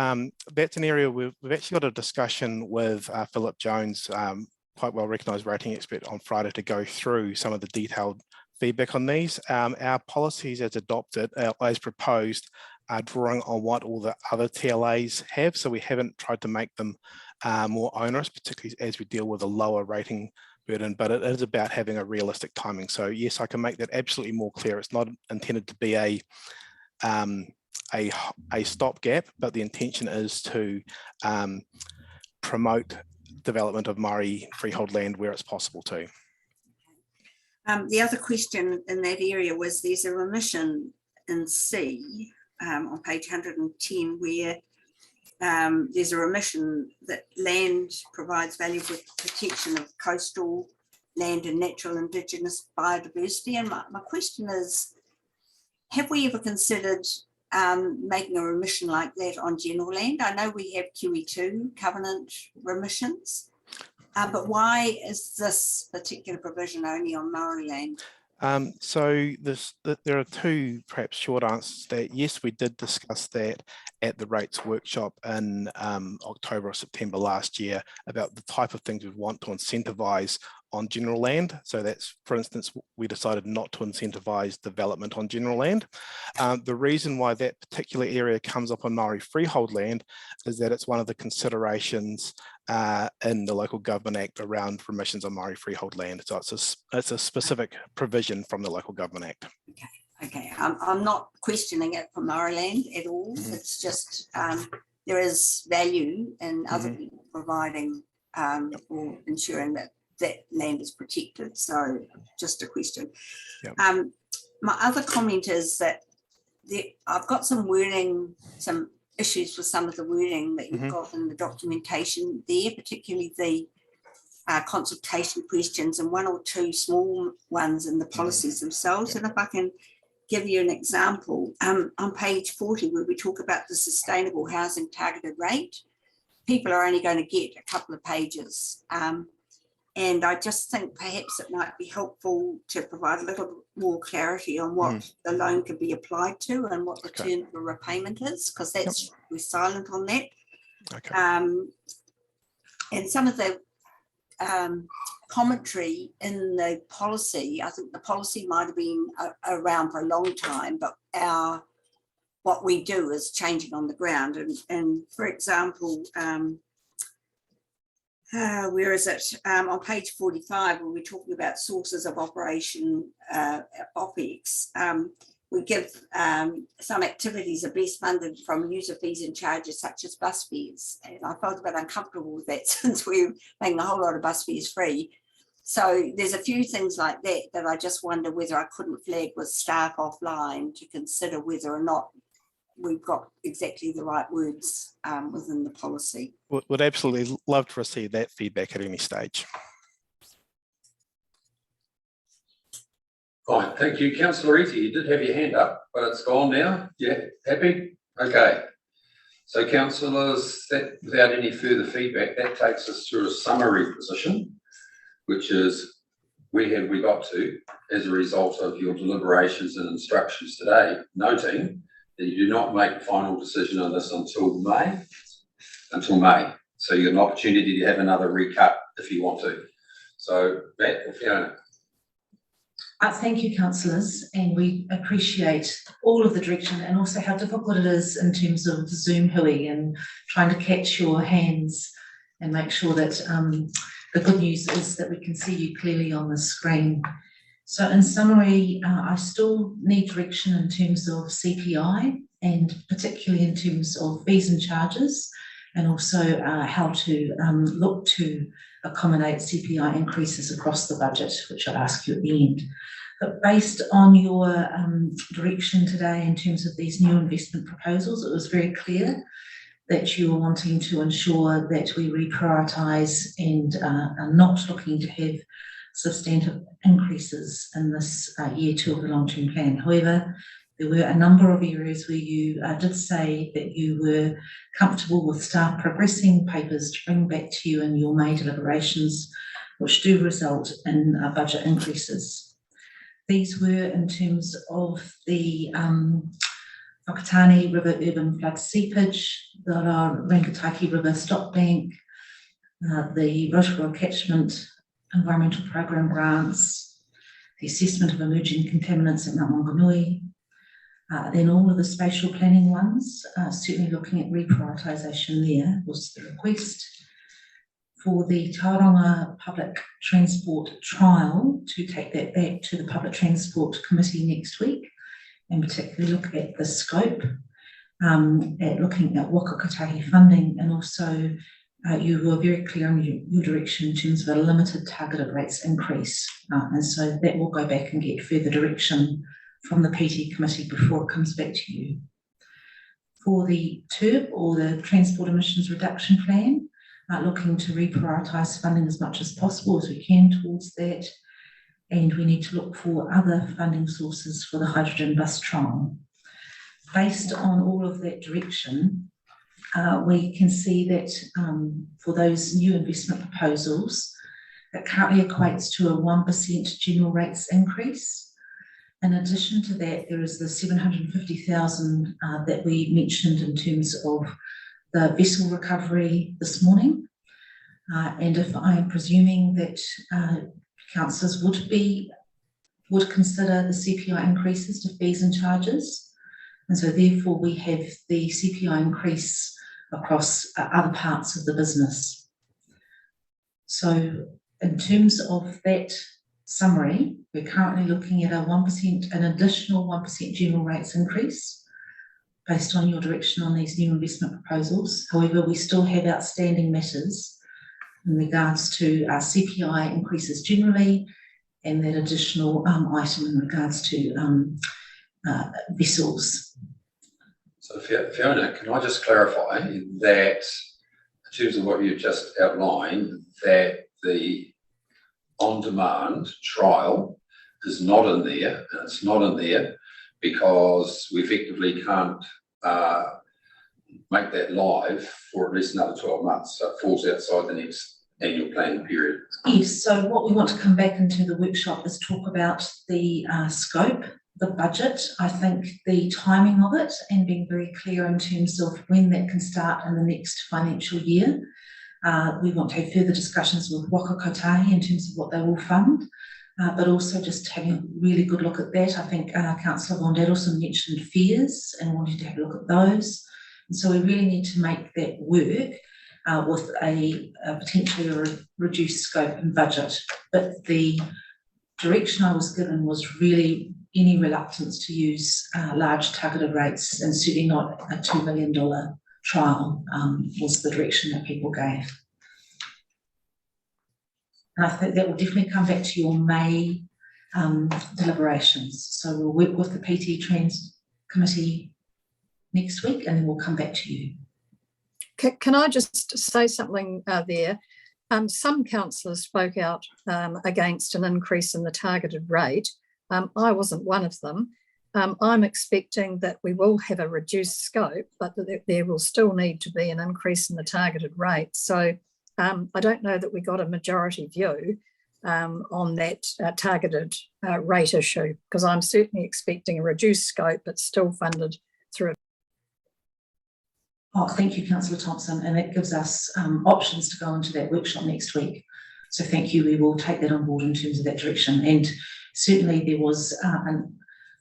That's an area we've actually got a discussion with Philip Jones, quite well recognised rating expert, on Friday to go through some of the detailed feedback on these. Our policies as adopted, as proposed, are drawing on what all the other TLAs have. So we haven't tried to make them more onerous, particularly as we deal with a lower rating burden, but it is about having a realistic timing. So yes, I can make that absolutely more clear. It's not intended to be a stopgap, but the intention is to promote development of Maori freehold land where it's possible to. The other question in that area was there's a remission in C on page 110 where there's a remission that land provides value for protection of coastal land and natural indigenous biodiversity. And my question is, have we ever considered making a remission like that on general land? I know we have QE2 covenant remissions, but why is this particular provision only on Maori land? So there are two perhaps short answers to that. Yes, we did discuss that at the rates workshop in October or September last year about the type of things we want to incentivise on general land. So that's, for instance, we decided not to incentivise development on general land. The reason why that particular area comes up on Maori freehold land is that it's one of the considerations in the Local Government Act around remissions on Maori freehold land. So it's a specific provision from the Local Government Act. Okay, I'm not questioning it for Maori land at all. It's just there is value in other people providing or ensuring that that land is protected. So just a question. Yep. My other comment is that I've got some wording, some issues with some of the wording that you've got in the documentation there, particularly the consultation questions and one or two small ones in the policies themselves. And if I can give you an example, on page 40, where we talk about the sustainable housing targeted rate, people are only going to get a couple of pages. And I just think perhaps it might be helpful to provide a little more clarity on what the loan could be applied to and what the term for repayment is, because that's we're silent on that. And some of the commentary in the policy, I think the policy might have been around for a long time, but what we do is changing on the ground. And for example, where is it? On page 45, when we're talking about sources of operation OPEX, we give some activities are best funded from user fees and charges such as bus fares. And I felt a bit uncomfortable with that since we're making a whole lot of bus fares free. So there's a few things like that that I just wonder whether I couldn't flag with staff offline to consider whether or not we've got exactly the right words within the policy. Would absolutely love to receive that feedback at any stage. Fine, thank you. Councillor Eaty, you did have your hand up, but it's gone now. Yeah, happy? Okay. So councillors, without any further feedback, that takes us to a summary position, which is where have we got to as a result of your deliberations and instructions today, noting that you do not make a final decision on this until May. So you have an opportunity to have another recut if you want to. So Matt or Fiona. Thank you, councillors, and we appreciate all of the direction and also how difficult it is in terms of Zoom hui and trying to catch your hands and make sure that the good news is that we can see you clearly on the screen. So in summary, I still need direction in terms of CPI and particularly in terms of fees and charges, and also how to look to accommodate CPI increases across the budget, which I'll ask you at the end. But based on your direction today in terms of these new investment proposals, it was very clear that you are wanting to ensure that we reprioritise and are not looking to have substantive increases in this year two of the long-term plan. However, there were a number of areas where you did say that you were comfortable with staff progressing papers to bring back to you in your May deliberations, which do result in budget increases. These were in terms of the Whakatane River Urban Flood Seepage, the Rangitaki River Stock Bank, the Rotorua Catchment Environmental Program grants, the assessment of emerging contaminants at Mount Maunganui, then all of the spatial planning ones, certainly looking at reprioritisation there was the request. For the Tauranga Public Transport Trial, to take that back to the Public Transport Committee next week, and particularly look at the scope, at looking at Wakakatahi funding, and also you were very clear in your direction in terms of a limited targeted rates increase. And so that will go back and get further direction from the PT Committee before it comes back to you. For the TERP, or the Transport Emissions Reduction Plan, looking to reprioritise funding as much as possible as we can towards that. And we need to look for other funding sources for the hydrogen bus trial. Based on all of that direction, we can see that for those new investment proposals, that currently equates to a 1% general rates increase. In addition to that, there is the 750,000 that we mentioned in terms of the vessel recovery this morning. And if I am presuming that councillors would consider the CPI increases to fees and charges, and so therefore we have the CPI increase across other parts of the business. So in terms of that summary, we're currently looking at a 1%, an additional 1% general rates increase based on your direction on these new investment proposals. However, we still have outstanding matters in regards to our CPI increases generally, and that additional item in regards to vessels. So Fiona, can I just clarify that in terms of what you've just outlined, that the on-demand trial is not in there, and it's not in there because we effectively can't make that live for at least another 12 months. So it falls outside the next annual planning period. Yes, so what we want to come back into the workshop is talk about the scope, the budget, I think the timing of it, and being very clear in terms of when that can start in the next financial year. We want to have further discussions with Waka Kotahi in terms of what they will fund, but also just having a really good look at that. I think Councillor Von Dadelson mentioned fears and wanting to have a look at those. And so we really need to make that work with a potentially reduced scope and budget. But the direction I was given was really any reluctance to use large targeted rates, and certainly not a $2 million trial was the direction that people gave. And I think that will definitely come back to your May deliberations. So we'll work with the PT Trans Committee next week, and then we'll come back to you. Can I just say something there? Some councillors spoke out against an increase in the targeted rate. I wasn't one of them. I'm expecting that we will have a reduced scope, but that there will still need to be an increase in the targeted rate. So I don't know that we got a majority view on that targeted rate issue, because I'm certainly expecting a reduced scope, but still funded through. Oh, thank you, Councillor Thompson, and that gives us options to go into that workshop next week. So thank you, we will take that on board in terms of that direction. And certainly there was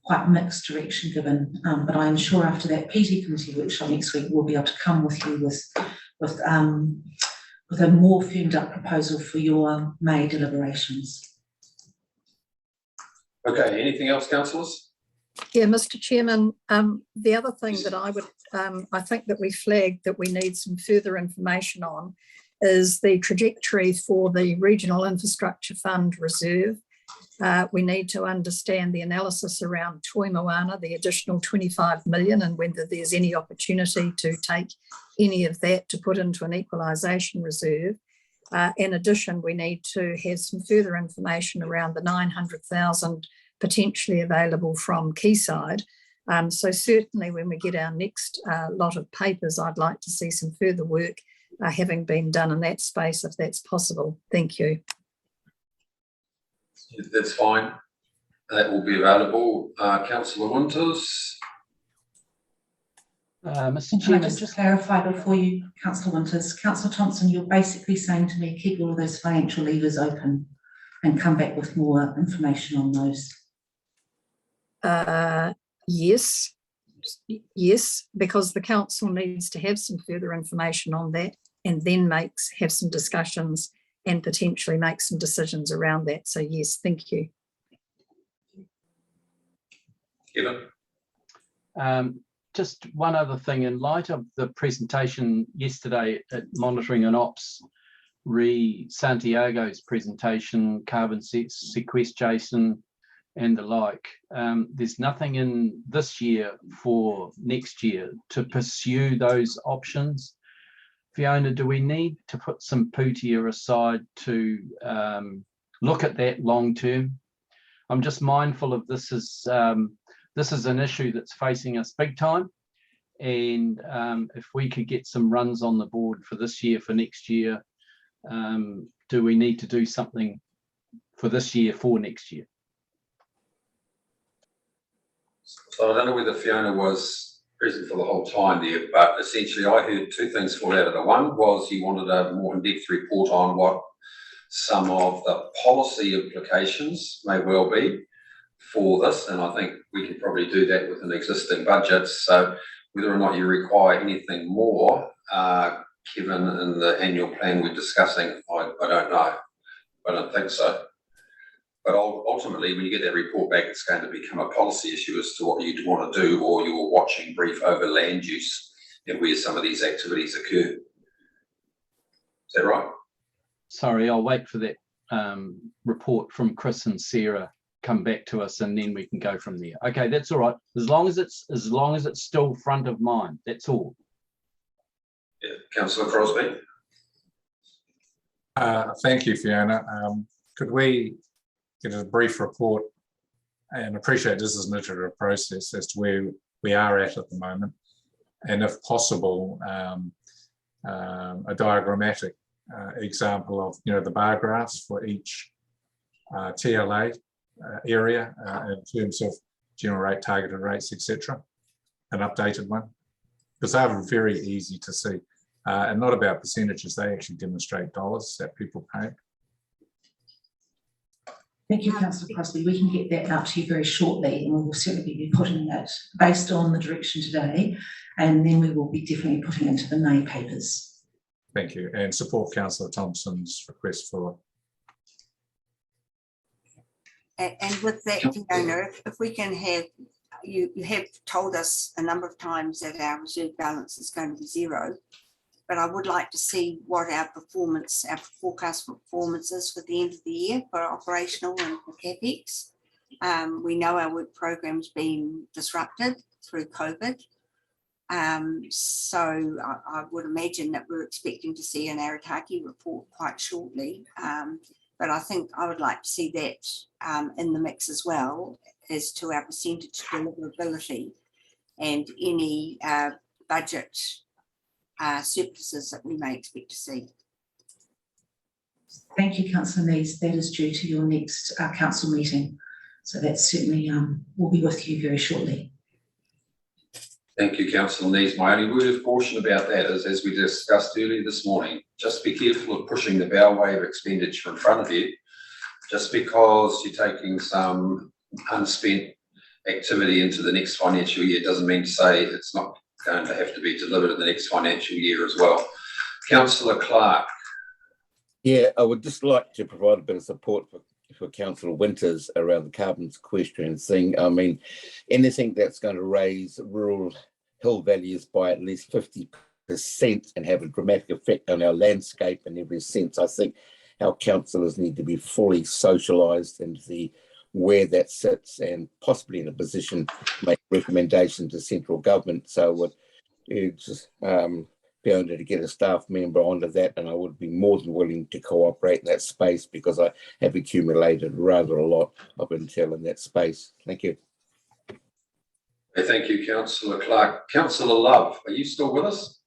quite mixed direction given, but I am sure after that PT Committee workshop next week, we'll be able to come with you with a more firmed up proposal for your May deliberations. Okay, anything else, councillors? Yeah, Mr. Chairman, the other thing that I would, I think that we flagged that we need some further information on is the trajectory for the Regional Infrastructure Fund reserve. We need to understand the analysis around Toi Moana, the additional 25 million, and whether there's any opportunity to take any of that to put into an equalisation reserve. In addition, we need to have some further information around the 900,000 potentially available from Quayside. So certainly when we get our next lot of papers, I'd like to see some further work having been done in that space, if that's possible. Thank you. That's fine. That will be available. Councillor Winters. Can Mr. I Chairman, just clarify before you, Councillor Winters, Councillor Thompson, you're basically saying to me, keep all of those financial levers open and come back with more information on those. Yes, because the council needs to have some further information on that, and then have some discussions and potentially make some decisions around that. So yes, thank you. Kevin? Just one other thing, in light of the presentation yesterday at Monitoring and Ops, Santiago's presentation, carbon sequestration and the like, there's nothing in this year for next year to pursue those options. Fiona, do we need to put some pūtea aside to look at that long term? I'm just mindful of this is an issue that's facing us big time, and if we could get some runs on the board for this year, for next year, do we need to do something for this year, for next year? So I don't know whether Fiona was present for the whole time there, but essentially I heard two things fall out of it. One was you wanted a more in-depth report on what some of the policy implications may well be for this, and I think we can probably do that with an existing budget. So whether or not you require anything more, Kevin, in the annual plan we're discussing, I don't know. I don't think so. But ultimately, when you get that report back, it's going to become a policy issue as to what you'd want to do, or your watching brief over land use and where some of these activities occur. Is that right? Sorry, I'll wait for that report from Chris and Sarah come back to us, and then we can go from there. Okay, that's all right. As long as it's still front of mind, that's all. Yeah, Councillor Crosby. Thank you, Fiona. Could we get a brief report, and appreciate this is an iterative process, as to where we are at the moment, and if possible, a diagrammatic example of the bar graphs for each TLA area in terms of general rate, targeted rates, etc. An updated one, because they're very easy to see and not about percentages. They actually demonstrate dollars that people pay. Thank you, Councillor Crosby. We can get that out to you very shortly, and we will certainly be putting that based on the direction today, and then we will be definitely putting into the May papers. Thank you, and support Councillor Thompson's request for. And with that, Fiona, if we can have, you have told us a number of times that our reserve balance is going to be zero, but I would like to see what our forecast performance is for the end of the year for operational and for CapEx. We know our work program's been disrupted through COVID. So I would imagine that we're expecting to see an Arataki report quite shortly. But I think I would like to see that in the mix as well, as to our percentage deliverability and any budget surpluses that we may expect to see. Thank you, Councillor Nees. That is due to your next council meeting. So that certainly will be with you very shortly. Thank you, Councillor Nees. My only word of caution about that is, as we discussed earlier this morning, just be careful of pushing the bow wave expenditure in front of you. Just because you're taking some unspent activity into the next financial year doesn't mean to say it's not going to have to be delivered in the next financial year as well. Councillor Clark. Yeah, I would just like to provide a bit of support for Councillor Winters around the carbon sequestration thing. I mean, anything that's going to raise rural hill values by at least 50% and have a dramatic effect on our landscape in every sense. I think our councillors need to be fully socialised into where that sits, and possibly in a position to make recommendations to central government. So I would just be able to get a staff member onto that, and I would be more than willing to cooperate in that space, because I have accumulated rather a lot of intel in that space. Thank you. Thank you, Councillor Clark. Councillor Love, are you still with us?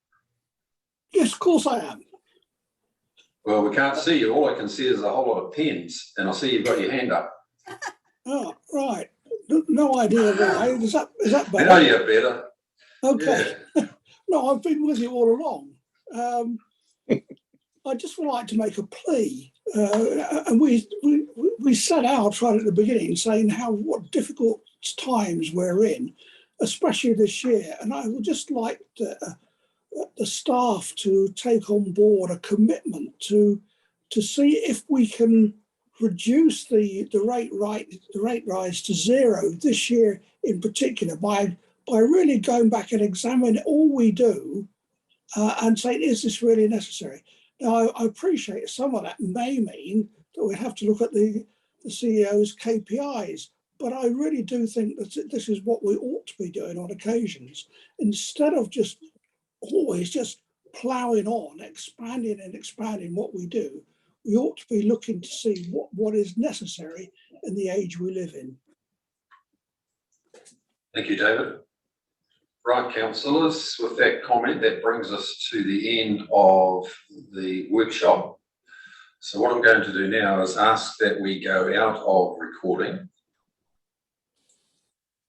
Yes, of course I am. Well, we can't see you. All I can see is a whole lot of pens, and I see you've got your hand up. Oh, right. No idea why. Is that better? I know you're better. Okay. Yeah. No, I've been with you all along. I just would like to make a plea. And we set out right at the beginning saying what difficult times we're in, especially this year. And I would just like the staff to take on board a commitment to see if we can reduce the rate rise to zero this year in particular by really going back and examining all we do and saying, is this really necessary? Now, I appreciate some of that may mean that we have to look at the CEO's KPIs, but I really do think that this is what we ought to be doing on occasions, instead of just always just ploughing on, expanding and expanding what we do. We ought to be looking to see what is necessary in the age we live in. Thank you, David. Right, councillors, with that comment, that brings us to the end of the workshop. So what I'm going to do now is ask that we go out of recording